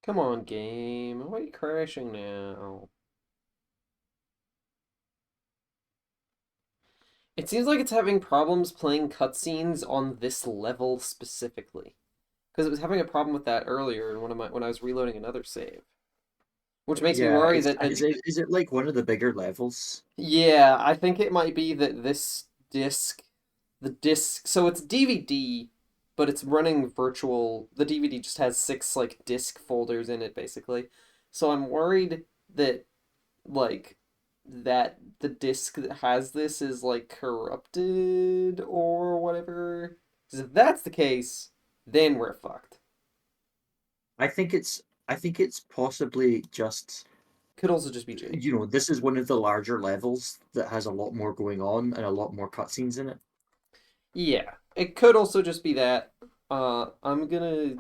Come on, game. Why are you crashing now? It seems like it's having problems playing cutscenes on this level specifically. Because it was having a problem with that earlier in when I was reloading another save. Which makes me Yeah, worry is, that is it like one of the bigger levels? yeah, I think it might be that this disc, so it's DVD, but it's running virtual. The DVD just has 6 like disc folders in it basically. So I'm worried that like that the disc that has this is like corrupted or whatever. Because if that's the case, then we're fucked. I think it's possibly just, Could also just be Jake. this is one of the larger levels that has a lot more going on and a lot more cutscenes in it. Yeah, it could also just be that. I'm gonna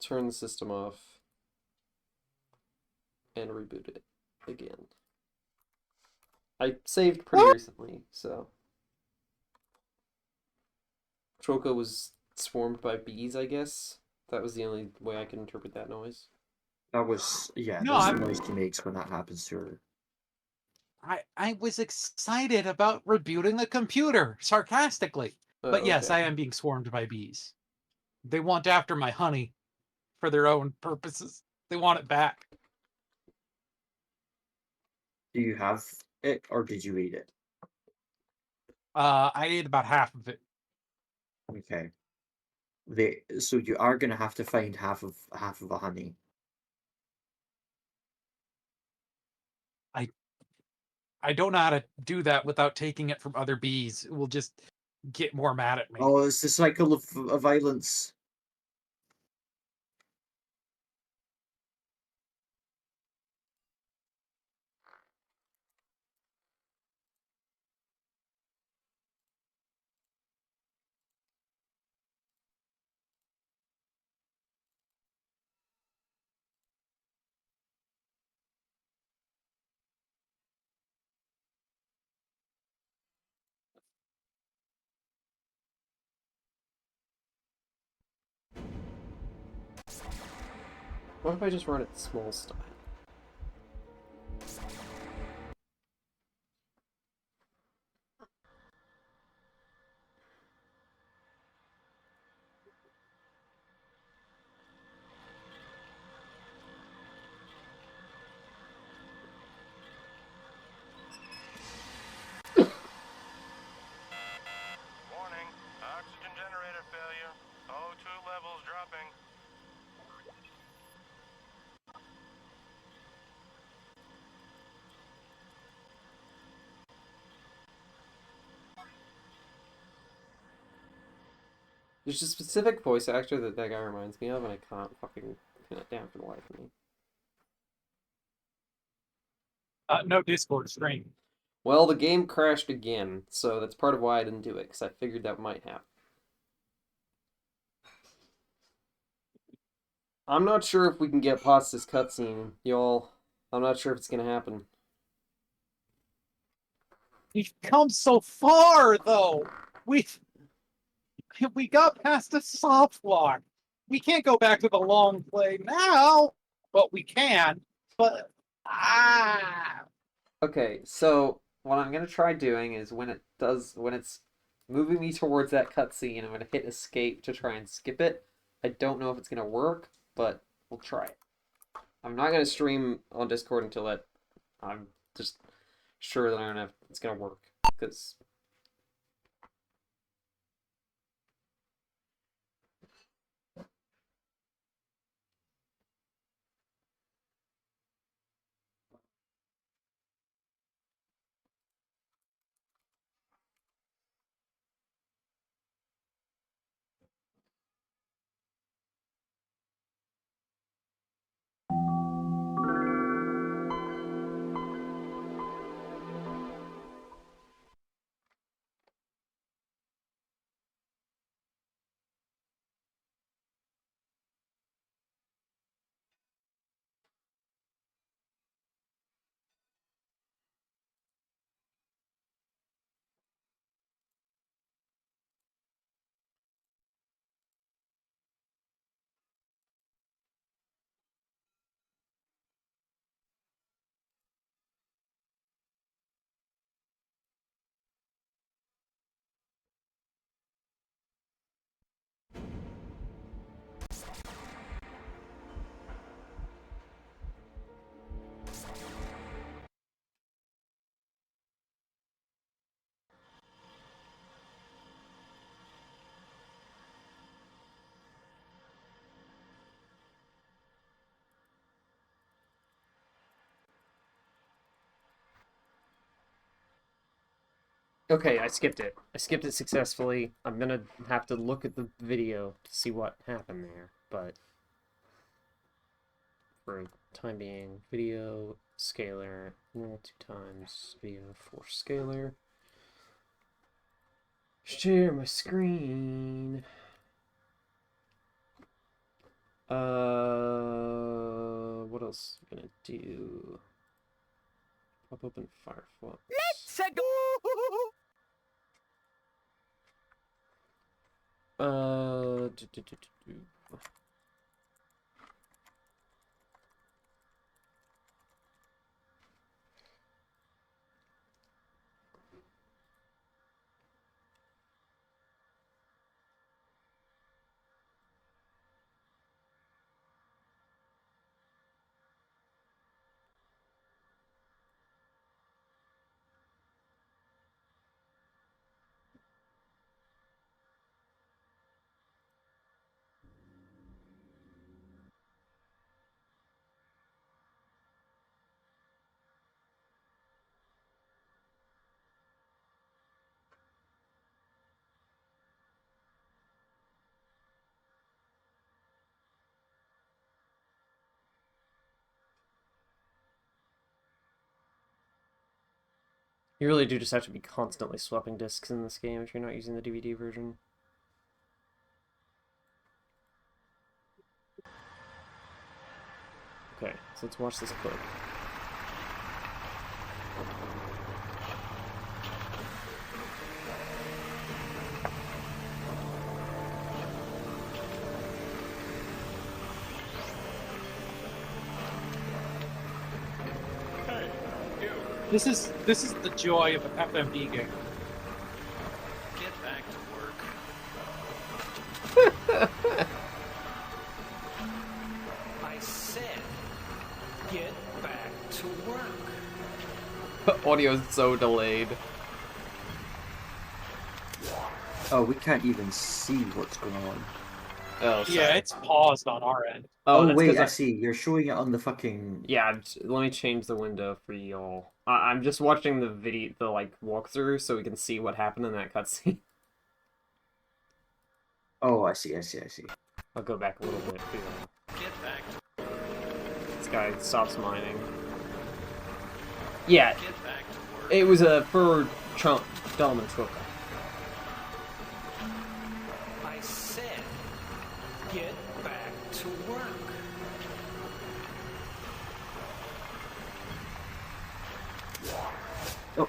turn the system off and reboot it again. I saved pretty recently, so. Troko was swarmed by bees, I guess. That was the only way I can interpret that noise. That was, yeah, No, that's the I'm noise she makes when that happens to her. I was excited about rebooting the computer, sarcastically. But yes, okay. I am being swarmed by bees. They want after my honey for their own purposes. They want it back. Do you have it, or did you eat it? I ate about half of it. Okay. So you are gonna have to find half of a honey. I don't know how to do that without taking it from other bees. It will just get more mad at me. Oh, it's the cycle of violence. What if I just run it small style? Warning, oxygen generator failure. O2 levels dropping. There's a specific voice actor that guy reminds me of, and I can't fucking pin it down for the life of me. No Discord stream. Well, the game crashed again, so that's part of why I didn't do it, because I figured that might happen. I'm not sure if we can get past this cutscene, y'all. I'm not sure if it's gonna happen. We've come so far, though. We got past a soft lock. We can't go back to the long play now, but we can. But Okay, so what I'm gonna try doing is when it's moving me towards that cutscene, I'm gonna hit escape to try and skip it. I don't know if it's gonna work, but we'll try it. I'm not gonna stream on Discord until I'm just sure that it's gonna work, because Okay, I skipped it. I skipped it successfully. I'm gonna have to look at the video to see what happened there, but for the time being, video, scalar, roll 2 times, video 4 scalar. Share my screen. What else am I gonna do? Pop open Firefox. Let's go! Do, do, do, do, do. You really do just have to be constantly swapping discs in this game if you're not using the DVD version. Okay, so let's watch this clip. This is the joy of an FMV game. Get back to work. I said, get back to work. Audio is so delayed. Oh, we can't even see what's going on. Oh, sorry. Yeah, it's paused on our end. Oh, that's wait, 'cause I see. You're showing it on the fucking... Yeah, let me change the window for y'all. I'm just watching the video, the like walkthrough, so we can see what happened in that cutscene. Oh, I see. I'll go back a little bit for y'all. Get back to This guy stops mining. Yeah, Get back to work. it was a for Dalman Troka. I said, get back to work. Oh.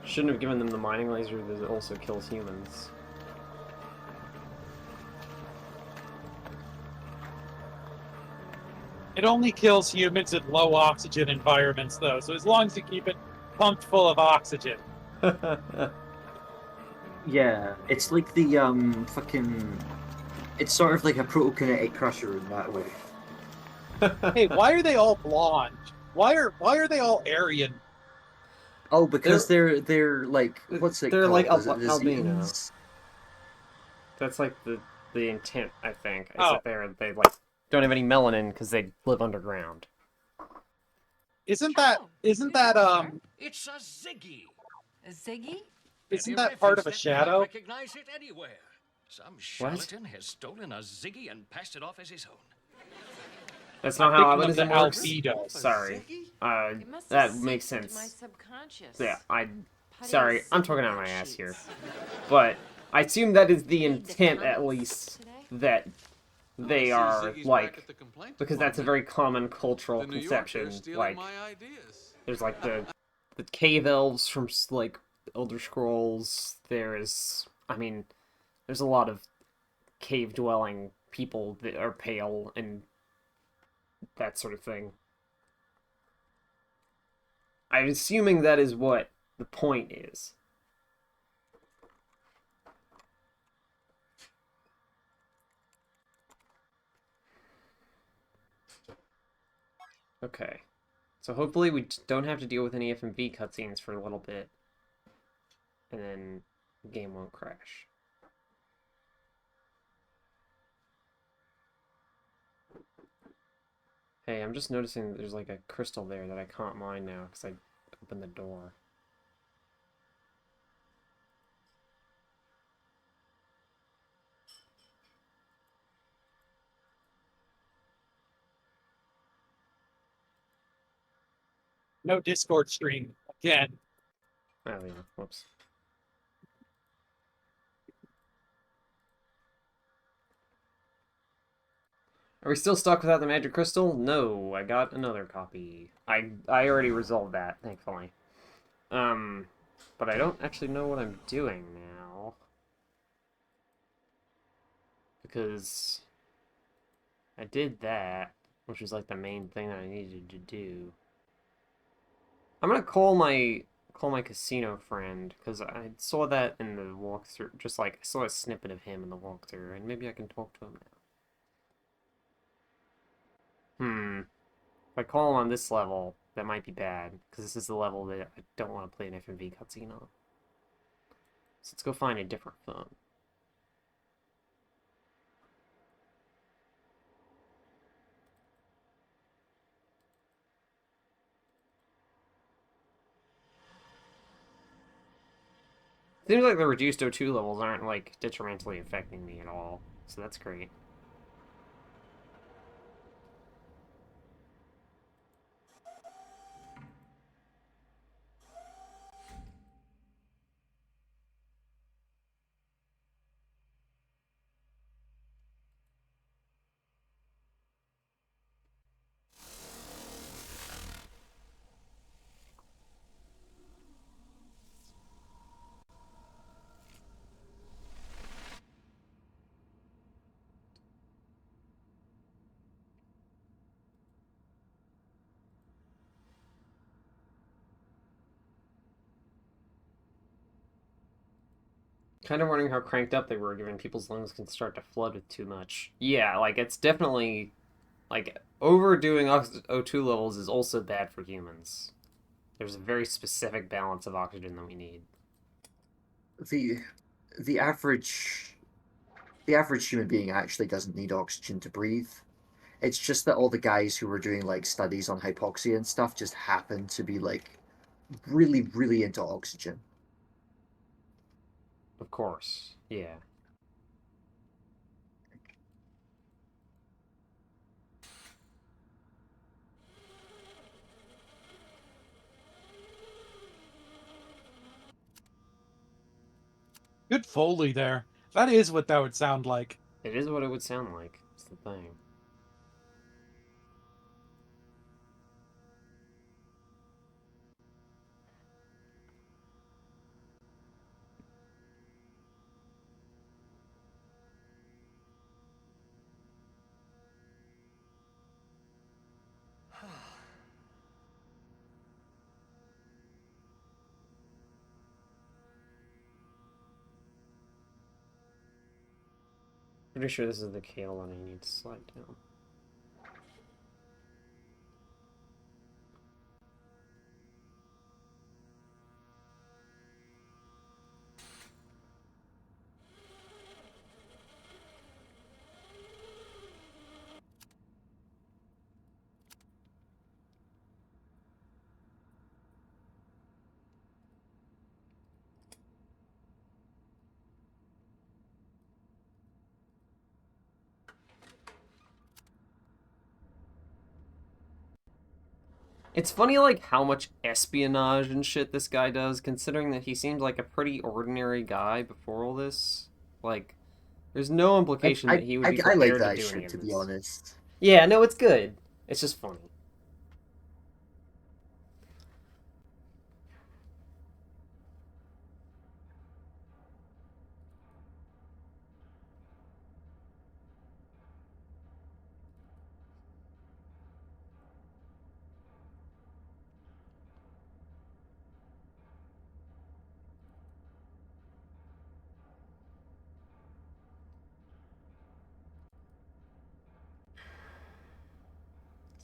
Shouldn't have given them the mining laser that also kills humans. It only kills humans in low oxygen environments, though. So as long as you keep it pumped full of oxygen. Yeah, it's like the, fucking... It's sort of like a protokinetic crusher in that way. Hey, why are they all blonde? Why are they all Aryan? Oh, because they're like... What's it They're called? like Is it the albino. Zetans? That's like the intent, I think. Is Oh. that they like don't have any melanin because they live underground. Isn't that It's a Ziggy. A Ziggy? isn't that part of a shadow? Recognize it anywhere. Some charlatan has stolen a Ziggy and passed it off as his own. That's not how Thinking of albinism the works. albedo. Sorry. It must That have makes seeped into sense. my subconscious. Yeah, Putty sorry, I'm of talking out of my Ziggy ass here. sheets. But I assume that is the Read the intent, at comments least, today? that they are, Ziggy's back like, at the complaint because that's a very common cultural The New conception. Yorkers stealing Like, my ideas. there's like the cave elves from like Elder Scrolls. There's, I mean, there's a lot of cave dwelling people that are pale and that sort of thing. I'm assuming that is what the point is. Okay. So hopefully we don't have to deal with any FMV cutscenes for a little bit. And then the game won't crash. Hey, I'm just noticing that there's like a crystal there that I can't mine now because I opened the door. No Discord stream again. Oh yeah, whoops. Are we still stuck without the magic crystal? No, I got another copy. I already resolved that, thankfully. But I don't actually know what I'm doing now. Because I did that, which was like the main thing that I needed to do. I'm gonna call my casino friend, because I saw that in the walkthrough, just like, I saw a snippet of him in the walkthrough, and maybe I can talk to him now. If I call him on this level, that might be bad, because this is the level that I don't want to play an FMV cutscene on. So let's go find a different phone. Seems like the reduced O2 levels aren't, like, detrimentally affecting me at all, so that's great. Kind of wondering how cranked up they were, given people's lungs can start to flood with too much. Yeah, like, it's definitely... Like, overdoing O2 levels is also bad for humans. There's a very specific balance of oxygen that we need. The average human being actually doesn't need oxygen to breathe. It's just that all the guys who were doing like studies on hypoxia and stuff just happen to be like really, really into oxygen. Of course, yeah. Good Foley there. That is what that would sound like. It is what it would sound like. It's the thing. Pretty sure this is the cable that I need to slide down. It's funny, like, how much espionage and shit this guy does, considering that he seems like a pretty ordinary guy before all this. Like, there's no implication that he would be I like prepared to that do any shit, of to this. be honest. Yeah, no, it's good. It's just funny.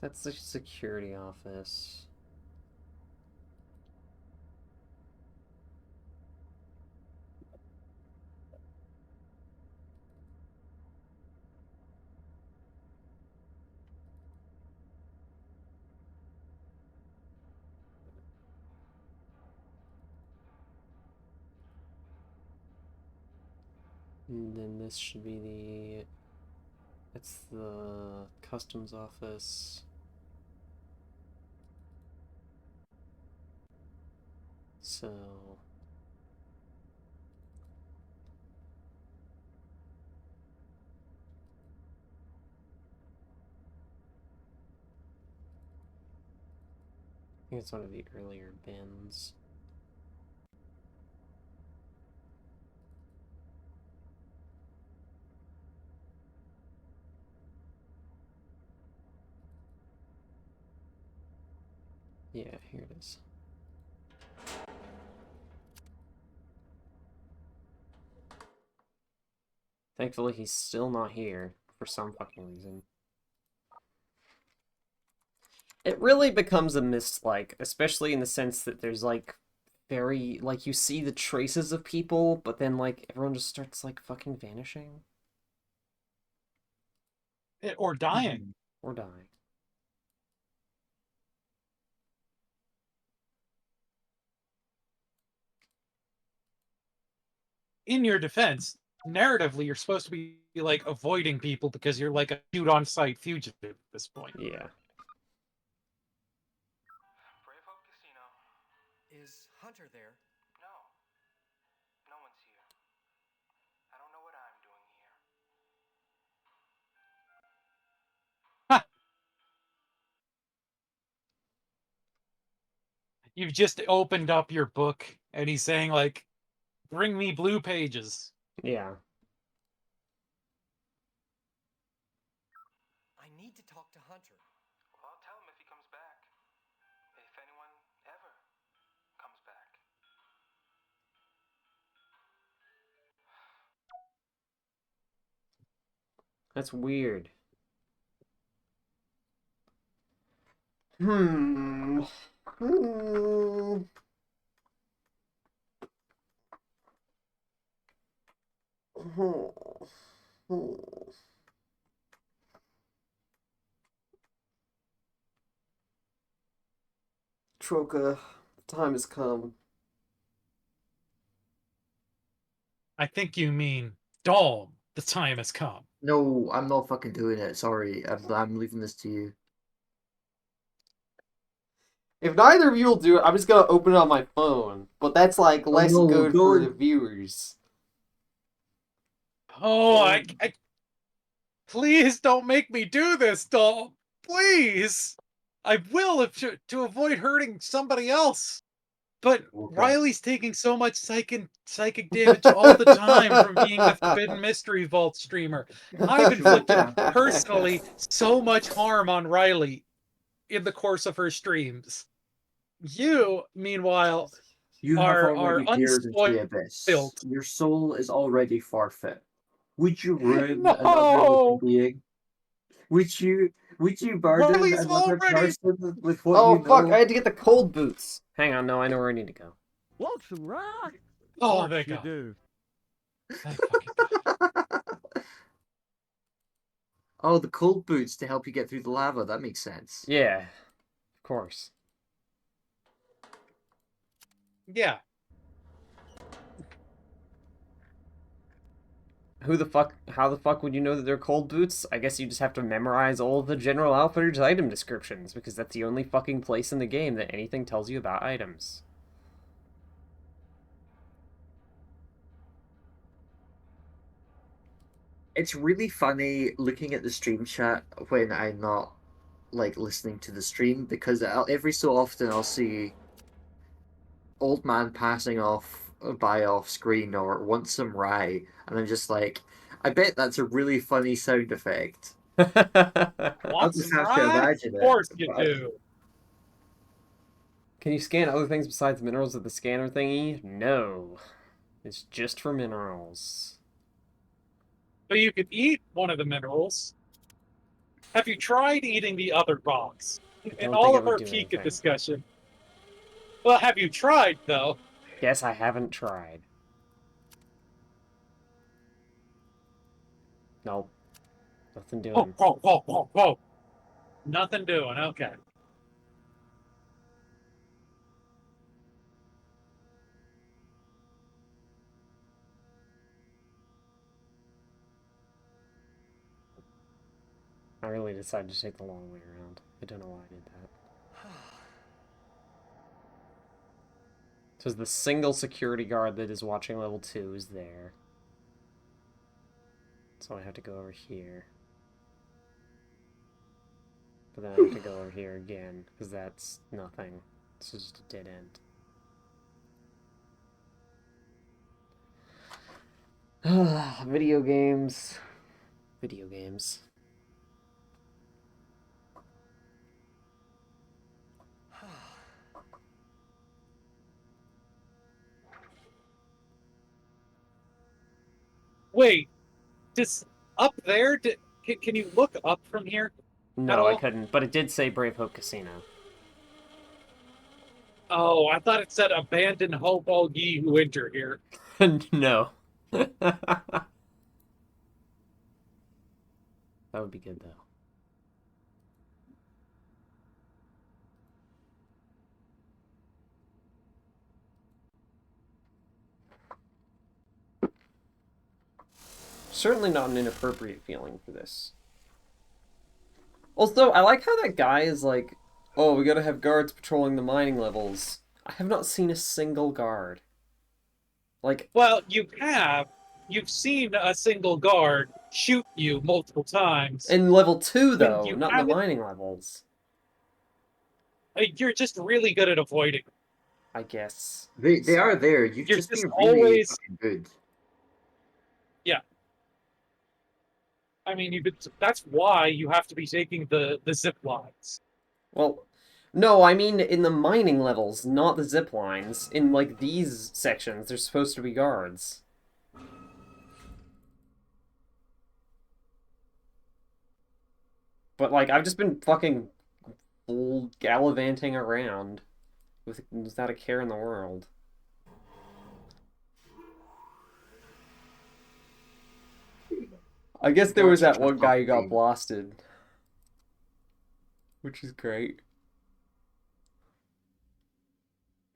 That's the security office. And then this should be the... It's the customs office. So... I think it's one of the earlier bins. Yeah, here it is. Thankfully, he's still not here for some fucking reason. It really becomes a like, especially in the sense that there's, like, very, like, you see the traces of people, but then, like, everyone just starts, like, fucking vanishing. Or dying. Or dying. In your defense, narratively, you're supposed to be, like, avoiding people because you're, like, a shoot-on-sight fugitive at this point. Yeah. Brave Hope Casino. Is Hunter there? No. No one's here. I don't know what I'm doing here. You've just opened up your book, and he's saying, like, bring me blue pages. Yeah. I need to talk to Hunter. Well, I'll tell him if he comes back. If anyone ever comes back. That's weird. Hmm. Troka, time has come. I think you mean, Dom, the time has come. No, I'm not fucking doing it. Sorry, I'm leaving this to you. If neither of you will do it, I'm just gonna open it on my phone. But that's like less no, good for don't. the viewers. Oh, I please don't make me do this, Dom. Please. I will if to avoid hurting somebody else. But Okay. Riley's taking so much psychic damage all the time from being the Forbidden Mystery Vault streamer. I've inflicted personally so much harm on Riley in the course of her streams. You, meanwhile, You have are already peered into the abyss. unspoiled. Your soul is already forfeit. Would you ruin No! another human being? Would you burden Riley's another already- person with what Oh you know? fuck, I had to get the cold boots. Hang on, no, I know where I need to go. Want some rock? Oh, Of there course you you go. do. Oh, the cold boots to help you get through the lava. That makes sense. Yeah, of course. Yeah. How the fuck would you know that they're cold boots? I guess you just have to memorize all of the General Outfitters item descriptions, because that's the only fucking place in the game that anything tells you about items. It's really funny looking at the stream chat when I'm not like listening to the stream, because every so often I'll see old man passing by off screen or want some rye, and I'm just like, I bet that's a really funny sound effect. I'll just have to imagine it. Of course you do. Can you scan other things besides minerals with the scanner thingy? No. It's just for minerals. But you could eat one of the minerals. Have you tried eating the other box? In don't all think it of would our do Pika anything. discussion. Well, have you tried, though? Yes, I haven't tried. Nope. Nothing Whoa, doing. whoa, whoa, whoa, whoa. Nothing doing, okay. I really decided to take the long way around. I don't know why I did that. Because the single security guard that is watching level 2 is there. So I have to go over here. But then I have to go over here again, because that's nothing. It's just a dead end. Video games. Video games. Wait, just up there? Can you look up from here? No, I all? couldn't, but it did say Brave Hope Casino. Oh, I thought it said abandon hope all ye who enter here. No. That would be good, though. Certainly not an inappropriate feeling for this. Also, I like how that guy is like, oh, we gotta have guards patrolling the mining levels. I have not seen a single guard. Like, well, you have. You've seen a single guard shoot you multiple times. In level 2, though, not in the mining levels. You're just really good at avoiding. I guess. They are there. You've You're just been always really fucking good. Yeah. I mean, that's why you have to be taking the zip lines. Well, no, I mean in the mining levels, not the zip lines. In, like, these sections, there's supposed to be guards. But, like, I've just been fucking gallivanting around without a care in the world. I guess there was that one guy who got blasted. Which is great.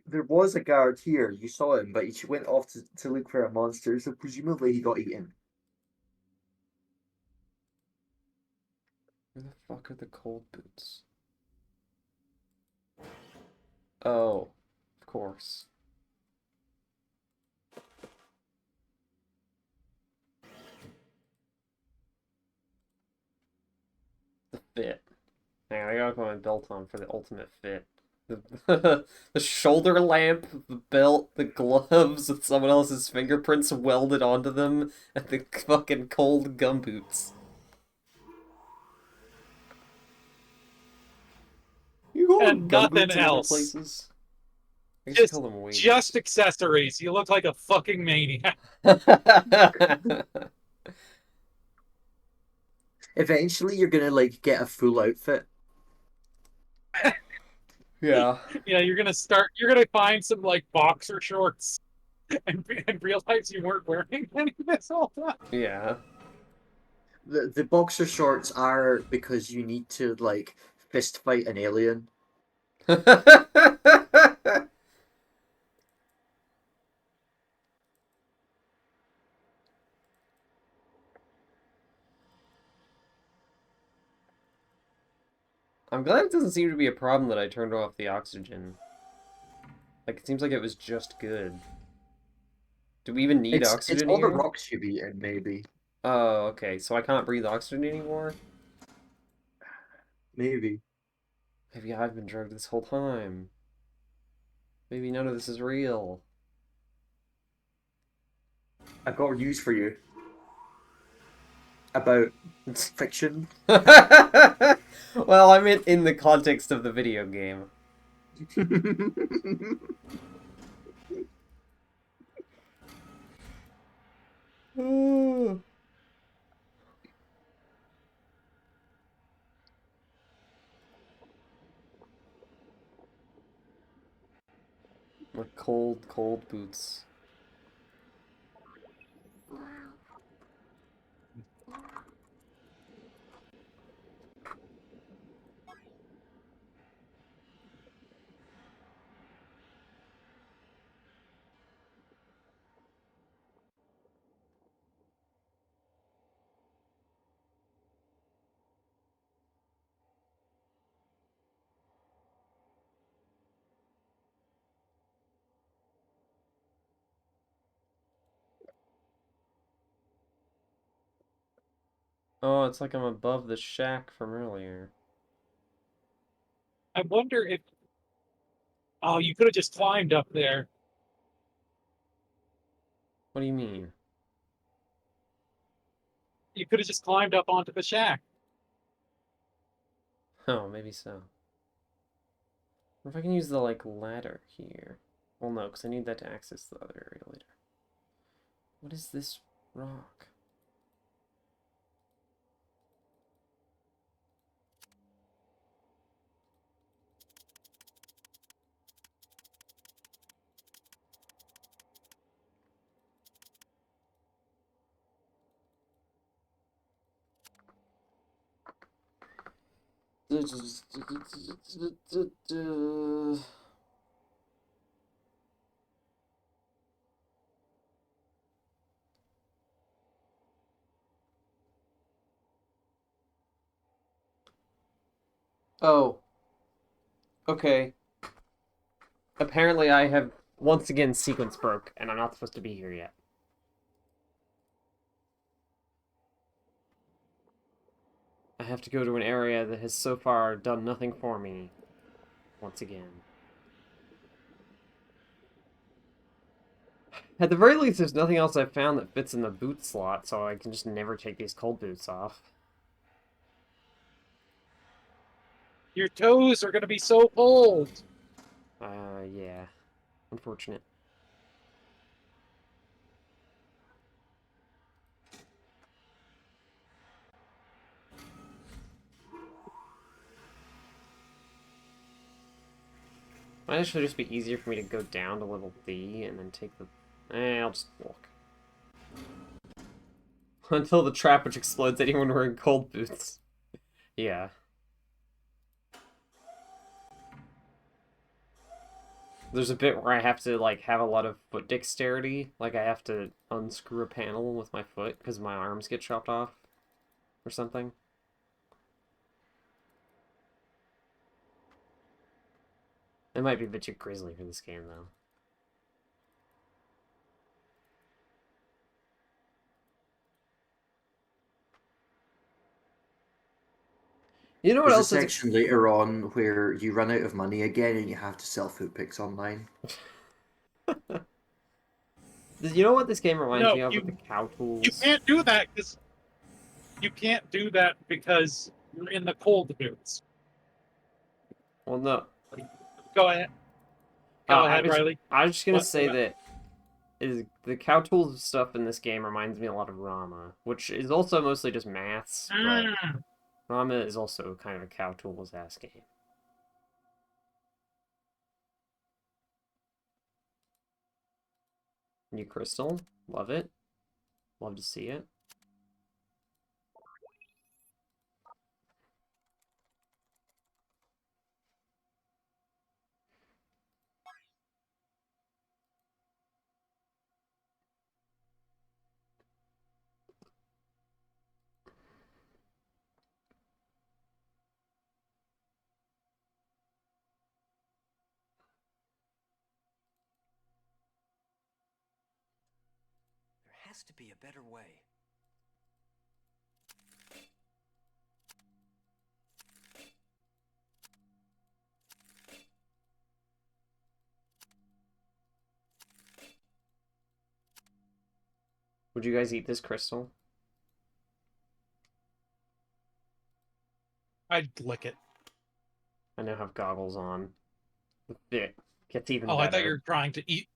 There was a guard here. You saw him, but he went off to look for a monster, so presumably he got eaten. Where the fuck are the cold boots? Oh, of course. The fit. Hang on, I gotta put my belt on for the ultimate fit. The shoulder lamp, the belt, the gloves with someone else's fingerprints welded onto them, and the fucking cold gumboots. You call them And nothing gumboots in other else. places? I guess you call them waders. Just accessories. You look like a fucking maniac. Eventually, you're gonna like get a full outfit. Yeah. Yeah, you're gonna find some like boxer shorts and realize you weren't wearing any this whole time. Yeah. The boxer shorts are because you need to like fist fight an alien. I'm glad it doesn't seem to be a problem that I turned off the oxygen. Like, it seems like it was just good. Do we even need oxygen It's all here? the rocks you've eaten, maybe. Oh, okay. So I can't breathe oxygen anymore? Maybe. Maybe I've been drugged this whole time. Maybe none of this is real. I've got news for you. About fiction. Well, I meant in the context of the video game. the cold, cold boots. Oh, it's like I'm above the shack from earlier. I wonder if. Oh, you could have just climbed up there. What do you mean? You could have just climbed up onto the shack. Oh, maybe so. What if I can use the, like, ladder here? Well, no, because I need that to access the other area later. What is this rock? Oh. Okay. Apparently I have once again sequence broke, and I'm not supposed to be here yet. I have to go to an area that has so far done nothing for me. Once again. At the very least, there's nothing else I've found that fits in the boot slot, so I can just never take these cold boots off. Your toes are going to be so cold. Yeah. Unfortunate. Might actually just be easier for me to go down to level D and then take the... I'll just walk. Until the trap which explodes anyone wearing cold boots. Yeah. There's a bit where I have to, like, have a lot of foot dexterity. Like, I have to unscrew a panel with my foot because my arms get chopped off. Or something. It might be a bit too grisly for this game, though. You know what There's else a is section later on where you run out of money again and you have to sell food pics online. You know what this game reminds No, me of with the cow tools? You can't do that because you're in the cold boots. Well, no. Go ahead. Go ahead, Riley. I was just gonna What- say what- that the cow tools stuff in this game reminds me a lot of Rama, which is also mostly just maths, but Rama is also kind of a cow tools-ass game. New crystal, love it. Love to see it. There has to be a better way. Would you guys eat this crystal? I'd lick it. I now have goggles on. It gets even Oh, better. I thought you were trying to eat.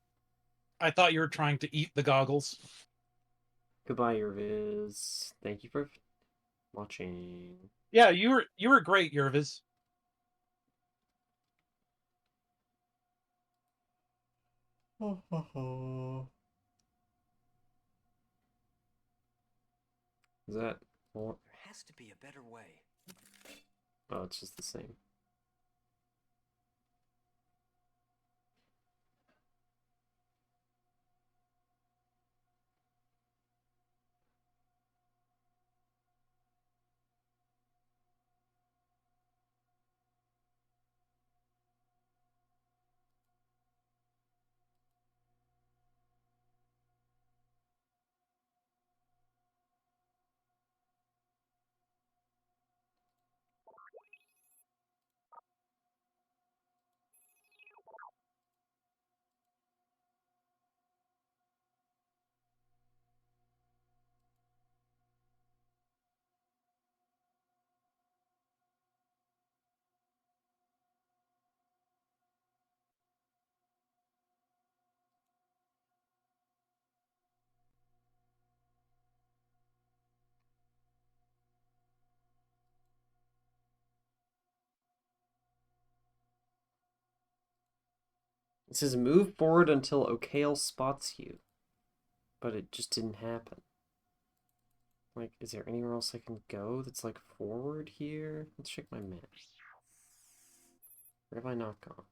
I thought you were trying to eat the goggles. Goodbye, Yerviz. Thank you for watching. Yeah, you were great, Yerviz. Is that more? There has to be a better way. Oh, it's just the same. It says move forward until Okale spots you. But it just didn't happen. Like, is there anywhere else I can go that's like forward here? Let's check my map. Where have I not gone?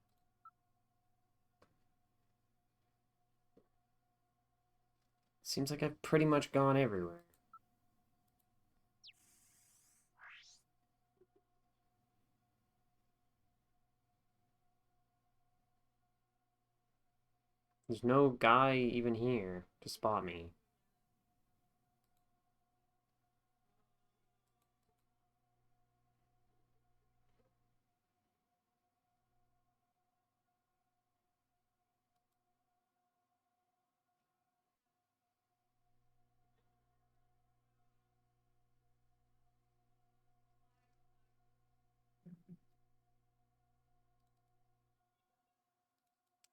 Seems like I've pretty much gone everywhere. There's no guy even here to spot me.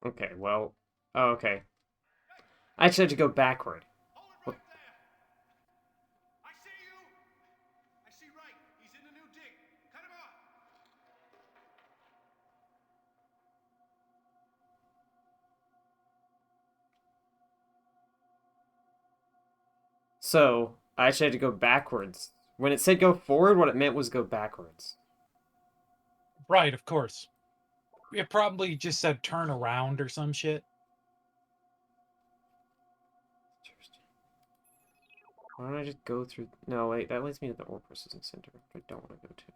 Okay, well... Oh, okay. I actually had to go backward. What? So, I actually had to go backwards. When it said go forward, what it meant was go backwards. Right, of course. It probably just said turn around or some shit. Why don't I just go through... No, wait, that leads me to the ore processing center, which I don't want to go to.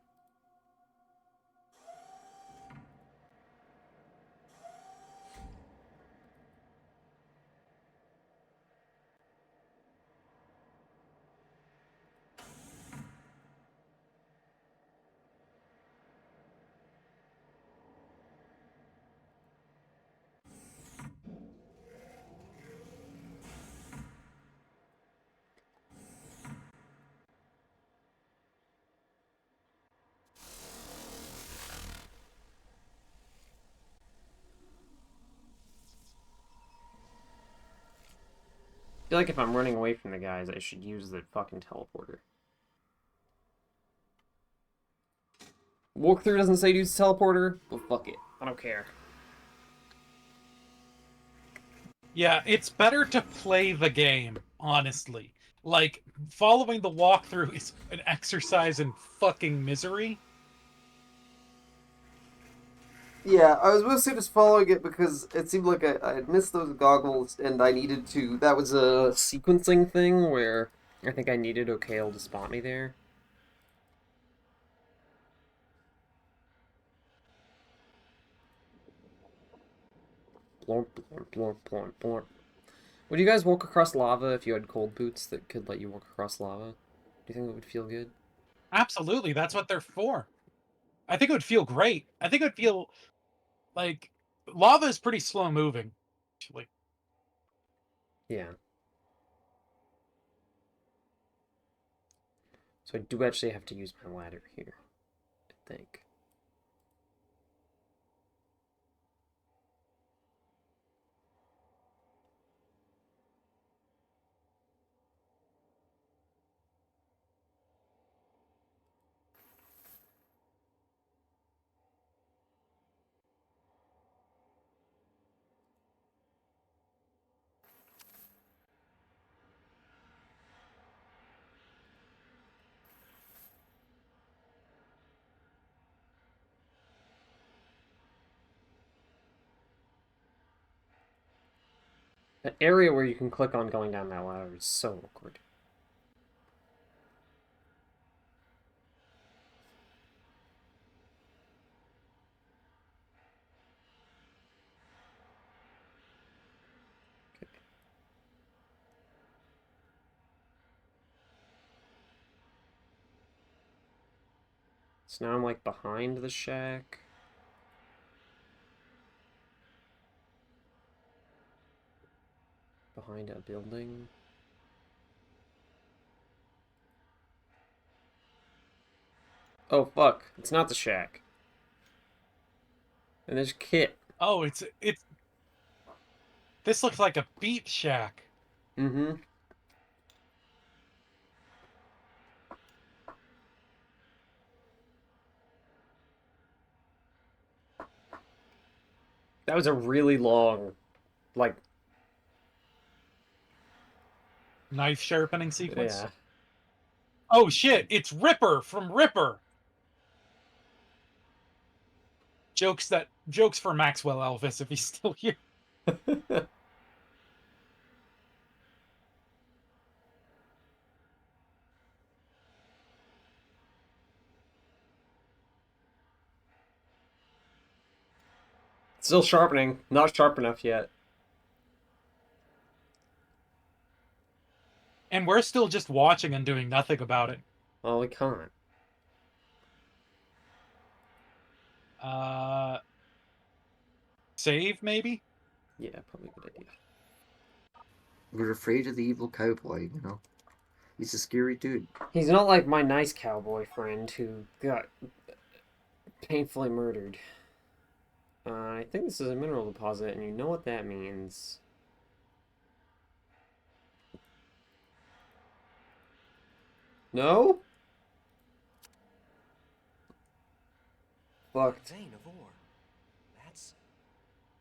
I feel like if I'm running away from the guys, I should use the fucking teleporter. Walkthrough doesn't say to use the teleporter, but fuck it. I don't care. Yeah, it's better to play the game, honestly. Like, following the walkthrough is an exercise in fucking misery. Yeah, I was mostly just following it because it seemed like I had missed those goggles and I needed to... That was a sequencing thing where I think I needed Okale to spot me there. Blorp, blorp, blorp, blorp, blorp. Would you guys walk across lava if you had cold boots that could let you walk across lava? Do you think it would feel good? Absolutely, that's what they're for. I think it would feel great. I think it would feel like lava is pretty slow moving. Actually. Yeah. So I do actually have to use my ladder here, I think. The area where you can click on going down that ladder is so awkward. Okay. So now I'm like behind the shack. Behind a building. Oh fuck, it's not the shack. And there's Kit. Oh, it's this looks like a beat shack. Mm-hmm. That was a really long, like... Knife sharpening sequence. Yeah. Oh shit, it's Ripper from Ripper. Jokes for Maxwell Elvis if he's still here. Still sharpening. Not sharp enough yet. And we're still just watching and doing nothing about it. Well, we can't. Save, maybe? Yeah, probably a good idea. We're afraid of the evil cowboy, you know? He's a scary dude. He's not like my nice cowboy friend who got painfully murdered. I think this is a mineral deposit, and you know what that means. No? Fucked. Vein of ore. That's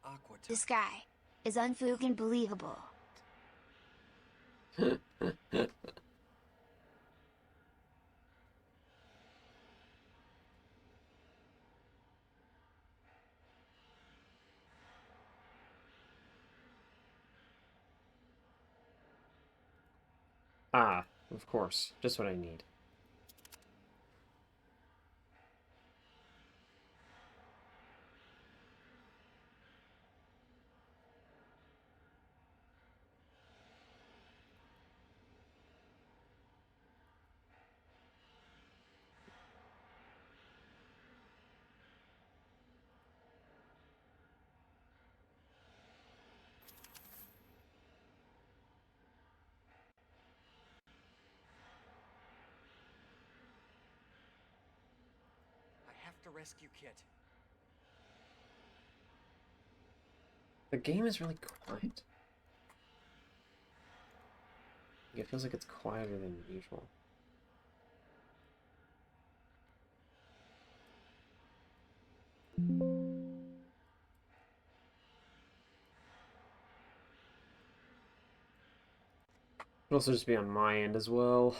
aqua. This guy is unfucking believable. Ah, of course. Just what I need. To rescue Kit. The game is really quiet. It feels like it's quieter than usual. Could also just be on my end as well.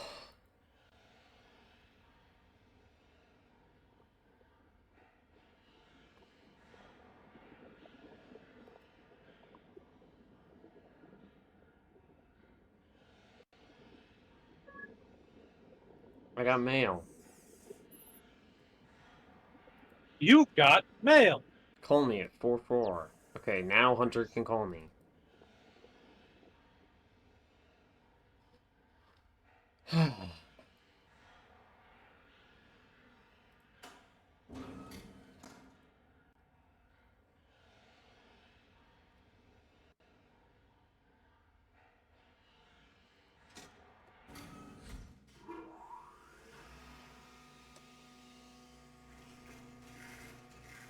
I got mail. You got mail. Call me at 44. Okay, now Hunter can call me.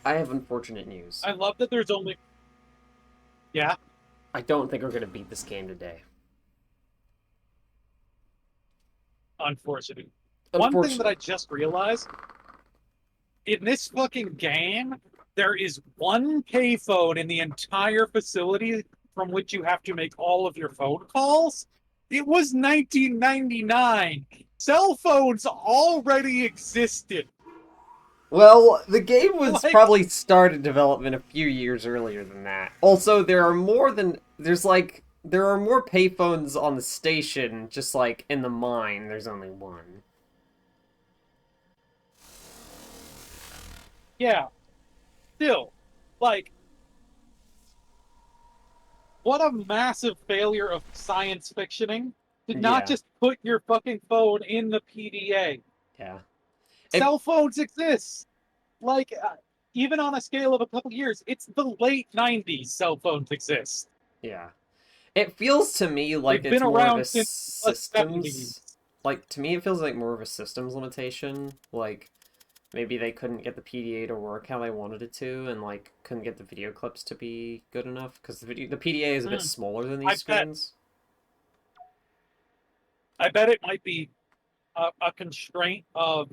I have unfortunate news. I love that there's only... Yeah? I don't think we're going to beat this game today. Unfortunate. One thing that I just realized, in this fucking game, there is one payphone in the entire facility from which you have to make all of your phone calls. It was 1999. Cell phones already existed. Well, the game was Like- probably started development a few years earlier than that. Also, there are more than... There's like there are more payphones on the station, just like in the mine, there's only one. Yeah. Still, like, what a massive failure of science fictioning to not Yeah. just put your fucking phone in the PDA. Yeah. Cell phones exist. Like, even on a scale of a couple years, it's the late 90s cell phones exist. Yeah. It feels to me like They've it's been more of around a since the systems... 70s. Like, to me it feels like more of a systems limitation. Like, maybe they couldn't get the PDA to work how they wanted it to, and, like, couldn't get the video clips to be good enough, because the PDA is a bit smaller than these screens. I bet it might be a constraint of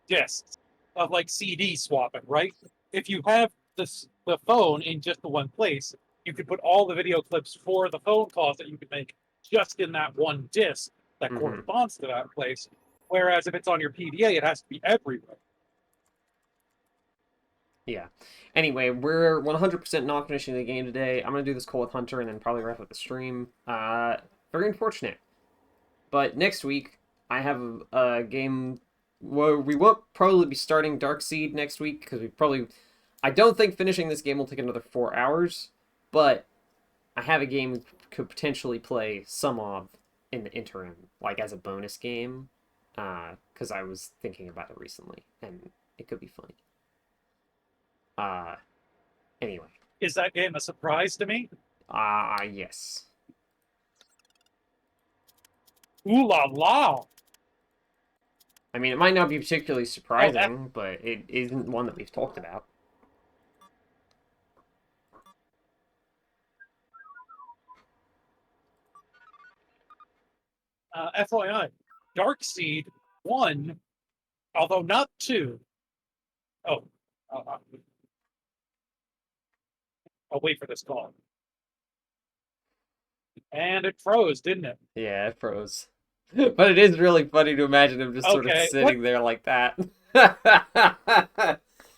discs, of like CD swapping, right? If you have the phone in just the one place, you could put all the video clips for the phone calls that you could make just in that one disc that corresponds to that place. Whereas if it's on your PDA, it has to be everywhere. Yeah. Anyway, we're 100% not finishing the game today. I'm going to do this call with Hunter and then probably wrap up the stream. Very unfortunate. But next week, I have a game where we won't probably be starting Darkseid next week, because I don't think finishing this game will take another 4 hours, but I have a game we could potentially play some of in the interim, like as a bonus game, because I was thinking about it recently, and it could be funny. Anyway. Is that game a surprise to me? Yes. Ooh la la! I mean, it might not be particularly surprising, but it isn't one that we've talked about. FYI, Darkseid 1, although not 2. Oh, I'll wait for this call. And it froze, didn't it? Yeah, it froze. But it is really funny to imagine him just sort of sitting there like that.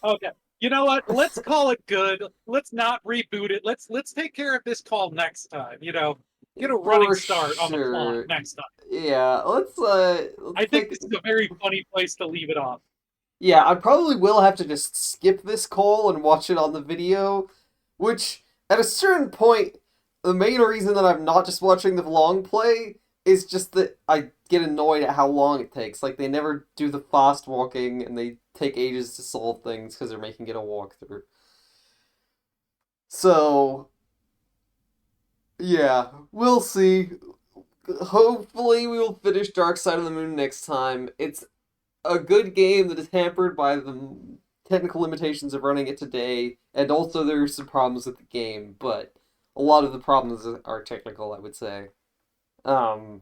Okay. You know what? Let's call it good. Let's not reboot it. Let's take care of this call next time, you know. Get a running start on the plot next time. Yeah, let's I think this is a very funny place to leave it off. Yeah, I probably will have to just skip this call and watch it on the video, which, at a certain point, the main reason that I'm not just watching the long play is just that I get annoyed at how long it takes. Like, they never do the fast walking, and they take ages to solve things because they're making it a walkthrough. So, yeah, we'll see. Hopefully we will finish Dark Side of the Moon next time. It's a good game that is hampered by the technical limitations of running it today, and also there are some problems with the game, but a lot of the problems are technical, I would say. And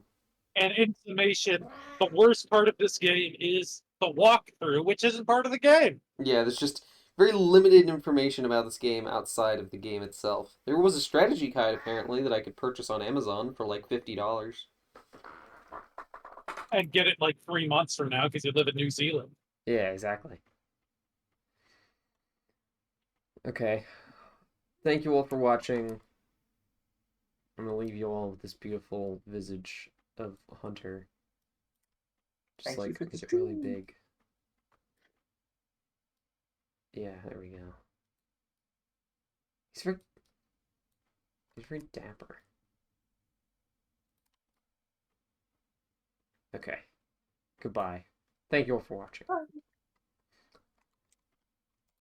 in summation, the worst part of this game is the walkthrough, which isn't part of the game. Yeah, there's just very limited information about this game outside of the game itself. There was a strategy guide, apparently, that I could purchase on Amazon for like $50. And get it like 3 months from now because you live in New Zealand. Yeah, exactly. Okay. Thank you all for watching. I'm going to leave you all with this beautiful visage of Hunter. Just like, is it really big? Yeah, there we go. He's very dapper. Okay. Goodbye. Thank you all for watching.